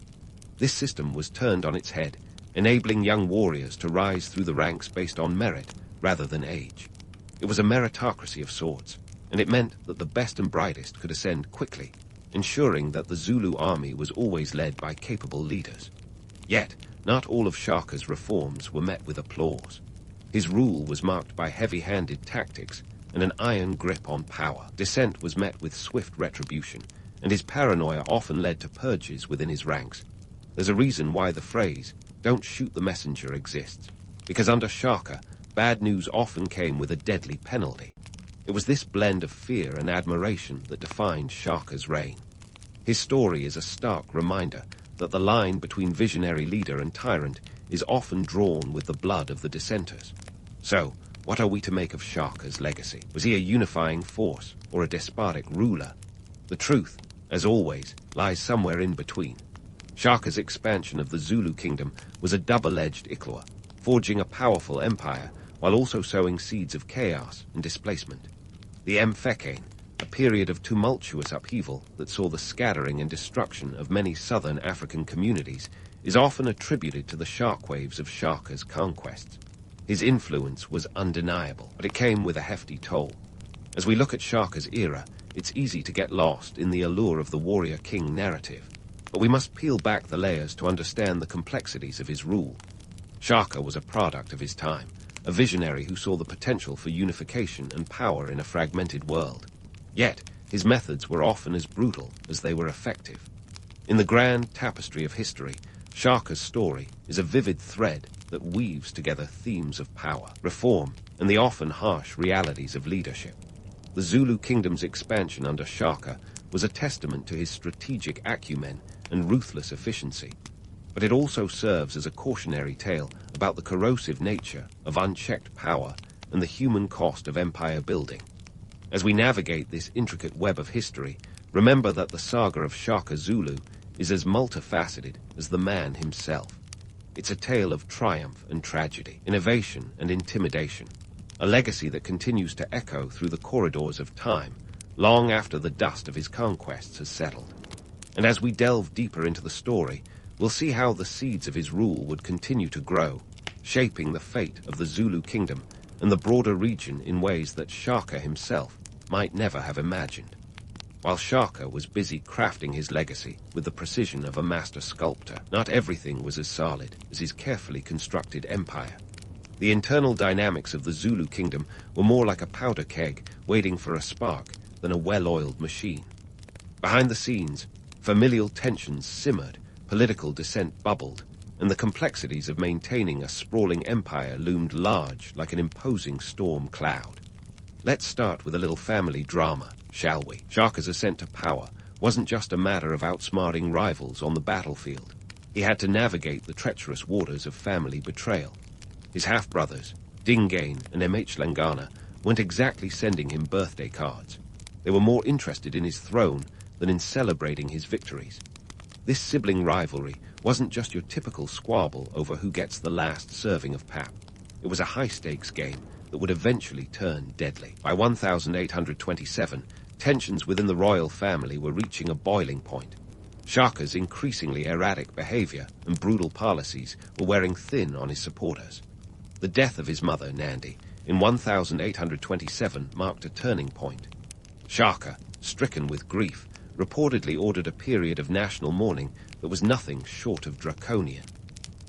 This system was turned on its head, enabling young warriors to rise through the ranks based on merit rather than age. It was a meritocracy of sorts, and it meant that the best and brightest could ascend quickly, ensuring that the Zulu army was always led by capable leaders. Yet, not all of Shaka's reforms were met with applause. His rule was marked by heavy-handed tactics and an iron grip on power. Dissent was met with swift retribution, and his paranoia often led to purges within his ranks. There's a reason why the phrase, "don't shoot the messenger," exists, because under Shaka, bad news often came with a deadly penalty. It was this blend of fear and admiration that defined Shaka's reign. His story is a stark reminder that the line between visionary leader and tyrant is often drawn with the blood of the dissenters. So, what are we to make of Shaka's legacy? Was he a unifying force or a despotic ruler? The truth, as always, lies somewhere in between. Shaka's expansion of the Zulu kingdom was a double-edged Ichloa, forging a powerful empire while also sowing seeds of chaos and displacement. The Mfecane, a period of tumultuous upheaval that saw the scattering and destruction of many southern African communities, is often attributed to the shockwaves of Shaka's conquests. His influence was undeniable, but it came with a hefty toll. As we look at Shaka's era, it's easy to get lost in the allure of the warrior king narrative, but we must peel back the layers to understand the complexities of his rule. Shaka was a product of his time, a visionary who saw the potential for unification and power in a fragmented world. Yet, his methods were often as brutal as they were effective. In the grand tapestry of history, Shaka's story is a vivid thread that weaves together themes of power, reform, and the often harsh realities of leadership. The Zulu kingdom's expansion under Shaka was a testament to his strategic acumen and ruthless efficiency, but it also serves as a cautionary tale about the corrosive nature of unchecked power and the human cost of empire building. As we navigate this intricate web of history, remember that the saga of Shaka Zulu is as multifaceted as the man himself. It's a tale of triumph and tragedy, innovation and intimidation, a legacy that continues to echo through the corridors of time, long after the dust of his conquests has settled. And as we delve deeper into the story, we'll see how the seeds of his rule would continue to grow, shaping the fate of the Zulu kingdom and the broader region in ways that Shaka himself might never have imagined. While Shaka was busy crafting his legacy with the precision of a master sculptor, not everything was as solid as his carefully constructed empire. The internal dynamics of the Zulu kingdom were more like a powder keg waiting for a spark than a well-oiled machine. Behind the scenes, familial tensions simmered, political dissent bubbled, and the complexities of maintaining a sprawling empire loomed large like an imposing storm cloud. Let's start with a little family drama, shall we? Shaka's ascent to power wasn't just a matter of outsmarting rivals on the battlefield. He had to navigate the treacherous waters of family betrayal. His half-brothers, Dingane and Mhlangana, weren't exactly sending him birthday cards. They were more interested in his throne than in celebrating his victories. This sibling rivalry wasn't just your typical squabble over who gets the last serving of pap. It was a high-stakes game that would eventually turn deadly. By 1827, tensions within the royal family were reaching a boiling point. Shaka's increasingly erratic behavior and brutal policies were wearing thin on his supporters. The death of his mother, Nandi, in 1827 marked a turning point. Shaka, stricken with grief, reportedly ordered a period of national mourning that was nothing short of draconian.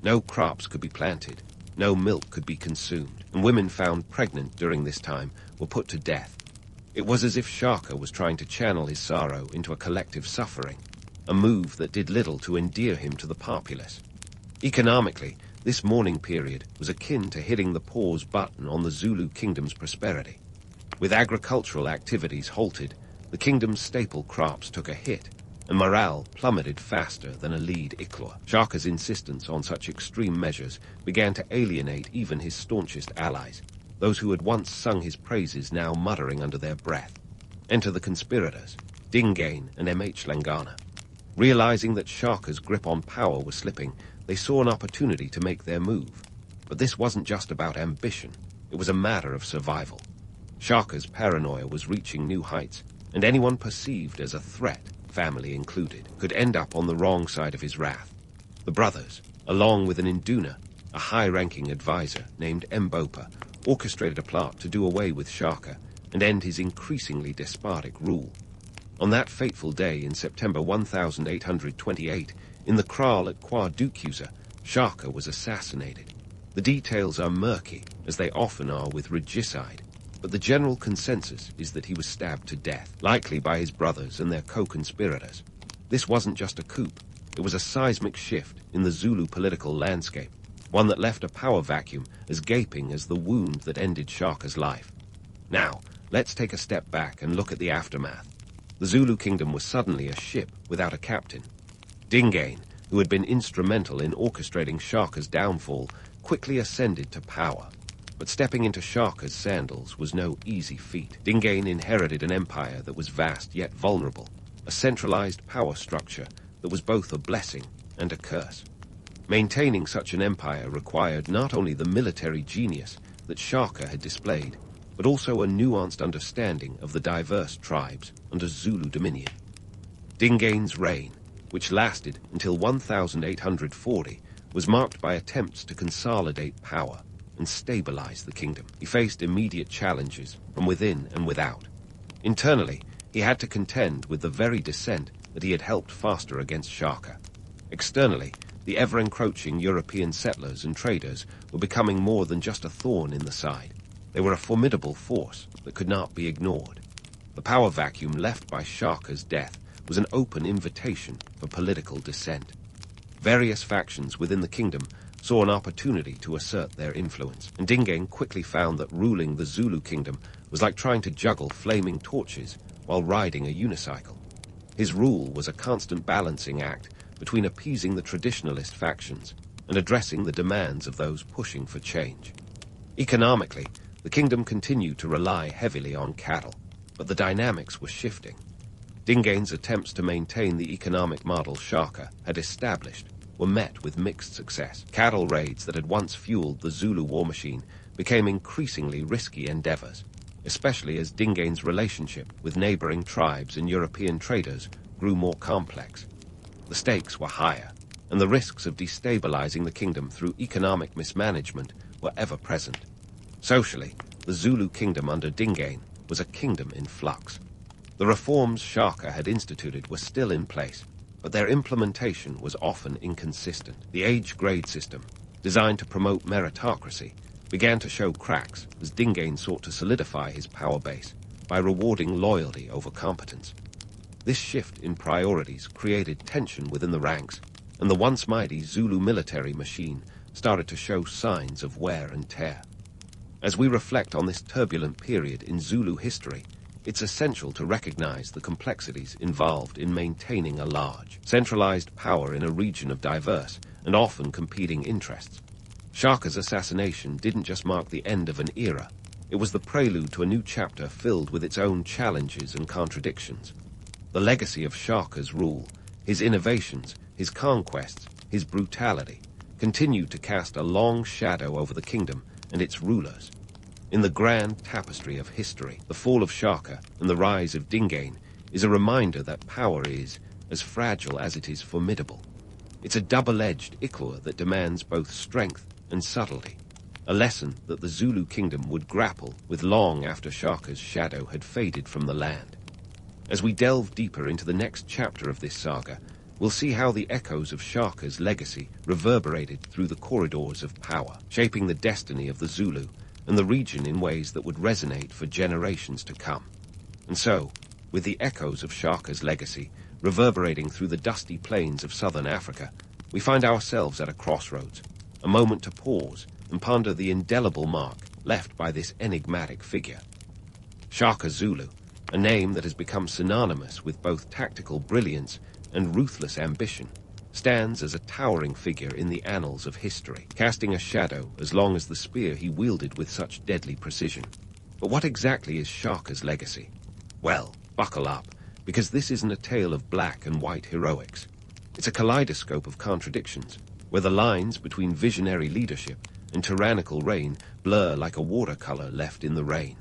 No crops could be planted, no milk could be consumed, and women found pregnant during this time were put to death. It was as if Shaka was trying to channel his sorrow into a collective suffering, a move that did little to endear him to the populace. Economically, this mourning period was akin to hitting the pause button on the Zulu kingdom's prosperity. With agricultural activities halted, the kingdom's staple crops took a hit, and morale plummeted faster than a lead Iklor. Shaka's insistence on such extreme measures began to alienate even his staunchest allies, those who had once sung his praises now muttering under their breath. Enter the conspirators, Dingain and M.H. Langana. Realizing that Shaka's grip on power was slipping, they saw an opportunity to make their move. But this wasn't just about ambition, it was a matter of survival. Shaka's paranoia was reaching new heights, and anyone perceived as a threat, family included, could end up on the wrong side of his wrath. The brothers, along with an Induna, a high-ranking advisor named Mbopa, orchestrated a plot to do away with Shaka and end his increasingly despotic rule. On that fateful day in September 1828, in the kraal at Kwadukusa, Shaka was assassinated. The details are murky, as they often are with regicide, but the general consensus is that he was stabbed to death, likely by his brothers and their co-conspirators. This wasn't just a coup, it was a seismic shift in the Zulu political landscape, one that left a power vacuum as gaping as the wound that ended Shaka's life. Now, let's take a step back and look at the aftermath. The Zulu kingdom was suddenly a ship without a captain. Dingain, who had been instrumental in orchestrating Shaka's downfall, quickly ascended to power. But stepping into Shaka's sandals was no easy feat. Dingain inherited an empire that was vast yet vulnerable, a centralized power structure that was both a blessing and a curse. Maintaining such an empire required not only the military genius that Shaka had displayed, but also a nuanced understanding of the diverse tribes under Zulu dominion. Dingain's reign, which lasted until 1840, was marked by attempts to consolidate power and stabilize the kingdom. He faced immediate challenges from within and without. Internally, he had to contend with the very dissent that he had helped foster against Shaka. Externally, the ever-encroaching European settlers and traders were becoming more than just a thorn in the side. They were a formidable force that could not be ignored. The power vacuum left by Shaka's death was an open invitation for political dissent. Various factions within the kingdom saw an opportunity to assert their influence, and Dingain quickly found that ruling the Zulu kingdom was like trying to juggle flaming torches while riding a unicycle. His rule was a constant balancing act between appeasing the traditionalist factions and addressing the demands of those pushing for change. Economically, the kingdom continued to rely heavily on cattle, but the dynamics were shifting. Dingain's attempts to maintain the economic model Shaka had established were met with mixed success. Cattle raids that had once fueled the Zulu war machine became increasingly risky endeavors, especially as Dingain's relationship with neighboring tribes and European traders grew more complex. The stakes were higher, and the risks of destabilizing the kingdom through economic mismanagement were ever present. Socially, the Zulu kingdom under Dingain was a kingdom in flux. The reforms Shaka had instituted were still in place, but their implementation was often inconsistent. The age grade system, designed to promote meritocracy, began to show cracks as Dingain sought to solidify his power base by rewarding loyalty over competence. This shift in priorities created tension within the ranks, and the once mighty Zulu military machine started to show signs of wear and tear. As we reflect on this turbulent period in Zulu history, it's essential to recognize the complexities involved in maintaining a large, centralized power in a region of diverse and often competing interests. Shaka's assassination didn't just mark the end of an era, it was the prelude to a new chapter filled with its own challenges and contradictions. The legacy of Shaka's rule, his innovations, his conquests, his brutality, continued to cast a long shadow over the kingdom and its rulers. In the grand tapestry of history, the fall of Shaka and the rise of Dingain is a reminder that power is as fragile as it is formidable. It's a double-edged ichor that demands both strength and subtlety, a lesson that the Zulu kingdom would grapple with long after Shaka's shadow had faded from the land. As we delve deeper into the next chapter of this saga, we'll see how the echoes of Shaka's legacy reverberated through the corridors of power, shaping the destiny of the Zulu and the region in ways that would resonate for generations to come. And so, with the echoes of Shaka's legacy reverberating through the dusty plains of southern Africa, we find ourselves at a crossroads, a moment to pause and ponder the indelible mark left by this enigmatic figure. Shaka Zulu, a name that has become synonymous with both tactical brilliance and ruthless ambition, stands as a towering figure in the annals of history, casting a shadow as long as the spear he wielded with such deadly precision. But what exactly is Shaka's legacy? Well, buckle up, because this isn't a tale of black and white heroics. It's a kaleidoscope of contradictions, where the lines between visionary leadership and tyrannical reign blur like a watercolor left in the rain.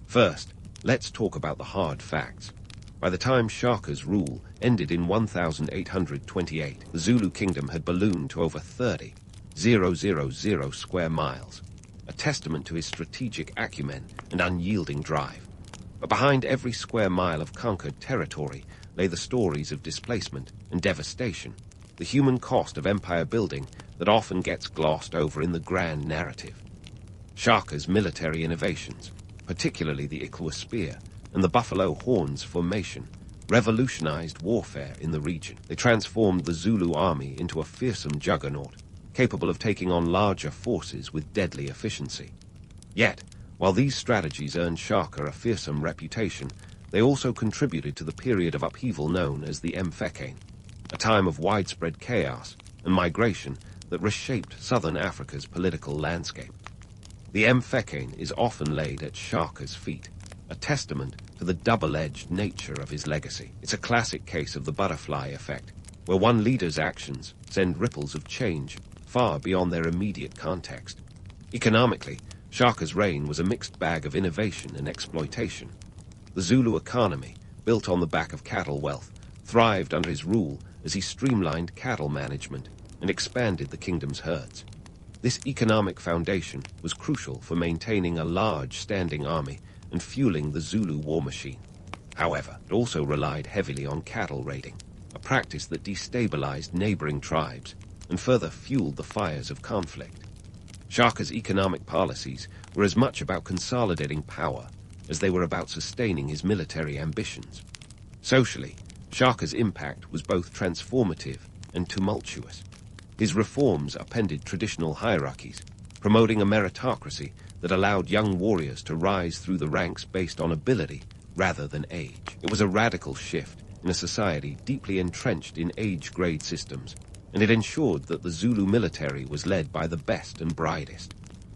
First, let's talk about the hard facts. By the time Shaka's rule ended in 1828, the Zulu kingdom had ballooned to over 30,000 square miles, a testament to his strategic acumen and unyielding drive. But behind every square mile of conquered territory lay the stories of displacement and devastation, the human cost of empire building that often gets glossed over in the grand narrative. Shaka's military innovations, particularly the Ikwa spear and the buffalo horns formation, revolutionized warfare in the region. They transformed the Zulu army into a fearsome juggernaut, capable of taking on larger forces with deadly efficiency. Yet, while these strategies earned Shaka a fearsome reputation, they also contributed to the period of upheaval known as the Mfecane, a time of widespread chaos and migration that reshaped southern Africa's political landscape. The Mfecane is often laid at Shaka's feet, a testament to the double-edged nature of his legacy. It's a classic case of the butterfly effect, where one leader's actions send ripples of change far beyond their immediate context. Economically, Shaka's reign was a mixed bag of innovation and exploitation. The Zulu economy, built on the back of cattle wealth, thrived under his rule as he streamlined cattle management and expanded the kingdom's herds. This economic foundation was crucial for maintaining a large standing army and fueling the Zulu war machine. However, it also relied heavily on cattle raiding, a practice that destabilized neighboring tribes and further fueled the fires of conflict. Shaka's economic policies were as much about consolidating power as they were about sustaining his military ambitions. Socially, Shaka's impact was both transformative and tumultuous. His reforms upended traditional hierarchies, promoting a meritocracy that allowed young warriors to rise through the ranks based on ability rather than age. It was a radical shift in a society deeply entrenched in age-grade systems, and it ensured that the Zulu military was led by the best and brightest.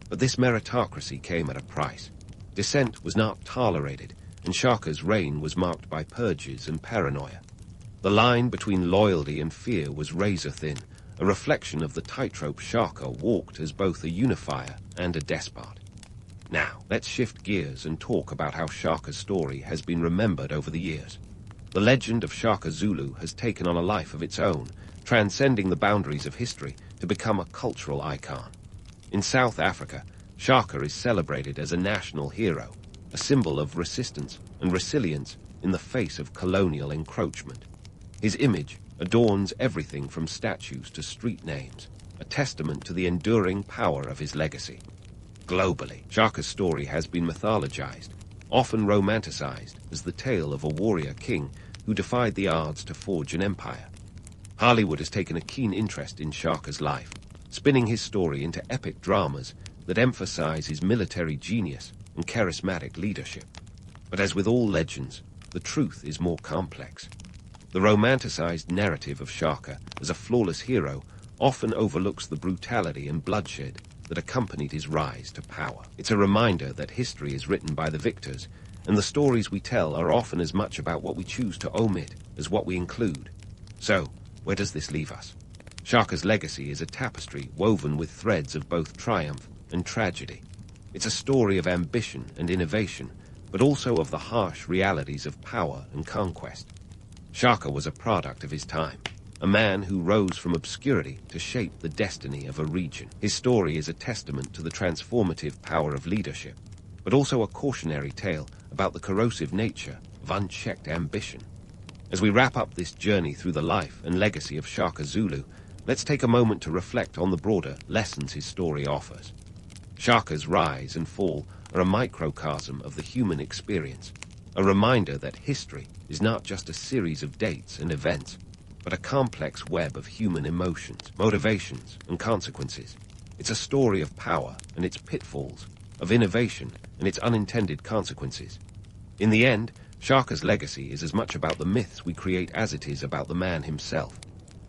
But this meritocracy came at a price. Dissent was not tolerated, and Shaka's reign was marked by purges and paranoia. The line between loyalty and fear was razor-thin, a reflection of the tightrope Shaka walked as both a unifier and a despot. Now, let's shift gears and talk about how Shaka's story has been remembered over the years. The legend of Shaka Zulu has taken on a life of its own, transcending the boundaries of history to become a cultural icon. In South Africa, Shaka is celebrated as a national hero, a symbol of resistance and resilience in the face of colonial encroachment. His image adorns everything from statues to street names, a testament to the enduring power of his legacy. Globally, Shaka's story has been mythologized, often romanticized as the tale of a warrior king who defied the odds to forge an empire. Hollywood has taken a keen interest in Shaka's life, spinning his story into epic dramas that emphasize his military genius and charismatic leadership. But as with all legends, the truth is more complex. The romanticized narrative of Shaka as a flawless hero often overlooks the brutality and bloodshed that accompanied his rise to power. It's a reminder that history is written by the victors, and the stories we tell are often as much about what we choose to omit as what we include. So, where does this leave us? Shaka's legacy is a tapestry woven with threads of both triumph and tragedy. It's a story of ambition and innovation, but also of the harsh realities of power and conquest. Shaka was a product of his time, a man who rose from obscurity to shape the destiny of a region. His story is a testament to the transformative power of leadership, but also a cautionary tale about the corrosive nature of unchecked ambition. As we wrap up this journey through the life and legacy of Shaka Zulu, let's take a moment to reflect on the broader lessons his story offers. Shaka's rise and fall are a microcosm of the human experience, a reminder that history is not just a series of dates and events, but a complex web of human emotions, motivations, and consequences. It's a story of power and its pitfalls, of innovation and its unintended consequences. In the end, Shaka's legacy is as much about the myths we create as it is about the man himself.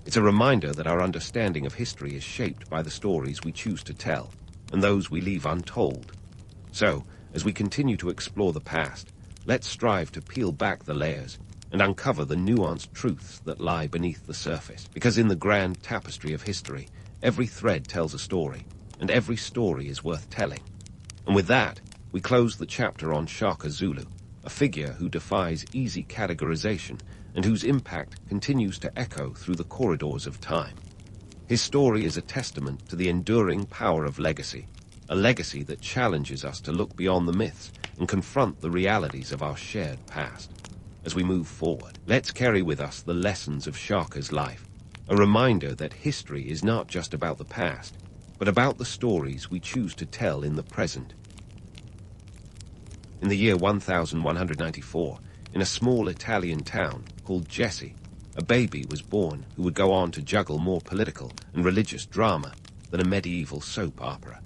It's a reminder that our understanding of history is shaped by the stories we choose to tell, and those we leave untold. So, as we continue to explore the past, let's strive to peel back the layers and uncover the nuanced truths that lie beneath the surface. Because in the grand tapestry of history, every thread tells a story, and every story is worth telling. And with that, we close the chapter on Shaka Zulu, a figure who defies easy categorization and whose impact continues to echo through the corridors of time. His story is a testament to the enduring power of legacy, a legacy that challenges us to look beyond the myths and confront the realities of our shared past. As we move forward, let's carry with us the lessons of Shaka's life, a reminder that history is not just about the past, but about the stories we choose to tell in the present. In the year 1194, in a small Italian town called Jesse, a baby was born who would go on to juggle more political and religious drama than a medieval soap opera.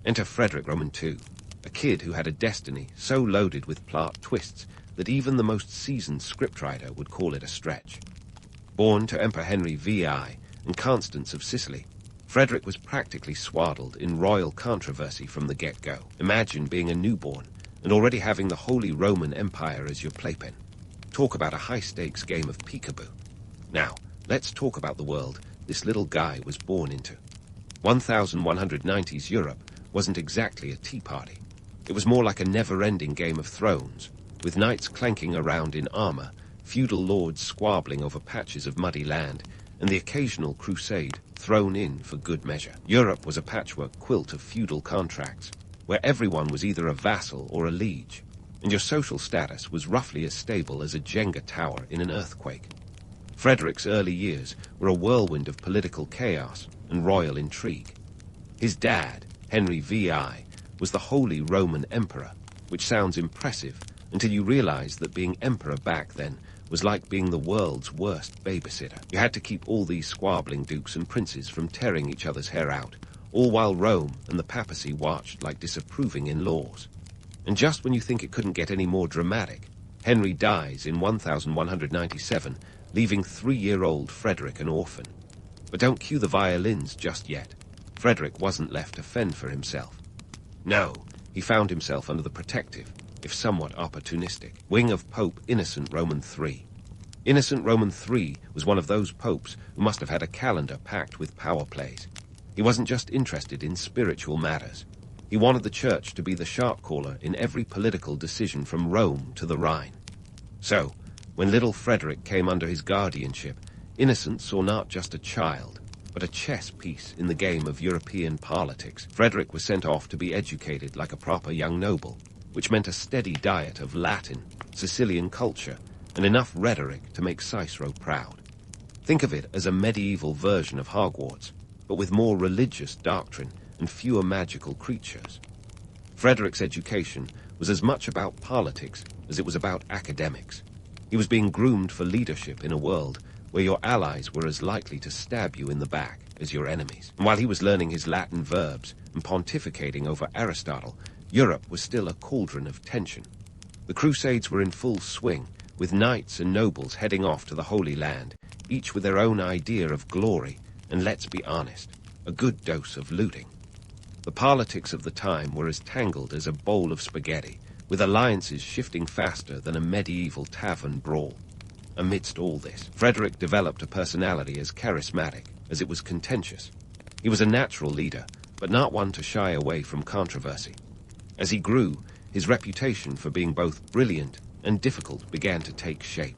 Enter Frederick Roman II, a kid who had a destiny so loaded with plot twists that even the most seasoned scriptwriter would call it a stretch. Born to Emperor Henry VI and Constance of Sicily, Frederick was practically swaddled in royal controversy from the get-go. Imagine being a newborn and already having the Holy Roman Empire as your playpen. Talk about a high-stakes game of peekaboo. Now, let's talk about the world this little guy was born into. 1190s Europe wasn't exactly a tea party. It was more like a never-ending Game of Thrones, with knights clanking around in armor, feudal lords squabbling over patches of muddy land, and the occasional crusade thrown in for good measure. Europe was a patchwork quilt of feudal contracts, where everyone was either a vassal or a liege, and your social status was roughly as stable as a Jenga tower in an earthquake. Frederick's early years were a whirlwind of political chaos and royal intrigue. His dad, Henry VI, was the Holy Roman Emperor, which sounds impressive until you realize that being emperor back then was like being the world's worst babysitter. You had to keep all these squabbling dukes and princes from tearing each other's hair out, all while Rome and the papacy watched like disapproving in-laws. And just when you think it couldn't get any more dramatic, Henry dies in 1197, leaving 3-year-old Frederick an orphan. But don't cue the violins just yet. Frederick wasn't left to fend for himself. No, he found himself under the protective, if somewhat opportunistic, wing of Pope Innocent Roman III. Innocent Roman III was one of those popes who must have had a calendar packed with power plays. He wasn't just interested in spiritual matters. He wanted the church to be the sharp caller in every political decision from Rome to the Rhine. So, when little Frederick came under his guardianship, Innocent saw not just a child, but a chess piece in the game of European politics. Frederick was sent off to be educated like a proper young noble, which meant a steady diet of Latin, Sicilian culture, and enough rhetoric to make Cicero proud. Think of it as a medieval version of Hogwarts, but with more religious doctrine and fewer magical creatures. Frederick's education was as much about politics as it was about academics. He was being groomed for leadership in a world where your allies were as likely to stab you in the back as your enemies. And while he was learning his Latin verbs and pontificating over Aristotle, Europe was still a cauldron of tension. The Crusades were in full swing, with knights and nobles heading off to the Holy Land, each with their own idea of glory, and let's be honest, a good dose of looting. The politics of the time were as tangled as a bowl of spaghetti, with alliances shifting faster than a medieval tavern brawl. Amidst all this, Frederick developed a personality as charismatic as it was contentious. He was a natural leader, but not one to shy away from controversy. As he grew, his reputation for being both brilliant and difficult began to take shape.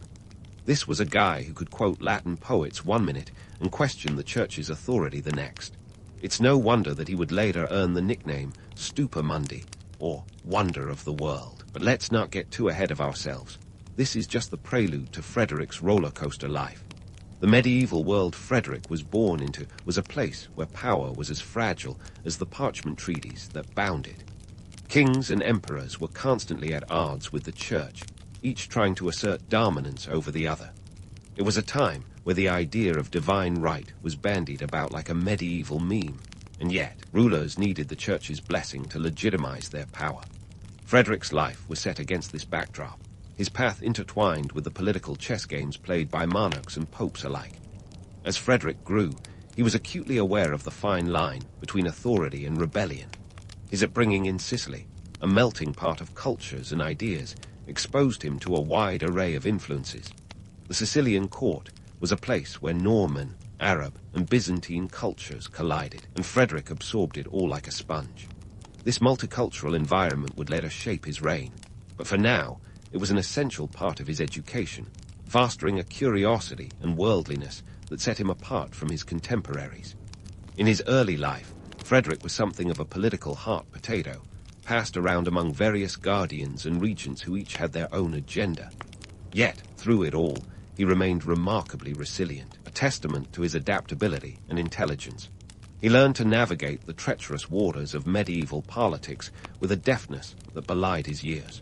This was a guy who could quote Latin poets one minute and question the church's authority the next. It's no wonder that he would later earn the nickname Stupa Mundi, or Wonder of the World. But let's not get too ahead of ourselves. This is just the prelude to Frederick's roller coaster life. The medieval world Frederick was born into was a place where power was as fragile as the parchment treaties that bound it. Kings and emperors were constantly at odds with the church, each trying to assert dominance over the other. It was a time where the idea of divine right was bandied about like a medieval meme, and yet rulers needed the church's blessing to legitimize their power. Frederick's life was set against this backdrop. his path intertwined with the political chess games played by monarchs and popes alike. As Frederick grew, he was acutely aware of the fine line between authority and rebellion. His upbringing in Sicily, a melting pot of cultures and ideas, exposed him to a wide array of influences. The Sicilian court was a place where Norman, Arab, and Byzantine cultures collided, and Frederick absorbed it all like a sponge. This multicultural environment would later shape his reign, but for now, it was an essential part of his education, fostering a curiosity and worldliness that set him apart from his contemporaries. In his early life, Frederick was something of a political hot potato, passed around among various guardians and regents who each had their own agenda. Yet, through it all, he remained remarkably resilient, a testament to his adaptability and intelligence. He learned to navigate the treacherous waters of medieval politics with a deftness that belied his years.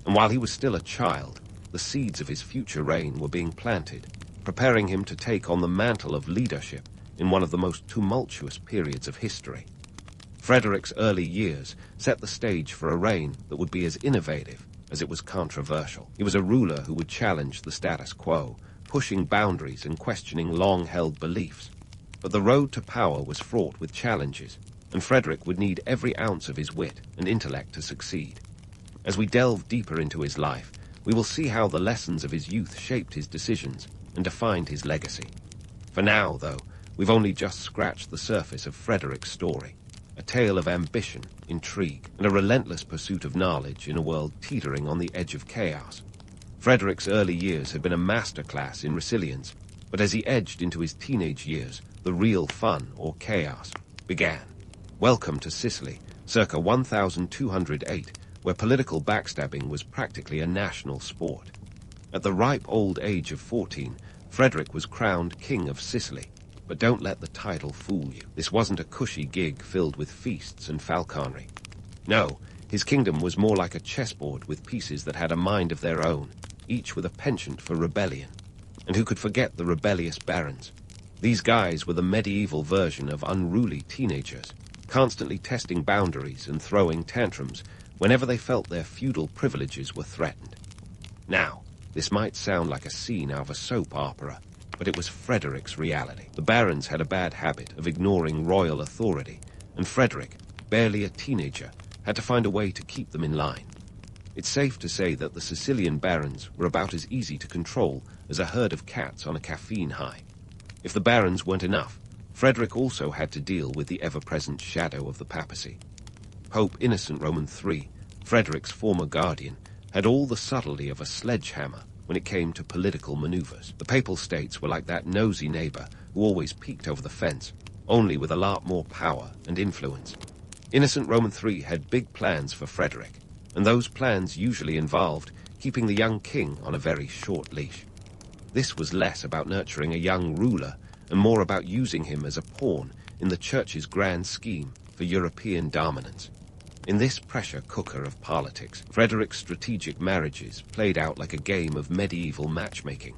And while he was still a child, the seeds of his future reign were being planted, preparing him to take on the mantle of leadership in one of the most tumultuous periods of history. Frederick's early years set the stage for a reign that would be as innovative as it was controversial. He was a ruler who would challenge the status quo, pushing boundaries and questioning long-held beliefs. But the road to power was fraught with challenges, and Frederick would need every ounce of his wit and intellect to succeed. As we delve deeper into his life, we will see how the lessons of his youth shaped his decisions and defined his legacy. For now, though, we've only just scratched the surface of Frederick's story, a tale of ambition, intrigue, and a relentless pursuit of knowledge in a world teetering on the edge of chaos. Frederick's early years had been a masterclass in resilience, but as he edged into his teenage years, the real fun, or chaos, began. Welcome to Sicily, circa 1208, where political backstabbing was practically a national sport. At the ripe old age of 14, Frederick was crowned King of Sicily. But don't let the title fool you. This wasn't a cushy gig filled with feasts and falconry. No, his kingdom was more like a chessboard with pieces that had a mind of their own, each with a penchant for rebellion. And who could forget the rebellious barons? These guys were the medieval version of unruly teenagers, constantly testing boundaries and throwing tantrums whenever they felt their feudal privileges were threatened. Now, this might sound like a scene out of a soap opera, but it was Frederick's reality. The barons had a bad habit of ignoring royal authority, and Frederick, barely a teenager, had to find a way to keep them in line. It's safe to say that the Sicilian barons were about as easy to control as a herd of cats on a caffeine high. If the barons weren't enough, Frederick also had to deal with the ever-present shadow of the papacy. Pope Innocent Roman III, Frederick's former guardian, had all the subtlety of a sledgehammer when it came to political maneuvers. The Papal States were like that nosy neighbor who always peeked over the fence, only with a lot more power and influence. Innocent Roman III had big plans for Frederick, and those plans usually involved keeping the young king on a very short leash. This was less about nurturing a young ruler and more about using him as a pawn in the church's grand scheme for European dominance. In this pressure cooker of politics, Frederick's strategic marriages played out like a game of medieval matchmaking.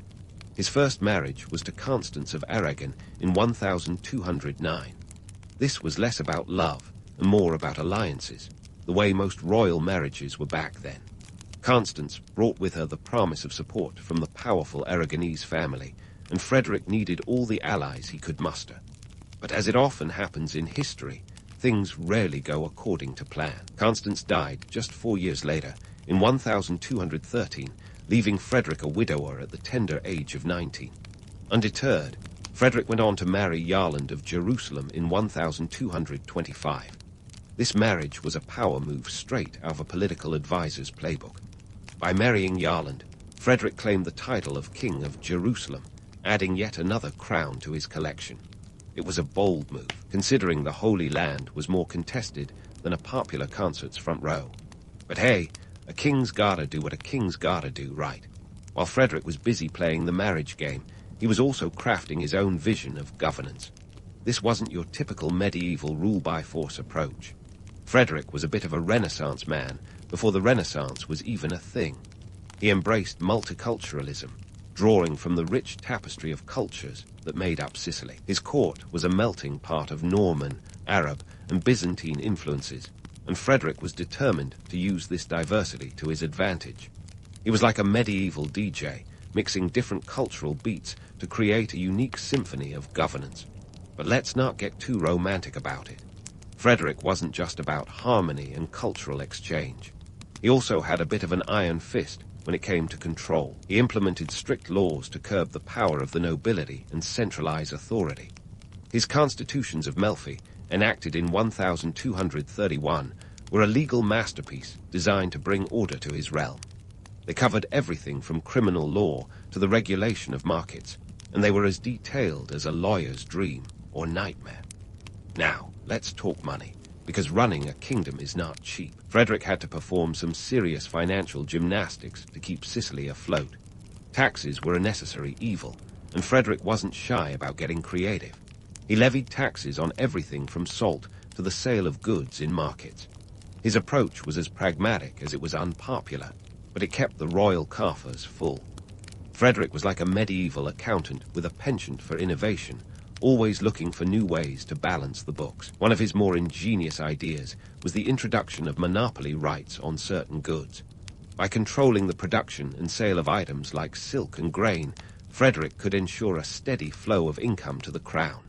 His first marriage was to Constance of Aragon in 1209. This was less about love and more about alliances, the way most royal marriages were back then. Constance brought with her the promise of support from the powerful Aragonese family, and Frederick needed all the allies he could muster. But as it often happens in history, things rarely go according to plan. Constance died just 4 years later, in 1213, leaving Frederick a widower at the tender age of 19. Undeterred, Frederick went on to marry Yarland of Jerusalem in 1225. This marriage was a power move straight out of a political advisor's playbook. By marrying Yarland, Frederick claimed the title of King of Jerusalem, adding yet another crown to his collection. It was a bold move, considering the Holy Land was more contested than a popular concert's front row. But hey, a king's gotta do what a king's gotta do, right? While Frederick was busy playing the marriage game, he was also crafting his own vision of governance. This wasn't your typical medieval rule-by-force approach. Frederick was a bit of a Renaissance man before the Renaissance was even a thing. He embraced multiculturalism, drawing from the rich tapestry of cultures that made up Sicily. His court was a melting pot of Norman, Arab, and Byzantine influences, and Frederick was determined to use this diversity to his advantage. He was like a medieval DJ, mixing different cultural beats to create a unique symphony of governance. But let's not get too romantic about it. Frederick wasn't just about harmony and cultural exchange. He also had a bit of an iron fist when it came to control. He implemented strict laws to curb the power of the nobility and centralize authority. His constitutions of Melfi, enacted in 1231, were a legal masterpiece designed to bring order to his realm. They covered everything from criminal law to the regulation of markets, and they were as detailed as a lawyer's dream or nightmare. Now, let's talk money, because running a kingdom is not cheap. Frederick had to perform some serious financial gymnastics to keep Sicily afloat. Taxes were a necessary evil, and Frederick wasn't shy about getting creative. He levied taxes on everything from salt to the sale of goods in markets. His approach was as pragmatic as it was unpopular, but it kept the royal coffers full. Frederick was like a medieval accountant with a penchant for innovation, always looking for new ways to balance the books. One of his more ingenious ideas was the introduction of monopoly rights on certain goods. By controlling the production and sale of items like silk and grain, Frederick could ensure a steady flow of income to the crown.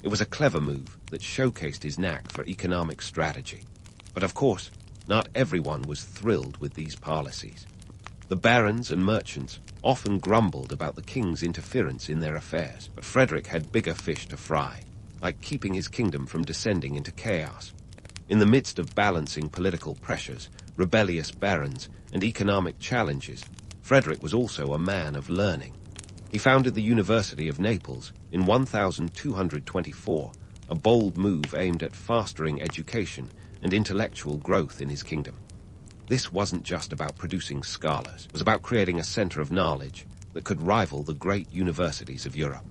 It was a clever move that showcased his knack for economic strategy. But of course, not everyone was thrilled with these policies. The barons and merchants often grumbled about the king's interference in their affairs, but Frederick had bigger fish to fry, like keeping his kingdom from descending into chaos. In the midst of balancing political pressures, rebellious barons, and economic challenges, Frederick was also a man of learning. He founded the University of Naples in 1224, a bold move aimed at fostering education and intellectual growth in his kingdom. This wasn't just about producing scholars. It was about creating a center of knowledge that could rival the great universities of Europe.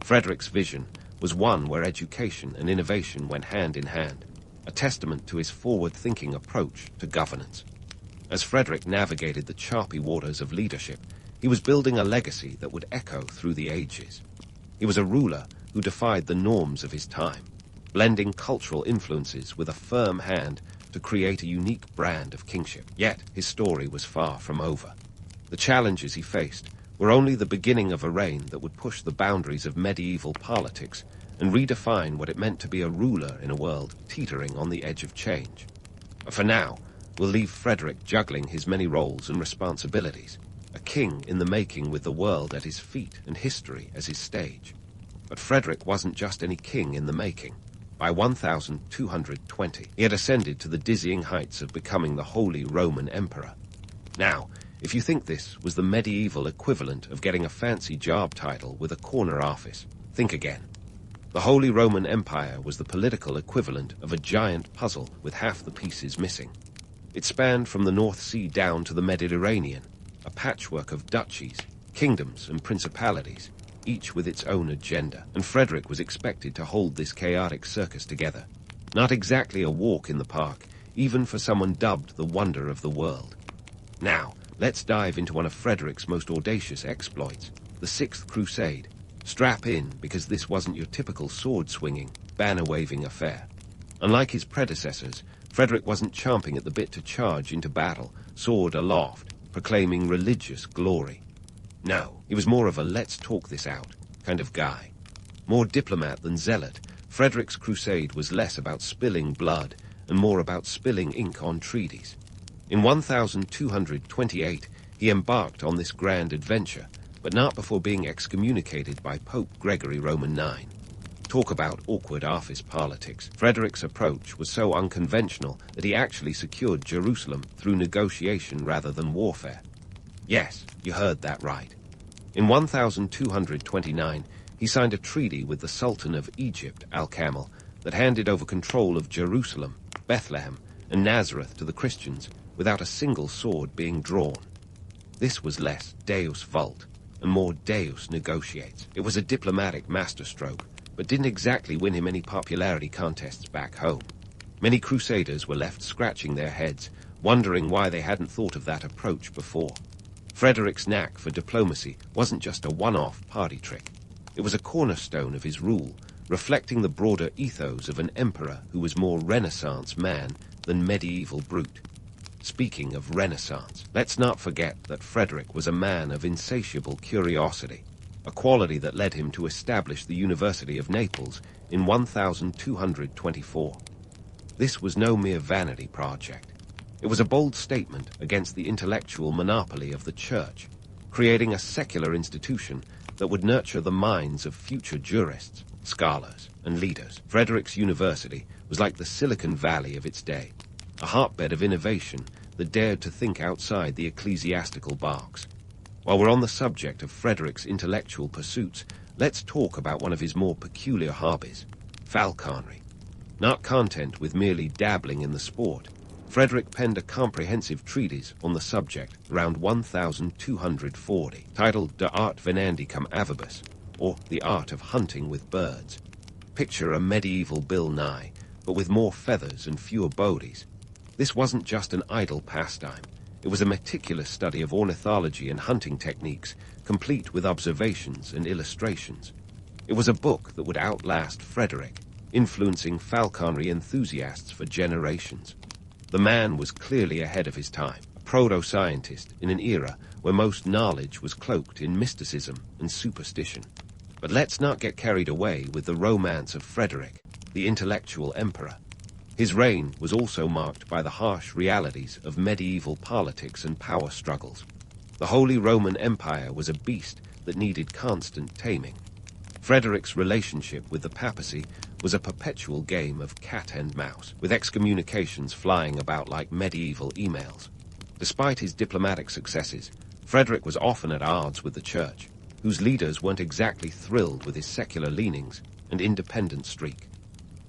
Frederick's vision was one where education and innovation went hand in hand, a testament to his forward-thinking approach to governance. As Frederick navigated the choppy waters of leadership, he was building a legacy that would echo through the ages. He was a ruler who defied the norms of his time, blending cultural influences with a firm hand to create a unique brand of kingship. Yet, his story was far from over. The challenges he faced were only the beginning of a reign that would push the boundaries of medieval politics and redefine what it meant to be a ruler in a world teetering on the edge of change. But for now, we'll leave Frederick juggling his many roles and responsibilities, a king in the making with the world at his feet and history as his stage. But Frederick wasn't just any king in the making. By 1220, he had ascended to the dizzying heights of becoming the Holy Roman Emperor. Now, if you think this was the medieval equivalent of getting a fancy job title with a corner office, think again. The Holy Roman Empire was the political equivalent of a giant puzzle with half the pieces missing. It spanned from the North Sea down to the Mediterranean, a patchwork of duchies, kingdoms, and principalities, each with its own agenda, and Frederick was expected to hold this chaotic circus together. Not exactly a walk in the park, even for someone dubbed the wonder of the world. Now, let's dive into one of Frederick's most audacious exploits, the Sixth Crusade. Strap in, because this wasn't your typical sword-swinging, banner-waving affair. Unlike his predecessors, Frederick wasn't chomping at the bit to charge into battle, sword aloft, proclaiming religious glory. No, he was more of a let's talk this out kind of guy. More diplomat than zealot, Frederick's crusade was less about spilling blood and more about spilling ink on treaties. In 1228, he embarked on this grand adventure, but not before being excommunicated by Pope Gregory Roman IX. Talk about awkward office politics. Frederick's approach was so unconventional that he actually secured Jerusalem through negotiation rather than warfare. Yes, you heard that right. In 1229, he signed a treaty with the Sultan of Egypt, Al-Kamel, that handed over control of Jerusalem, Bethlehem, and Nazareth to the Christians without a single sword being drawn. This was less Deus Vult and more Deus Negotiates. It was a diplomatic masterstroke, but didn't exactly win him any popularity contests back home. Many crusaders were left scratching their heads, wondering why they hadn't thought of that approach before. Frederick's knack for diplomacy wasn't just a one-off party trick. It was a cornerstone of his rule, reflecting the broader ethos of an emperor who was more Renaissance man than medieval brute. Speaking of Renaissance, let's not forget that Frederick was a man of insatiable curiosity, a quality that led him to establish the University of Naples in 1224. This was no mere vanity project. It was a bold statement against the intellectual monopoly of the Church, creating a secular institution that would nurture the minds of future jurists, scholars, and leaders. Frederick's university was like the Silicon Valley of its day, a hotbed of innovation that dared to think outside the ecclesiastical box. While we're on the subject of Frederick's intellectual pursuits, let's talk about one of his more peculiar hobbies, falconry. Not content with merely dabbling in the sport, Frederick penned a comprehensive treatise on the subject around 1240, titled De Art Venandi cum Avibus, or The Art of Hunting with Birds. Picture a medieval Bill Nye, but with more feathers and fewer bodies. This wasn't just an idle pastime. It was a meticulous study of ornithology and hunting techniques, complete with observations and illustrations. It was a book that would outlast Frederick, influencing falconry enthusiasts for generations. The man was clearly ahead of his time, a proto-scientist in an era where most knowledge was cloaked in mysticism and superstition. But let's not get carried away with the romance of Frederick, the intellectual emperor. His reign was also marked by the harsh realities of medieval politics and power struggles. The Holy Roman Empire was a beast that needed constant taming. Frederick's relationship with the papacy was a perpetual game of cat and mouse, with excommunications flying about like medieval emails. Despite his diplomatic successes, Frederick was often at odds with the Church, whose leaders weren't exactly thrilled with his secular leanings and independent streak.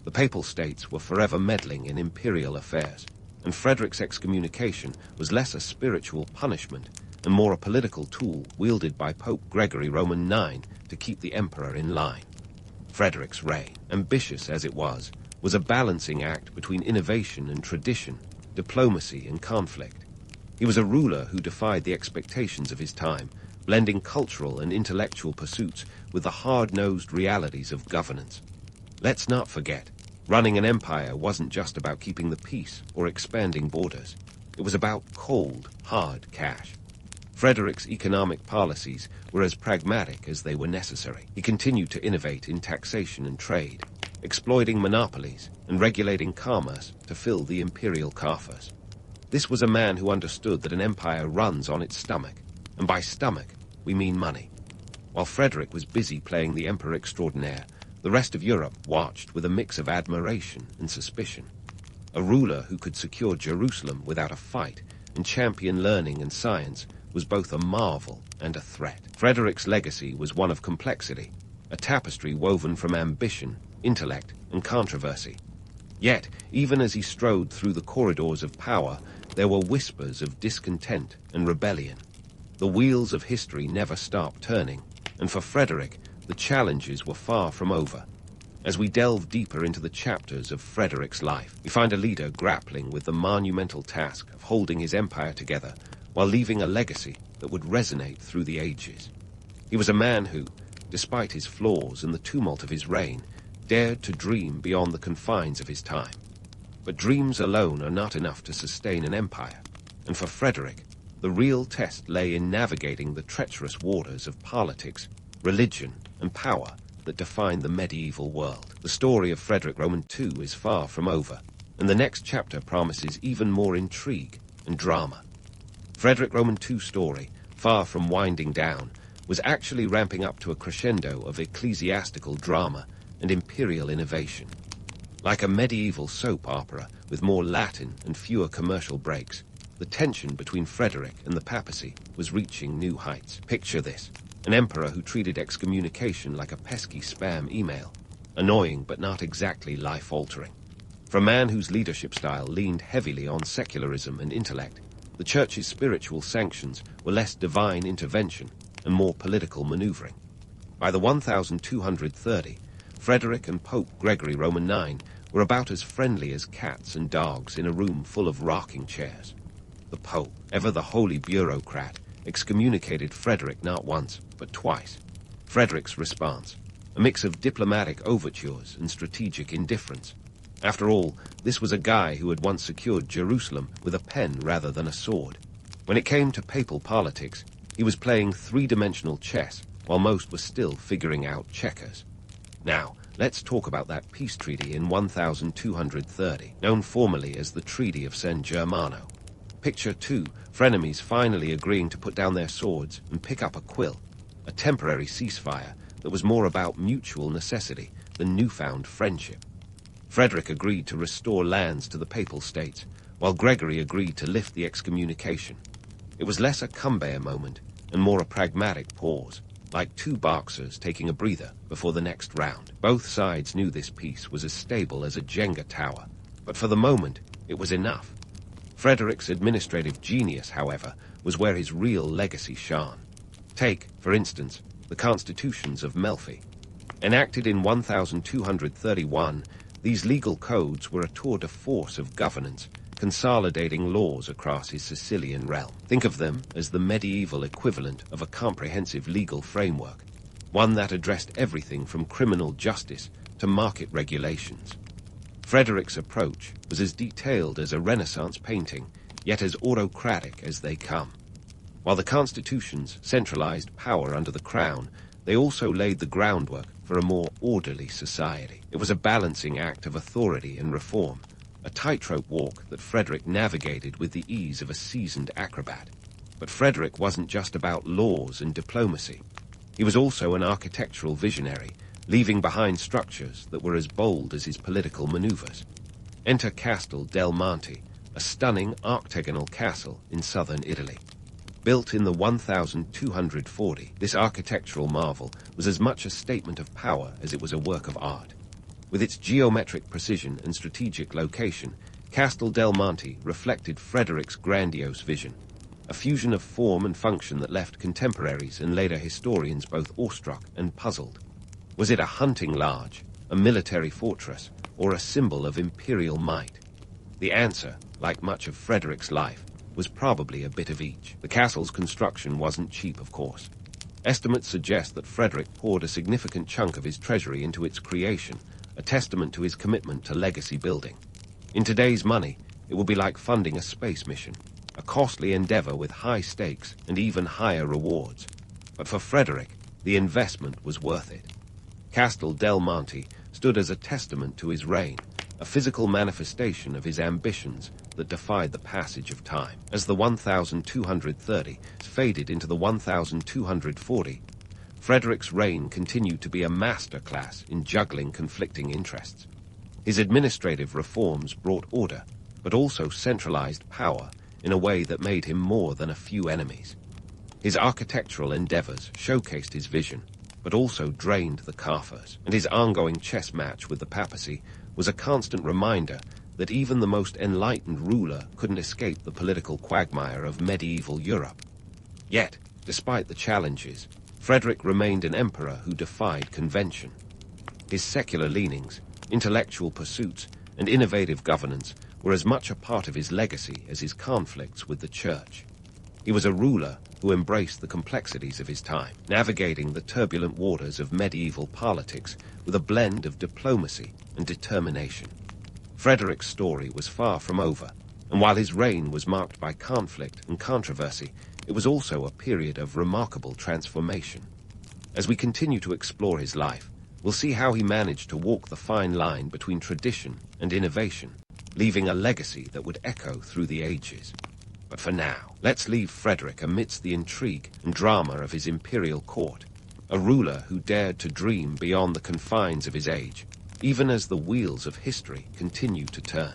The Papal States were forever meddling in imperial affairs, and Frederick's excommunication was less a spiritual punishment and more a political tool wielded by Pope Gregory Roman IX to keep the emperor in line. Frederick's reign, ambitious as it was a balancing act between innovation and tradition, diplomacy and conflict. He was a ruler who defied the expectations of his time, blending cultural and intellectual pursuits with the hard-nosed realities of governance. Let's not forget, running an empire wasn't just about keeping the peace or expanding borders. It was about cold, hard cash. Frederick's economic policies were as pragmatic as they were necessary. He continued to innovate in taxation and trade, exploiting monopolies and regulating commerce to fill the imperial coffers. This was a man who understood that an empire runs on its stomach, and by stomach, we mean money. While Frederick was busy playing the emperor extraordinaire, the rest of Europe watched with a mix of admiration and suspicion. A ruler who could secure Jerusalem without a fight and champion learning and science was both a marvel and a threat. Frederick's legacy was one of complexity, a tapestry woven from ambition, intellect, and controversy. Yet, even as he strode through the corridors of power, there were whispers of discontent and rebellion. The wheels of history never stopped turning, and for Frederick, the challenges were far from over. As we delve deeper into the chapters of Frederick's life, we find a leader grappling with the monumental task of holding his empire together while leaving a legacy that would resonate through the ages. He was a man who, despite his flaws and the tumult of his reign, dared to dream beyond the confines of his time. But dreams alone are not enough to sustain an empire, and for Frederick, the real test lay in navigating the treacherous waters of politics, religion, and power that defined the medieval world. The story of Frederick Roman II is far from over, and the next chapter promises even more intrigue and drama. Frederick Roman II's story, far from winding down, was actually ramping up to a crescendo of ecclesiastical drama and imperial innovation. Like a medieval soap opera with more Latin and fewer commercial breaks, the tension between Frederick and the papacy was reaching new heights. Picture this: an emperor who treated excommunication like a pesky spam email, annoying but not exactly life-altering. For a man whose leadership style leaned heavily on secularism and intellect, the Church's spiritual sanctions were less divine intervention and more political maneuvering. By the 1230, Frederick and Pope Gregory Roman IX were about as friendly as cats and dogs in a room full of rocking chairs. The Pope, ever the holy bureaucrat, excommunicated Frederick not once, but twice. Frederick's response, a mix of diplomatic overtures and strategic indifference, After all, this was a guy who had once secured Jerusalem with a pen rather than a sword. When it came to papal politics, he was playing three-dimensional chess, while most were still figuring out checkers. Now, let's talk about that peace treaty in 1230, known formally as the Treaty of San Germano. Picture two frenemies finally agreeing to put down their swords and pick up a quill, a temporary ceasefire that was more about mutual necessity than newfound friendship. Frederick agreed to restore lands to the Papal States, while Gregory agreed to lift the excommunication. It was less a come-bear moment and more a pragmatic pause, like two boxers taking a breather before the next round. Both sides knew this peace was as stable as a Jenga tower, but for the moment, it was enough. Frederick's administrative genius, however, was where his real legacy shone. Take, for instance, the Constitutions of Melfi. Enacted in 1231, these legal codes were a tour de force of governance, consolidating laws across his Sicilian realm. Think of them as the medieval equivalent of a comprehensive legal framework, one that addressed everything from criminal justice to market regulations. Frederick's approach was as detailed as a Renaissance painting, yet as autocratic as they come. While the constitutions centralized power under the crown, they also laid the groundwork for a more orderly society. It was a balancing act of authority and reform, a tightrope walk that Frederick navigated with the ease of a seasoned acrobat. But Frederick wasn't just about laws and diplomacy. He was also an architectural visionary, leaving behind structures that were as bold as his political maneuvers. Enter Castel del Monte, a stunning octagonal castle in southern Italy. Built in the 1240, this architectural marvel was as much a statement of power as it was a work of art. With its geometric precision and strategic location, Castel del Monte reflected Frederick's grandiose vision, a fusion of form and function that left contemporaries and later historians both awestruck and puzzled. Was it a hunting lodge, a military fortress, or a symbol of imperial might? The answer, like much of Frederick's life, was probably a bit of each. The castle's construction wasn't cheap, of course. Estimates suggest that Frederick poured a significant chunk of his treasury into its creation, a testament to his commitment to legacy building. In today's money, it would be like funding a space mission, a costly endeavor with high stakes and even higher rewards. But for Frederick, the investment was worth it. Castel del Monte stood as a testament to his reign, a physical manifestation of his ambitions that defied the passage of time. As the 1230 faded into the 1240, Frederick's reign continued to be a masterclass in juggling conflicting interests. His administrative reforms brought order, but also centralized power in a way that made him more than a few enemies. His architectural endeavors showcased his vision, but also drained the coffers, and his ongoing chess match with the papacy was a constant reminder that even the most enlightened ruler couldn't escape the political quagmire of medieval Europe. Yet, despite the challenges, Frederick remained an emperor who defied convention. His secular leanings, intellectual pursuits, and innovative governance were as much a part of his legacy as his conflicts with the church. He was a ruler who embraced the complexities of his time, navigating the turbulent waters of medieval politics with a blend of diplomacy and determination. Frederick's story was far from over, and while his reign was marked by conflict and controversy, it was also a period of remarkable transformation. As we continue to explore his life, we'll see how he managed to walk the fine line between tradition and innovation, leaving a legacy that would echo through the ages. But for now, let's leave Frederick amidst the intrigue and drama of his imperial court, a ruler who dared to dream beyond the confines of his age, even as the wheels of history continue to turn.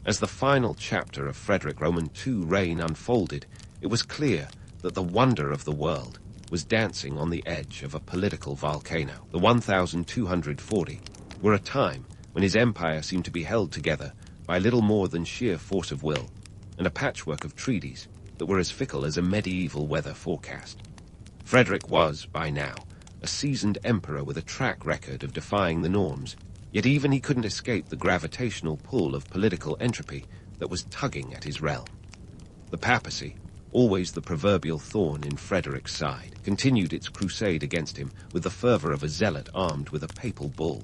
As the final chapter of Frederick Roman II's reign unfolded, it was clear that the wonder of the world was dancing on the edge of a political volcano. The 1240 were a time when his empire seemed to be held together by little more than sheer force of will, and a patchwork of treaties that were as fickle as a medieval weather forecast. Frederick was, by now, a seasoned emperor with a track record of defying the norms, yet even he couldn't escape the gravitational pull of political entropy that was tugging at his realm. The papacy, always the proverbial thorn in Frederick's side, continued its crusade against him with the fervor of a zealot armed with a papal bull.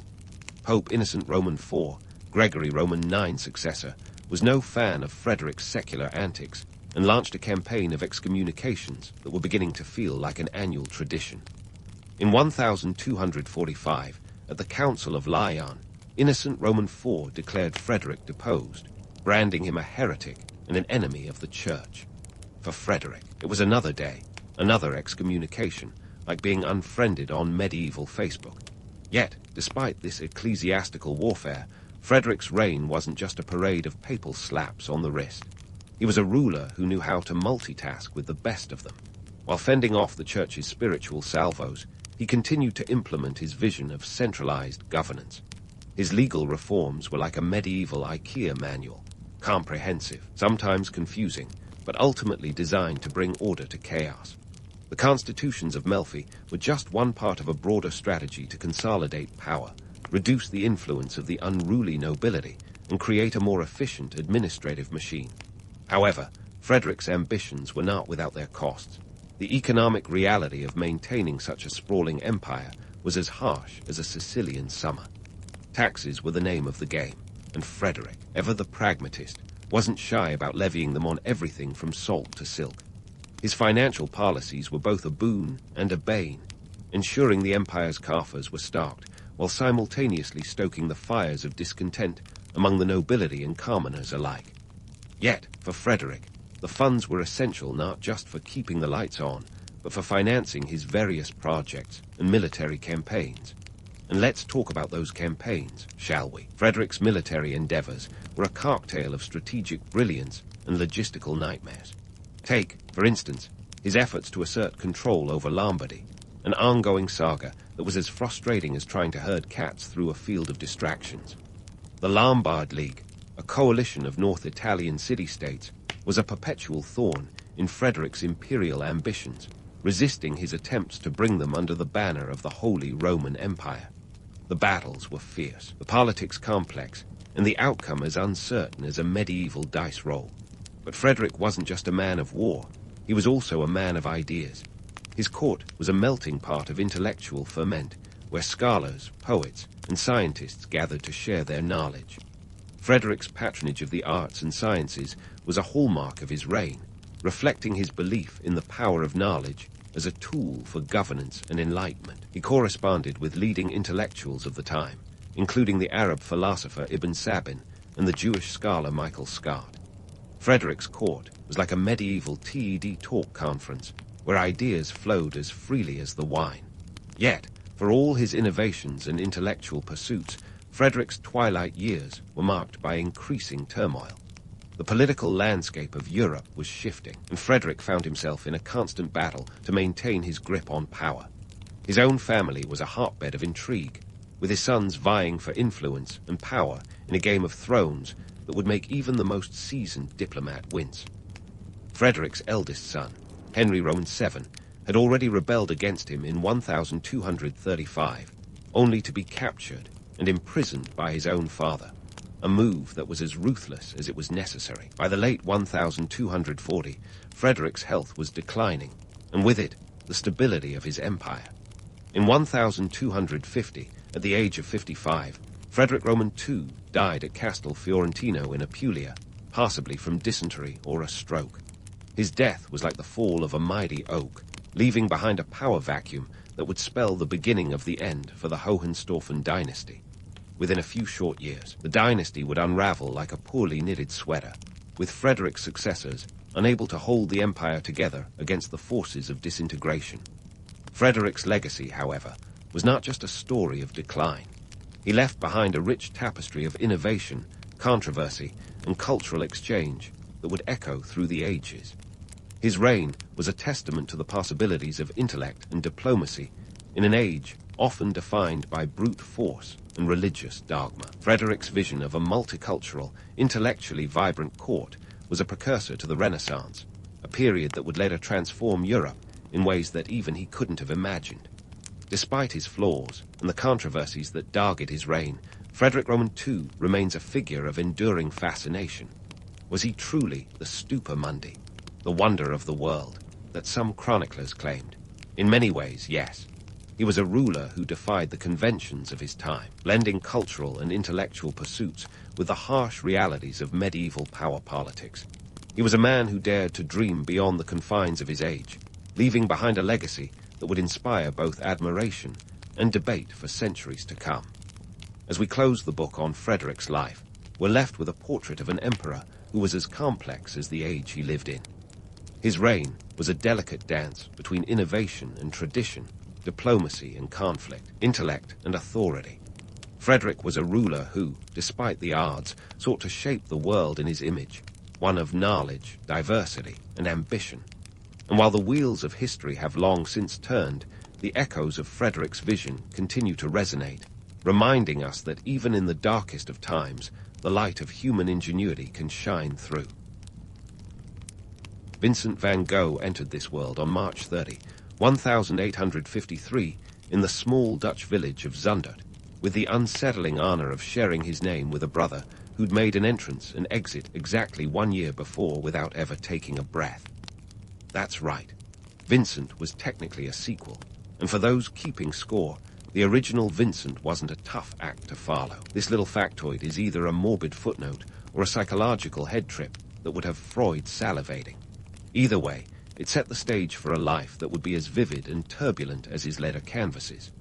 Pope Innocent Roman IV Gregory Roman IX successor, was no fan of Frederick's secular antics and launched a campaign of excommunications that were beginning to feel like an annual tradition. In 1245, at the Council of Lyon, Innocent Roman IV declared Frederick deposed, branding him a heretic and an enemy of the Church. For Frederick, it was another day, another excommunication, like being unfriended on medieval Facebook. Yet, despite this ecclesiastical warfare, Frederick's reign wasn't just a parade of papal slaps on the wrist. He was a ruler who knew how to multitask with the best of them. While fending off the Church's spiritual salvos, he continued to implement his vision of centralized governance. His legal reforms were like a medieval IKEA manual, comprehensive, sometimes confusing, but ultimately designed to bring order to chaos. The constitutions of Melfi were just one part of a broader strategy to consolidate power, reduce the influence of the unruly nobility, and create a more efficient administrative machine. However, Frederick's ambitions were not without their costs. The economic reality of maintaining such a sprawling empire was as harsh as a Sicilian summer. Taxes were the name of the game, and Frederick, ever the pragmatist, wasn't shy about levying them on everything from salt to silk. His financial policies were both a boon and a bane, ensuring the empire's coffers were stocked, while simultaneously stoking the fires of discontent among the nobility and commoners alike. Yet, for Frederick, the funds were essential not just for keeping the lights on, but for financing his various projects and military campaigns. And let's talk about those campaigns, shall we? Frederick's military endeavors were a cocktail of strategic brilliance and logistical nightmares. Take, for instance, his efforts to assert control over Lombardy, an ongoing saga that was as frustrating as trying to herd cats through a field of distractions. The Lombard League, a coalition of North Italian city-states, was a perpetual thorn in Frederick's imperial ambitions, resisting his attempts to bring them under the banner of the Holy Roman Empire. The battles were fierce, the politics complex, and the outcome as uncertain as a medieval dice roll. But Frederick wasn't just a man of war, he was also a man of ideas. His court was a melting pot of intellectual ferment, where scholars, poets, and scientists gathered to share their knowledge. Frederick's patronage of the arts and sciences was a hallmark of his reign, reflecting his belief in the power of knowledge as a tool for governance and enlightenment. He corresponded with leading intellectuals of the time, including the Arab philosopher Ibn Sabin and the Jewish scholar Michael Scott. Frederick's court was like a medieval TED talk conference, where ideas flowed as freely as the wine. Yet, for all his innovations and intellectual pursuits, Frederick's twilight years were marked by increasing turmoil. The political landscape of Europe was shifting, and Frederick found himself in a constant battle to maintain his grip on power. His own family was a hotbed of intrigue, with his sons vying for influence and power in a game of thrones that would make even the most seasoned diplomat wince. Frederick's eldest son, Henry Roman VII, had already rebelled against him in 1235, only to be captured and imprisoned by his own father, a move that was as ruthless as it was necessary. By the late 1240, Frederick's health was declining, and with it, the stability of his empire. In 1250, at the age of 55, Frederick Roman II died at Castel Fiorentino in Apulia, possibly from dysentery or a stroke. His death was like the fall of a mighty oak, leaving behind a power vacuum that would spell the beginning of the end for the Hohenstaufen dynasty. Within a few short years, the dynasty would unravel like a poorly knitted sweater, with Frederick's successors unable to hold the empire together against the forces of disintegration. Frederick's legacy, however, was not just a story of decline. He left behind a rich tapestry of innovation, controversy, and cultural exchange that would echo through the ages. His reign was a testament to the possibilities of intellect and diplomacy in an age often defined by brute force and religious dogma. Frederick's vision of a multicultural, intellectually vibrant court was a precursor to the Renaissance, a period that would later transform Europe in ways that even he couldn't have imagined. Despite his flaws and the controversies that dogged his reign, Frederick Roman II remains a figure of enduring fascination. Was he truly the Stupa Mundi, the wonder of the world, that some chroniclers claimed? In many ways, yes. He was a ruler who defied the conventions of his time, blending cultural and intellectual pursuits with the harsh realities of medieval power politics. He was a man who dared to dream beyond the confines of his age, leaving behind a legacy that would inspire both admiration and debate for centuries to come. As we close the book on Frederick's life, we're left with a portrait of an emperor who was as complex as the age he lived in. His reign was a delicate dance between innovation and tradition, diplomacy and conflict, intellect and authority. Frederick was a ruler who, despite the odds, sought to shape the world in his image, one of knowledge, diversity, and ambition. And while the wheels of history have long since turned, the echoes of Frederick's vision continue to resonate, reminding us that even in the darkest of times, the light of human ingenuity can shine through. Vincent van Gogh entered this world on March 30, 1853, in the small Dutch village of Zundert, with the unsettling honor of sharing his name with a brother who'd made an entrance and exit exactly 1 year before without ever taking a breath. That's right. Vincent was technically a sequel, and for those keeping score, the original Vincent wasn't a tough act to follow. This little factoid is either a morbid footnote or a psychological head trip that would have Freud salivating. Either way, it set the stage for a life that would be as vivid and turbulent as his leather canvases.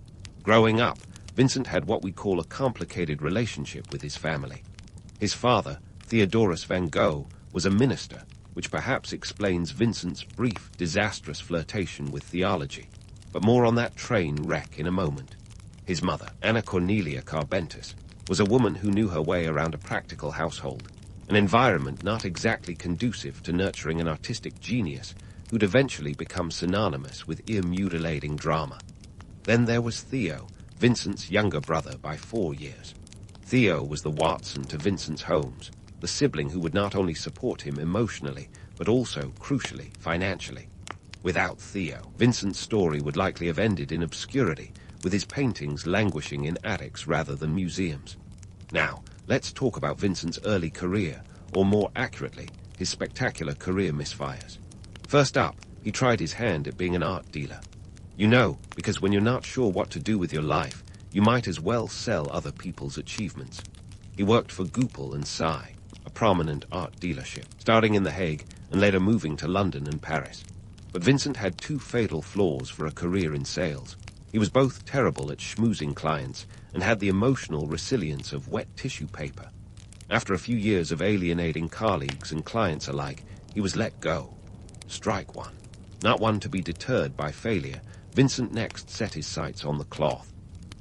Growing up, Vincent had what we call a complicated relationship with his family. His father, Theodorus van Gogh, was a minister, which perhaps explains Vincent's brief, disastrous flirtation with theology. But more on that train wreck in a moment. His mother, Anna Cornelia Carbentus, was a woman who knew her way around a practical household, an environment not exactly conducive to nurturing an artistic genius who'd eventually become synonymous with ear-mutilating drama. Then there was Theo, Vincent's younger brother by 4 years. Theo was the Watson to Vincent's Holmes, the sibling who would not only support him emotionally, but also, crucially, financially. Without Theo, Vincent's story would likely have ended in obscurity, with his paintings languishing in attics rather than museums. Now, let's talk about Vincent's early career, or more accurately, his spectacular career misfires. First up, he tried his hand at being an art dealer. You know, because when you're not sure what to do with your life, you might as well sell other people's achievements. He worked for Goupil and Sy, a prominent art dealership, starting in The Hague and later moving to London and Paris. But Vincent had 2 fatal flaws for a career in sales. He was both terrible at schmoozing clients and had the emotional resilience of wet tissue paper. After a few years of alienating colleagues and clients alike, he was let go. Strike one. Not one to be deterred by failure, Vincent next set his sights on the cloth.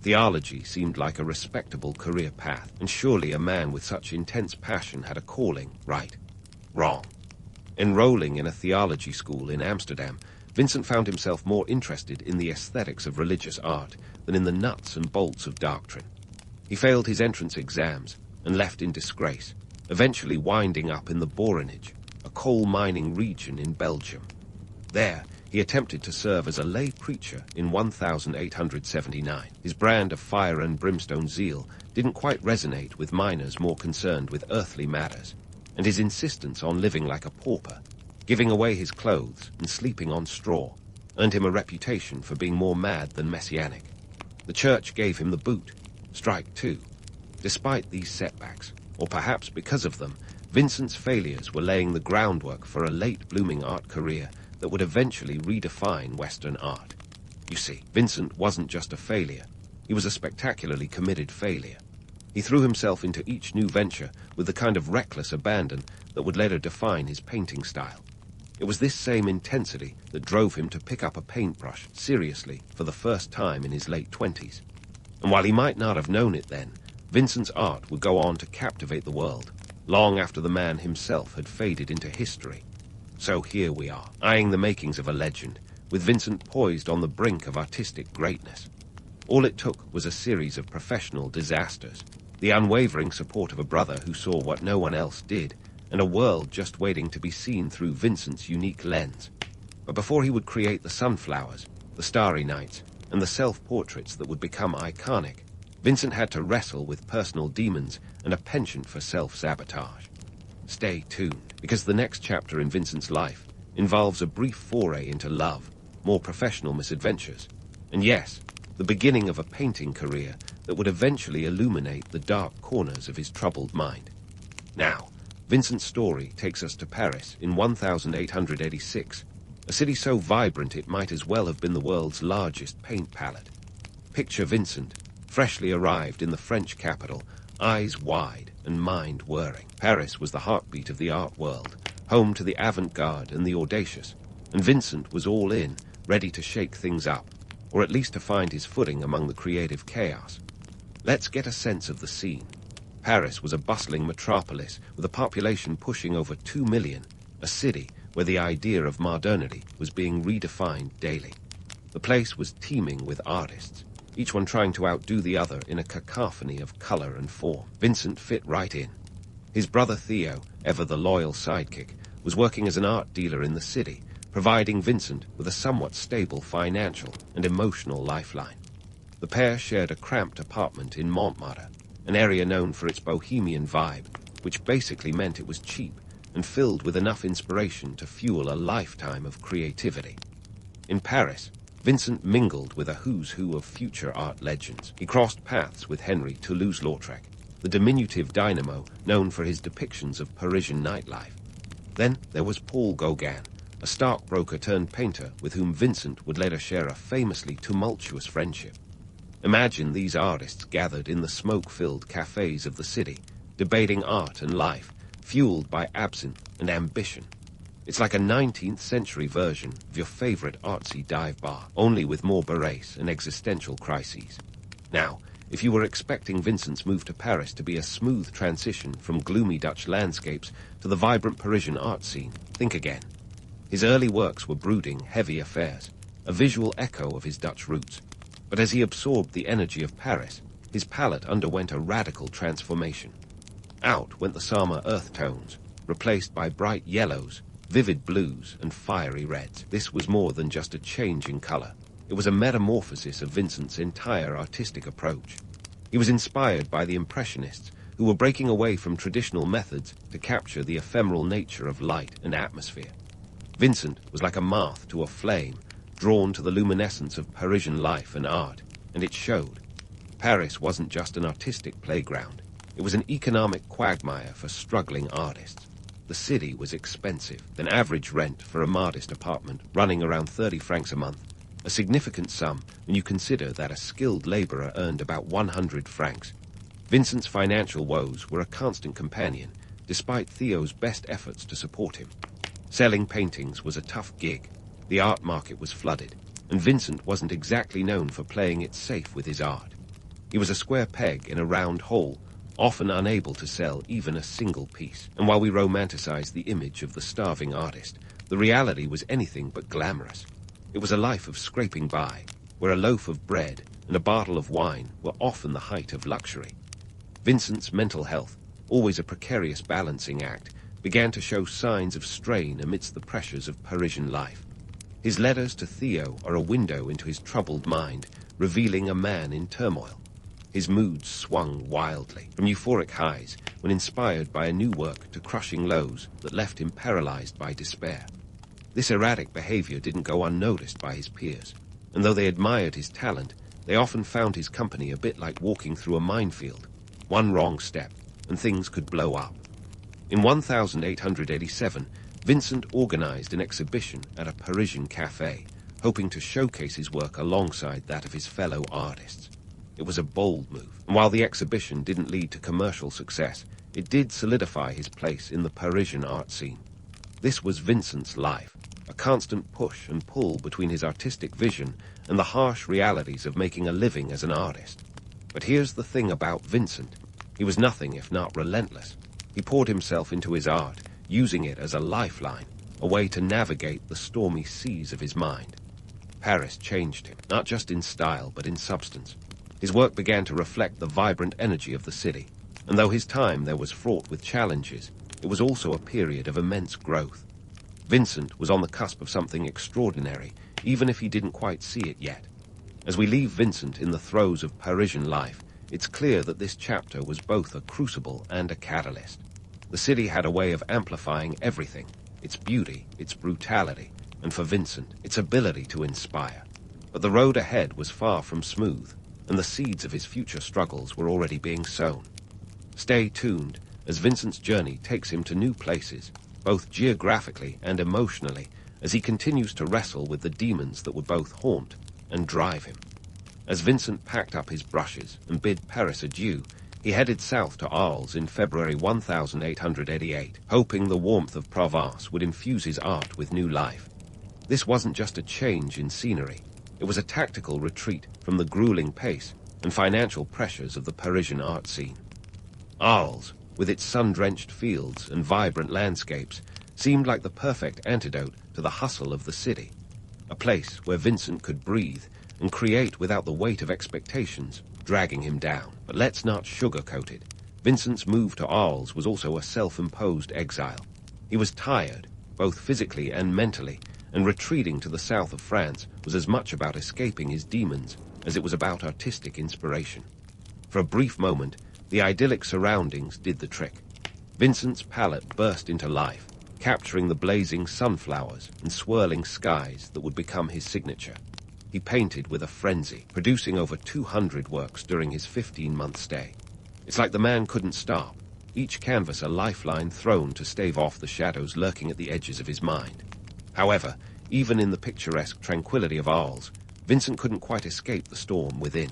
Theology seemed like a respectable career path, and surely a man with such intense passion had a calling, right? Wrong. Enrolling in a theology school in Amsterdam, Vincent found himself more interested in the aesthetics of religious art than in the nuts and bolts of doctrine. He failed his entrance exams and left in disgrace, eventually winding up in the Borinage, a coal mining region in Belgium. There, he attempted to serve as a lay preacher in 1879. His brand of fire and brimstone zeal didn't quite resonate with miners more concerned with earthly matters, and his insistence on living like a pauper, giving away his clothes and sleeping on straw, earned him a reputation for being more mad than messianic. The church gave him the boot. Strike two. Despite these setbacks, or perhaps because of them, Vincent's failures were laying the groundwork for a late-blooming art career that would eventually redefine Western art. You see, Vincent wasn't just a failure. He was a spectacularly committed failure. He threw himself into each new venture with the kind of reckless abandon that would later define his painting style. It was this same intensity that drove him to pick up a paintbrush seriously for the first time in his late 20s. And while he might not have known it then, Vincent's art would go on to captivate the world, long after the man himself had faded into history. So here we are, eyeing the makings of a legend, with Vincent poised on the brink of artistic greatness. All it took was a series of professional disasters, the unwavering support of a brother who saw what no one else did, and a world just waiting to be seen through Vincent's unique lens. But before he would create the sunflowers, the starry nights, and the self-portraits that would become iconic, Vincent had to wrestle with personal demons and a penchant for self-sabotage. Stay tuned, because the next chapter in Vincent's life involves a brief foray into love, more professional misadventures, and yes, the beginning of a painting career that would eventually illuminate the dark corners of his troubled mind. Now, Vincent's story takes us to Paris in 1886, a city so vibrant it might as well have been the world's largest paint palette. Picture Vincent, freshly arrived in the French capital, eyes wide and mind whirring. Paris was the heartbeat of the art world, home to the avant-garde and the audacious, and Vincent was all in, ready to shake things up, or at least to find his footing among the creative chaos. Let's get a sense of the scene. Paris was a bustling metropolis with a population pushing over 2 million, a city where the idea of modernity was being redefined daily. The place was teeming with artists, each one trying to outdo the other in a cacophony of color and form. Vincent fit right in. His brother Theo, ever the loyal sidekick, was working as an art dealer in the city, providing Vincent with a somewhat stable financial and emotional lifeline. The pair shared a cramped apartment in Montmartre, an area known for its bohemian vibe, which basically meant it was cheap and filled with enough inspiration to fuel a lifetime of creativity. In Paris, Vincent mingled with a who's who of future art legends. He crossed paths with Henry Toulouse-Lautrec, the diminutive dynamo known for his depictions of Parisian nightlife. Then there was Paul Gauguin, a stockbroker turned painter with whom Vincent would later share a famously tumultuous friendship. Imagine these artists gathered in the smoke-filled cafes of the city, debating art and life, fueled by absinthe and ambition. It's like a 19th century version of your favorite artsy dive bar, only with more berets and existential crises. Now, if you were expecting Vincent's move to Paris to be a smooth transition from gloomy Dutch landscapes to the vibrant Parisian art scene, think again. His early works were brooding, heavy affairs, a visual echo of his Dutch roots. But as he absorbed the energy of Paris, his palette underwent a radical transformation. Out went the summer earth tones, replaced by bright yellows, vivid blues, and fiery reds. This was more than just a change in color. It was a metamorphosis of Vincent's entire artistic approach. He was inspired by the Impressionists, who were breaking away from traditional methods to capture the ephemeral nature of light and atmosphere. Vincent was like a moth to a flame, drawn to the luminescence of Parisian life and art, and it showed. Paris wasn't just an artistic playground. It was an economic quagmire for struggling artists. The city was expensive, an average rent for a modest apartment running around 30 francs a month, a significant sum when you consider that a skilled laborer earned about 100 francs. Vincent's financial woes were a constant companion, despite Theo's best efforts to support him. Selling paintings was a tough gig. The art market was flooded, and Vincent wasn't exactly known for playing it safe with his art. He was a square peg in a round hole, often unable to sell even a single piece. And while we romanticize the image of the starving artist, the reality was anything but glamorous. It was a life of scraping by, where a loaf of bread and a bottle of wine were often the height of luxury. Vincent's mental health, always a precarious balancing act, began to show signs of strain amidst the pressures of Parisian life. His letters to Theo are a window into his troubled mind, revealing a man in turmoil. His moods swung wildly, from euphoric highs when inspired by a new work to crushing lows that left him paralyzed by despair. This erratic behavior didn't go unnoticed by his peers, and though they admired his talent, they often found his company a bit like walking through a minefield. One wrong step, and things could blow up. In 1887, Vincent organized an exhibition at a Parisian cafe, hoping to showcase his work alongside that of his fellow artists. It was a bold move, and while the exhibition didn't lead to commercial success, it did solidify his place in the Parisian art scene. This was Vincent's life, a constant push and pull between his artistic vision and the harsh realities of making a living as an artist. But here's the thing about Vincent. He was nothing if not relentless. He poured himself into his art, using it as a lifeline, a way to navigate the stormy seas of his mind. Paris changed him, not just in style but in substance. His work began to reflect the vibrant energy of the city, and though his time there was fraught with challenges, it was also a period of immense growth. Vincent was on the cusp of something extraordinary, even if he didn't quite see it yet. As we leave Vincent in the throes of Parisian life, it's clear that this chapter was both a crucible and a catalyst. The city had a way of amplifying everything, its beauty, its brutality, and for Vincent, its ability to inspire. But the road ahead was far from smooth, and the seeds of his future struggles were already being sown. Stay tuned as Vincent's journey takes him to new places, both geographically and emotionally, as he continues to wrestle with the demons that would both haunt and drive him. As Vincent packed up his brushes and bid Paris adieu, he headed south to Arles in February 1888, hoping the warmth of Provence would infuse his art with new life. This wasn't just a change in scenery. It was a tactical retreat from the grueling pace and financial pressures of the Parisian art scene. Arles, with its sun-drenched fields and vibrant landscapes, seemed like the perfect antidote to the hustle of the city, a place where Vincent could breathe and create without the weight of expectations dragging him down. But let's not sugarcoat it. Vincent's move to Arles was also a self-imposed exile. He was tired, both physically and mentally, and retreating to the south of France was as much about escaping his demons as it was about artistic inspiration. For a brief moment, the idyllic surroundings did the trick. Vincent's palette burst into life, capturing the blazing sunflowers and swirling skies that would become his signature. He painted with a frenzy, producing over 200 works during his 15-month stay. It's like the man couldn't stop, each canvas a lifeline thrown to stave off the shadows lurking at the edges of his mind. However, even in the picturesque tranquility of Arles, Vincent couldn't quite escape the storm within.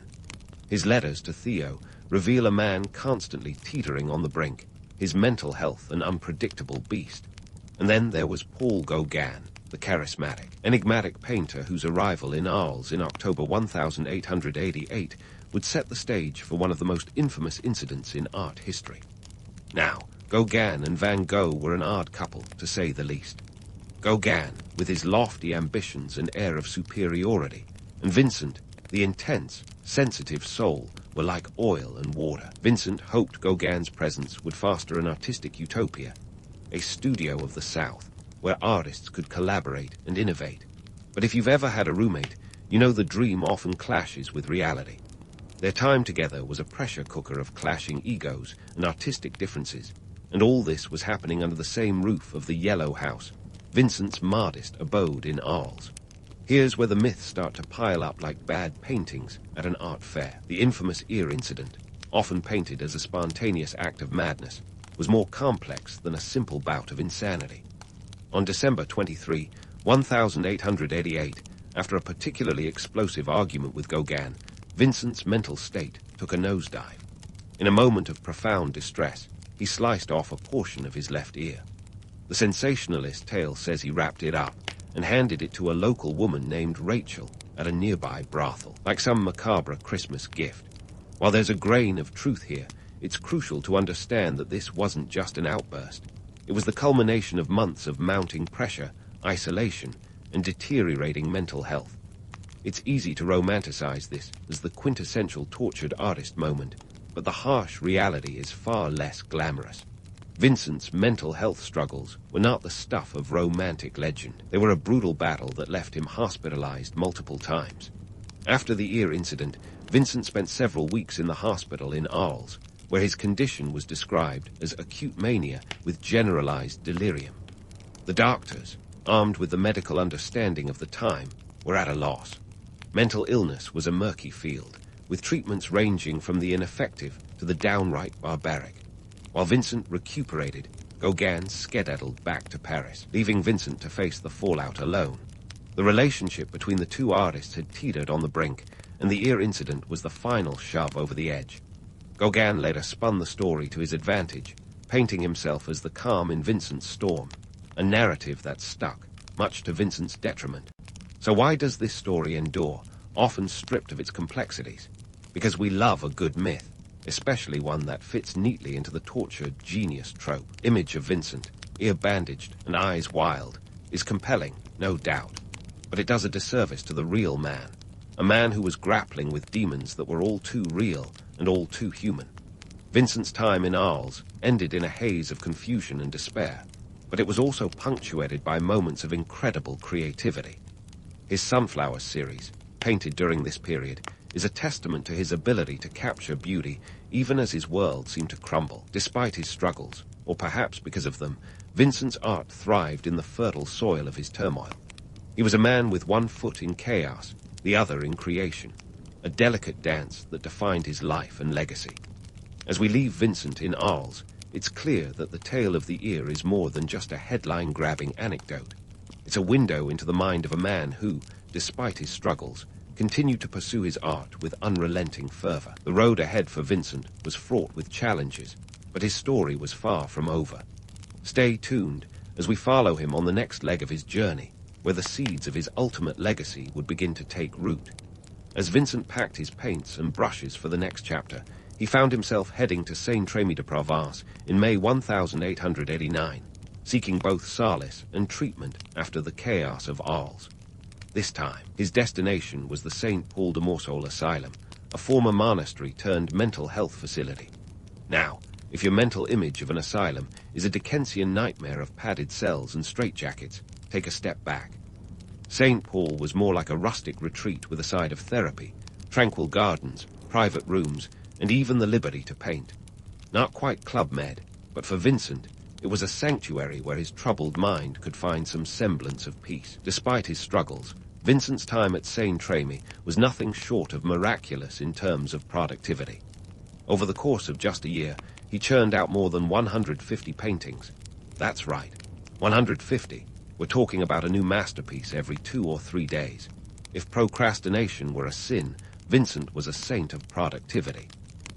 His letters to Theo reveal a man constantly teetering on the brink, his mental health an unpredictable beast. And then there was Paul Gauguin, the charismatic, enigmatic painter whose arrival in Arles in October 1888 would set the stage for one of the most infamous incidents in art history. Now, Gauguin and Van Gogh were an odd couple, to say the least. Gauguin, with his lofty ambitions and air of superiority, and Vincent, the intense, sensitive soul, were like oil and water. Vincent hoped Gauguin's presence would foster an artistic utopia, a studio of the South, where artists could collaborate and innovate. But if you've ever had a roommate, you know the dream often clashes with reality. Their time together was a pressure cooker of clashing egos and artistic differences, and all this was happening under the same roof of the Yellow House, Vincent's modest abode in Arles. Here's where the myths start to pile up like bad paintings at an art fair. The infamous ear incident, often painted as a spontaneous act of madness, was more complex than a simple bout of insanity. On December 23, 1888, after a particularly explosive argument with Gauguin, Vincent's mental state took a nosedive. In a moment of profound distress, he sliced off a portion of his left ear. The sensationalist tale says he wrapped it up and handed it to a local woman named Rachel at a nearby brothel, like some macabre Christmas gift. While there's a grain of truth here, it's crucial to understand that this wasn't just an outburst. It was the culmination of months of mounting pressure, isolation, and deteriorating mental health. It's easy to romanticize this as the quintessential tortured artist moment, but the harsh reality is far less glamorous. Vincent's mental health struggles were not the stuff of romantic legend. They were a brutal battle that left him hospitalized multiple times. After the ear incident, Vincent spent several weeks in the hospital in Arles, where his condition was described as acute mania with generalized delirium. The doctors, armed with the medical understanding of the time, were at a loss. Mental illness was a murky field, with treatments ranging from the ineffective to the downright barbaric. While Vincent recuperated, Gauguin skedaddled back to Paris, leaving Vincent to face the fallout alone. The relationship between the two artists had teetered on the brink, and the ear incident was the final shove over the edge. Gauguin later spun the story to his advantage, painting himself as the calm in Vincent's storm, a narrative that stuck, much to Vincent's detriment. So why does this story endure, often stripped of its complexities? Because we love a good myth, especially one that fits neatly into the tortured genius trope. Image of Vincent, ear bandaged and eyes wild, is compelling, no doubt, but it does a disservice to the real man, a man who was grappling with demons that were all too real and all too human. Vincent's time in Arles ended in a haze of confusion and despair, but it was also punctuated by moments of incredible creativity. His Sunflower series, painted during this period, is a testament to his ability to capture beauty even as his world seemed to crumble. Despite his struggles, or perhaps because of them, Vincent's art thrived in the fertile soil of his turmoil. He was a man with one foot in chaos the other in creation, a delicate dance that defined his life and legacy. As we leave Vincent in Arles, it's clear that the tale of the ear is more than just a headline-grabbing anecdote. It's a window into the mind of a man who, despite his struggles, continued to pursue his art with unrelenting fervor. The road ahead for Vincent was fraught with challenges, but his story was far from over. Stay tuned as we follow him on the next leg of his journey, where the seeds of his ultimate legacy would begin to take root. As Vincent packed his paints and brushes for the next chapter, he found himself heading to Saint-Trémy-de-Provence in May 1889, seeking both solace and treatment after the chaos of Arles. This time, his destination was the St. Paul de Morsol Asylum, a former monastery turned mental health facility. Now, if your mental image of an asylum is a Dickensian nightmare of padded cells and straitjackets, take a step back. St. Paul was more like a rustic retreat with a side of therapy, tranquil gardens, private rooms, and even the liberty to paint. Not quite Club Med, but for Vincent, it was a sanctuary where his troubled mind could find some semblance of peace. Despite his struggles, Vincent's time at Saint-Trémy was nothing short of miraculous in terms of productivity. Over the course of just a year, he churned out more than 150 paintings. That's right, 150. We're talking about a new masterpiece every 2 or 3 days. If procrastination were a sin, Vincent was a saint of productivity.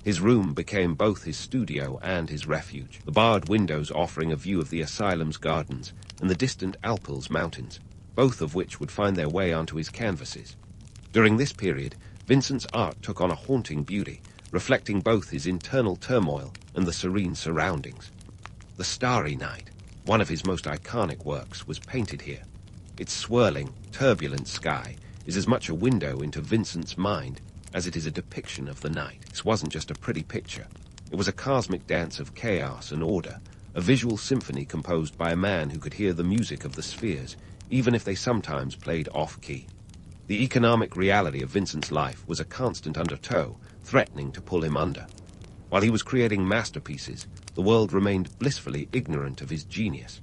His room became both his studio and his refuge, the barred windows offering a view of the asylum's gardens and the distant Alpilles mountains, both of which would find their way onto his canvases. During this period, Vincent's art took on a haunting beauty, reflecting both his internal turmoil and the serene surroundings. The Starry Night, one of his most iconic works, was painted here. Its swirling, turbulent sky is as much a window into Vincent's mind as it is a depiction of the night. This wasn't just a pretty picture. It was a cosmic dance of chaos and order, a visual symphony composed by a man who could hear the music of the spheres, even if they sometimes played off-key. The economic reality of Vincent's life was a constant undertow, threatening to pull him under. While he was creating masterpieces, the world remained blissfully ignorant of his genius.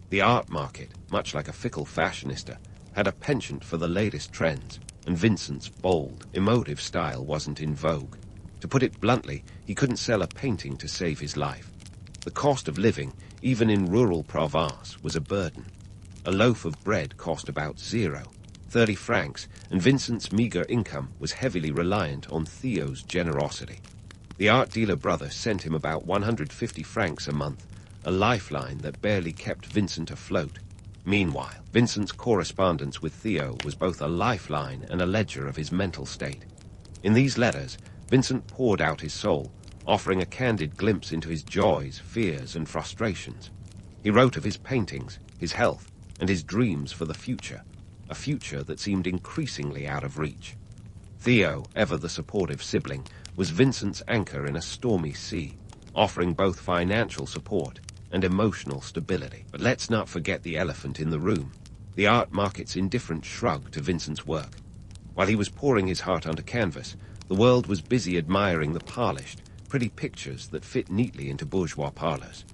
The art market, much like a fickle fashionista, had a penchant for the latest trends, and Vincent's bold, emotive style wasn't in vogue. To put it bluntly, he couldn't sell a painting to save his life. The cost of living, even in rural Provence, was a burden. A loaf of bread cost about 30 francs, and Vincent's meager income was heavily reliant on Theo's generosity. The art dealer brother sent him about 150 francs a month, a lifeline that barely kept Vincent afloat. Meanwhile, Vincent's correspondence with Theo was both a lifeline and a ledger of his mental state. In these letters, Vincent poured out his soul, offering a candid glimpse into his joys, fears, and frustrations. He wrote of his paintings, his health, and his dreams for the future, a future that seemed increasingly out of reach. Theo, ever the supportive sibling, was Vincent's anchor in a stormy sea, offering both financial support and emotional stability. But let's not forget the elephant in the room, the art market's indifferent shrug to Vincent's work. While he was pouring his heart onto canvas, the world was busy admiring the polished, pretty pictures that fit neatly into bourgeois parlors.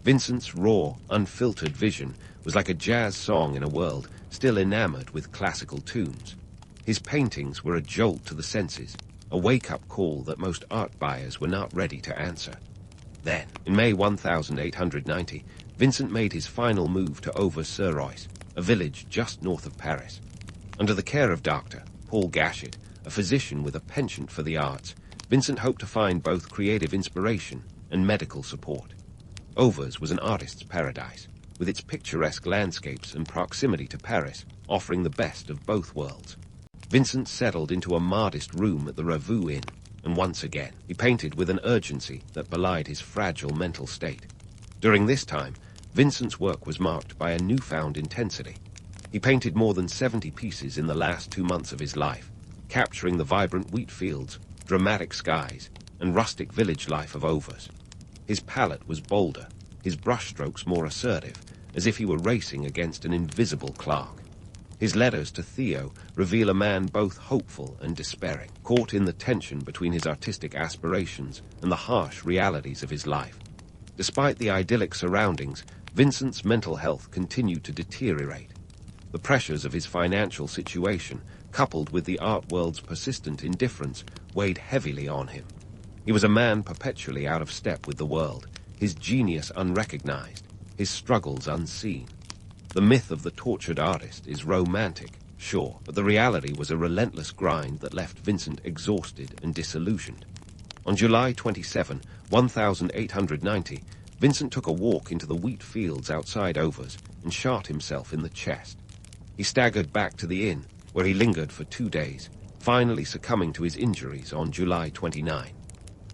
Vincent's raw, unfiltered vision was like a jazz song in a world still enamored with classical tunes. His paintings were a jolt to the senses, a wake-up call that most art buyers were not ready to answer. Then, in May 1890, Vincent made his final move to Auvers-sur-Oise, a village just north of Paris. Under the care of Dr. Paul Gachet, a physician with a penchant for the arts, Vincent hoped to find both creative inspiration and medical support. Auvers was an artist's paradise, with its picturesque landscapes and proximity to Paris offering the best of both worlds. Vincent settled into a modest room at the Revue Inn, and once again he painted with an urgency that belied his fragile mental state. During this time, Vincent's work was marked by a newfound intensity. He painted more than 70 pieces in the last 2 months of his life, capturing the vibrant wheat fields, dramatic skies, and rustic village life of Auvers. His palette was bolder, his brushstrokes more assertive, as if he were racing against an invisible clock. His letters to Theo reveal a man both hopeful and despairing, caught in the tension between his artistic aspirations and the harsh realities of his life. Despite the idyllic surroundings, Vincent's mental health continued to deteriorate. The pressures of his financial situation coupled with the art world's persistent indifference, weighed heavily on him. He was a man perpetually out of step with the world, his genius unrecognized, his struggles unseen. The myth of the tortured artist is romantic, sure, but the reality was a relentless grind that left Vincent exhausted and disillusioned. On July 27, 1890, Vincent took a walk into the wheat fields outside Overs and shot himself in the chest. He staggered back to the inn, where he lingered for 2 days, finally succumbing to his injuries on July 29.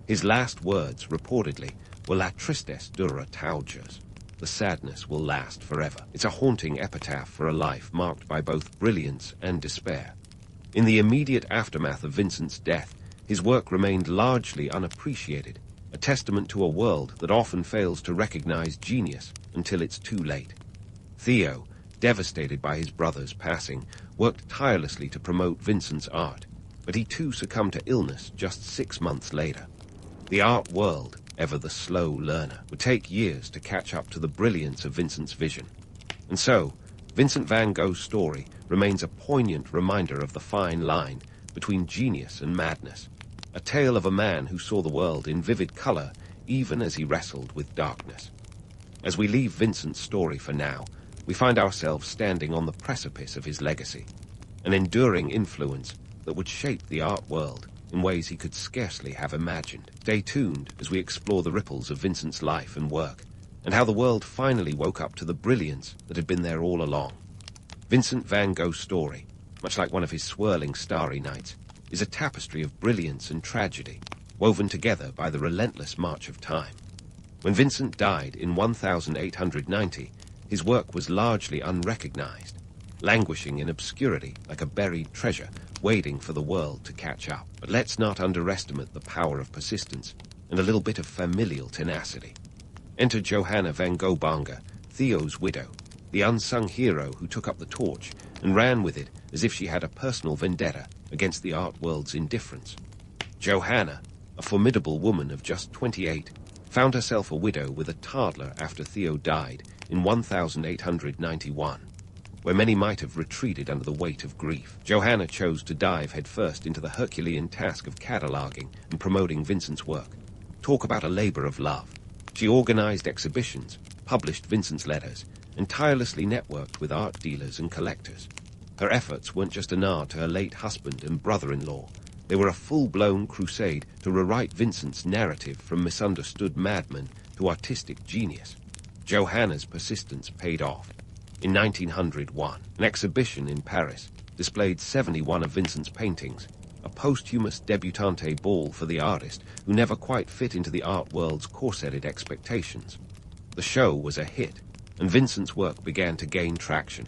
His last words, reportedly, were "La tristesse dura tauges." The sadness will last forever. It's a haunting epitaph for a life marked by both brilliance and despair. In the immediate aftermath of Vincent's death, his work remained largely unappreciated, a testament to a world that often fails to recognize genius until it's too late. Theo, devastated by his brother's passing, worked tirelessly to promote Vincent's art, but he too succumbed to illness just 6 months later. The art world, ever the slow learner, would take years to catch up to the brilliance of Vincent's vision. And so, Vincent van Gogh's story remains a poignant reminder of the fine line between genius and madness, a tale of a man who saw the world in vivid color even as he wrestled with darkness. As we leave Vincent's story for now, we find ourselves standing on the precipice of his legacy, an enduring influence that would shape the art world in ways he could scarcely have imagined. Stay tuned as we explore the ripples of Vincent's life and work, and how the world finally woke up to the brilliance that had been there all along. Vincent van Gogh's story, much like one of his swirling starry nights, is a tapestry of brilliance and tragedy, woven together by the relentless march of time. When Vincent died in 1890, his work was largely unrecognized, languishing in obscurity like a buried treasure, waiting for the world to catch up. But let's not underestimate the power of persistence and a little bit of familial tenacity. Enter Johanna van Gogh, Theo's widow, the unsung hero who took up the torch and ran with it as if she had a personal vendetta against the art world's indifference. Johanna, a formidable woman of just 28, found herself a widow with a toddler after Theo died in 1891. Where many might have retreated under the weight of grief, Johanna chose to dive headfirst into the Herculean task of cataloging and promoting Vincent's work. Talk about a labor of love. She organized exhibitions, published Vincent's letters, and tirelessly networked with art dealers and collectors. Her efforts weren't just a nod to her late husband and brother-in-law. They were a full-blown crusade to rewrite Vincent's narrative from misunderstood madman to artistic genius. Johanna's persistence paid off. In 1901, an exhibition in Paris displayed 71 of Vincent's paintings, a posthumous debutante ball for the artist who never quite fit into the art world's corseted expectations. The show was a hit, and Vincent's work began to gain traction.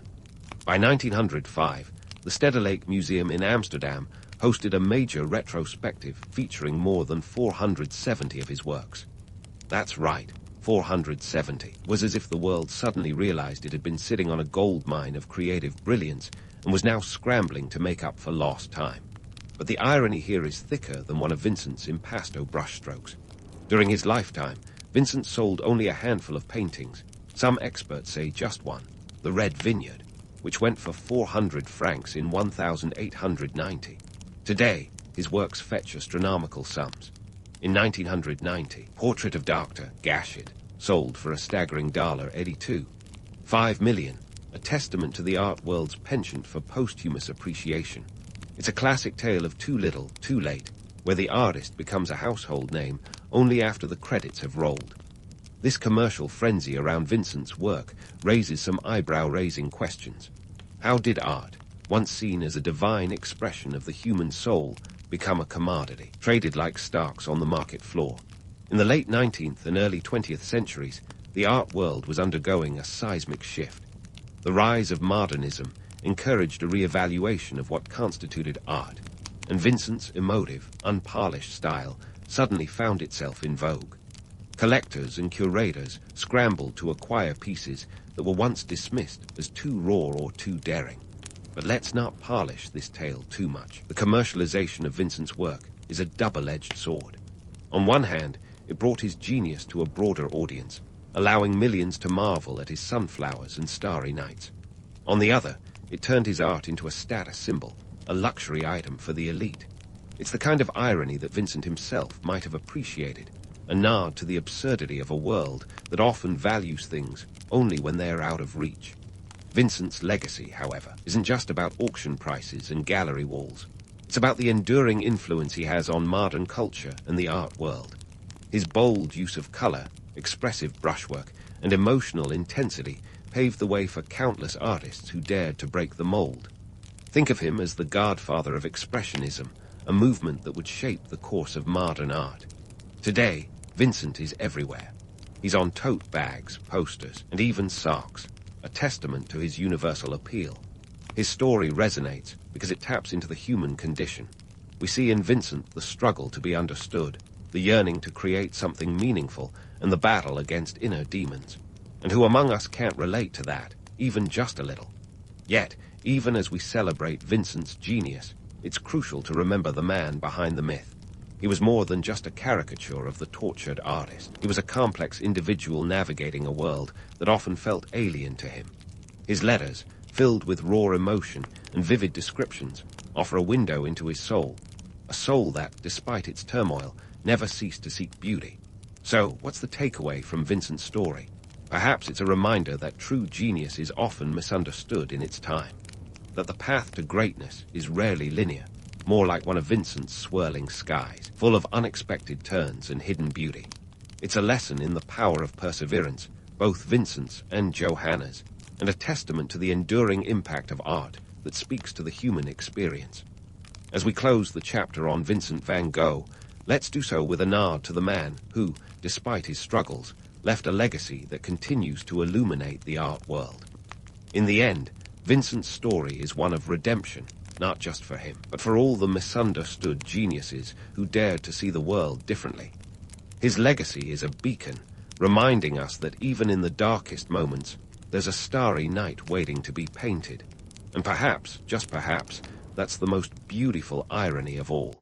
By 1905, the Stedelijk Museum in Amsterdam hosted a major retrospective featuring more than 470 of his works. That's right. 470 was as if the world suddenly realized it had been sitting on a gold mine of creative brilliance and was now scrambling to make up for lost time. But the irony here is thicker than one of Vincent's impasto brushstrokes. During his lifetime, Vincent sold only a handful of paintings. Some experts say just one, The Red Vineyard, which went for 400 francs in 1890. Today, his works fetch astronomical sums. In 1990, Portrait of Dr. Gashid sold for a staggering $82. 5 million, a testament to the art world's penchant for posthumous appreciation. It's a classic tale of too little, too late, where the artist becomes a household name only after the credits have rolled. This commercial frenzy around Vincent's work raises some eyebrow-raising questions. How did art, once seen as a divine expression of the human soul, become a commodity, traded like stocks on the market floor? In the late 19th and early 20th centuries, the art world was undergoing a seismic shift. The rise of modernism encouraged a re-evaluation of what constituted art, and Vincent's emotive, unpolished style suddenly found itself in vogue. Collectors and curators scrambled to acquire pieces that were once dismissed as too raw or too daring. But let's not polish this tale too much. The commercialization of Vincent's work is a double-edged sword. On one hand, it brought his genius to a broader audience, allowing millions to marvel at his sunflowers and starry nights. On the other, it turned his art into a status symbol, a luxury item for the elite. It's the kind of irony that Vincent himself might have appreciated, a nod to the absurdity of a world that often values things only when they are out of reach. Vincent's legacy, however, isn't just about auction prices and gallery walls. It's about the enduring influence he has on modern culture and the art world. His bold use of color, expressive brushwork, and emotional intensity paved the way for countless artists who dared to break the mold. Think of him as the godfather of Expressionism, a movement that would shape the course of modern art. Today, Vincent is everywhere. He's on tote bags, posters, and even socks, a testament to his universal appeal. His story resonates because it taps into the human condition. We see in Vincent the struggle to be understood, the yearning to create something meaningful, and the battle against inner demons. And who among us can't relate to that, even just a little? Yet, even as we celebrate Vincent's genius, it's crucial to remember the man behind the myth. He was more than just a caricature of the tortured artist. He was a complex individual navigating a world that often felt alien to him. His letters, filled with raw emotion and vivid descriptions, offer a window into his soul, a soul that, despite its turmoil, never ceased to seek beauty. So, what's the takeaway from Vincent's story? Perhaps it's a reminder that true genius is often misunderstood in its time, that the path to greatness is rarely linear, more like one of Vincent's swirling skies, full of unexpected turns and hidden beauty. It's a lesson in the power of perseverance, both Vincent's and Johanna's, and a testament to the enduring impact of art that speaks to the human experience. As we close the chapter on Vincent van Gogh, let's do so with a nod to the man who, despite his struggles, left a legacy that continues to illuminate the art world. In the end, Vincent's story is one of redemption, not just for him, but for all the misunderstood geniuses who dared to see the world differently. His legacy is a beacon, reminding us that even in the darkest moments, there's a starry night waiting to be painted. And perhaps, just perhaps, that's the most beautiful irony of all.